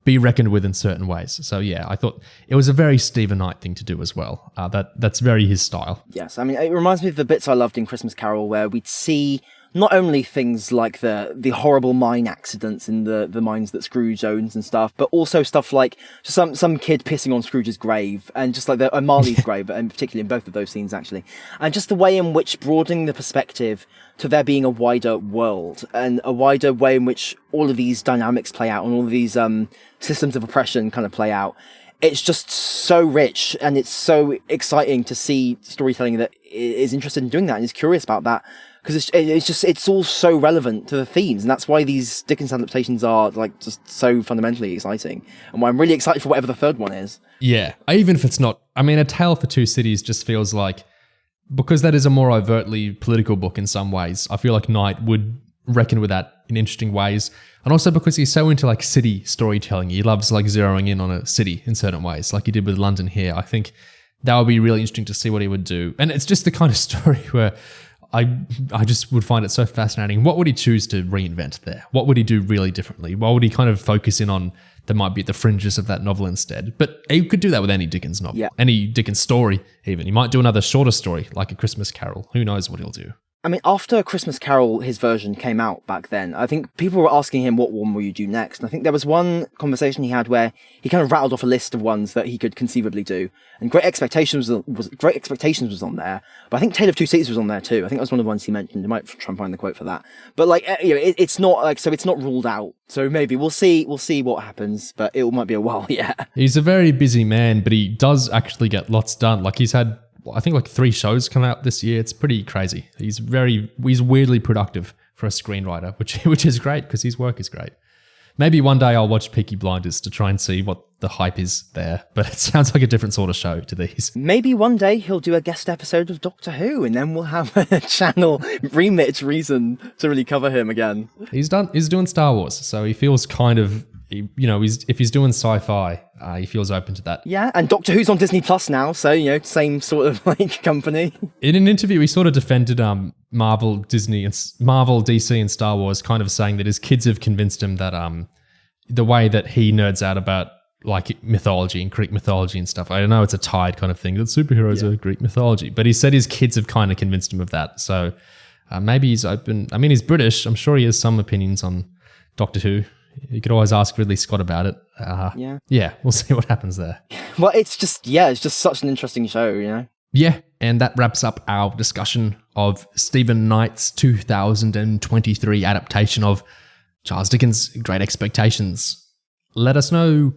be reckoned with in certain ways. So yeah, I thought it was a very Stephen Knight thing to do as well. That's very his style. Yes, it reminds me of the bits I loved in Christmas Carol where we'd see not only things like the horrible mine accidents in the mines that Scrooge owns and stuff, but also stuff like some kid pissing on Scrooge's grave, and just like Marley's grave, and particularly in both of those scenes actually, and just the way in which broadening the perspective to there being a wider world and a wider way in which all of these dynamics play out and all of these systems of oppression kind of play out. It's just so rich, and it's so exciting to see storytelling that is interested in doing that and is curious about that. Because it's all so relevant to the themes, and that's why these Dickens adaptations are like just so fundamentally exciting, and why I'm really excited for whatever the third one is. Yeah, even if it's not, A Tale for Two Cities just feels like, because that is a more overtly political book in some ways, I feel like Knight would reckon with that in interesting ways, and also because he's so into like city storytelling, he loves like zeroing in on a city in certain ways, like he did with London here. I think that would be really interesting to see what he would do, and it's just the kind of story where I just would find it so fascinating. What would he choose to reinvent there? What would he do really differently? What would he kind of focus in on that might be at the fringes of that novel instead? But he could do that with any Dickens novel, any Dickens story even. He might do another shorter story like A Christmas Carol. Who knows what he'll do? I mean, after Christmas Carol, his version came out back then, I think people were asking him, what one will you do next? And I think there was one conversation he had where he kind of rattled off a list of ones that he could conceivably do. And Great Expectations was on there. But I think Tale of Two Cities was on there too. I think that was one of the ones he mentioned. I might try and find the quote for that. But like, it's not like, so it's not ruled out. So maybe we'll see what happens, but it might be a while yet. He's a very busy man, but he does actually get lots done. Like he's had, I think, like 3 shows come out this year. It's pretty crazy. He's weirdly productive for a screenwriter, which is great because his work is great. Maybe one day I'll watch Peaky Blinders to try and see what the hype is there, but it sounds like a different sort of show to these. Maybe one day he'll do a guest episode of Doctor Who, and then we'll have a channel remit reason to really cover him again. He's doing Star Wars, so he feels kind of, if he's doing sci-fi, he feels open to that. Yeah, and Doctor Who's on Disney Plus now, so same sort of like company. In an interview, he sort of defended Marvel, DC, and Star Wars, kind of saying that his kids have convinced him that the way that he nerds out about like mythology and Greek mythology and stuff. I know it's a tied kind of thing that superheroes are Greek mythology, but he said his kids have kind of convinced him of that. So maybe he's open. I mean, he's British. I'm sure he has some opinions on Doctor Who. You could always ask Ridley Scott about it. Yeah, we'll see what happens there. Well, it's just such an interesting show, Yeah, and that wraps up our discussion of Stephen Knight's 2023 adaptation of Charles Dickens' Great Expectations. Let us know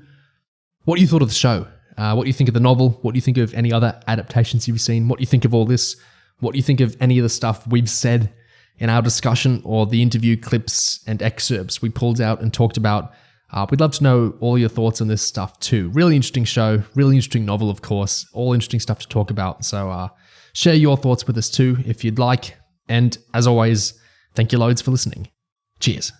what you thought of the show, what you think of the novel, what you think of any other adaptations you've seen, what you think of all this, what you think of any of the stuff we've said in our discussion or the interview clips and excerpts we pulled out and talked about. We'd love to know all your thoughts on this stuff too. Really interesting show, really interesting novel, of course, all interesting stuff to talk about. So share your thoughts with us too if you'd like. And as always, thank you loads for listening. Cheers.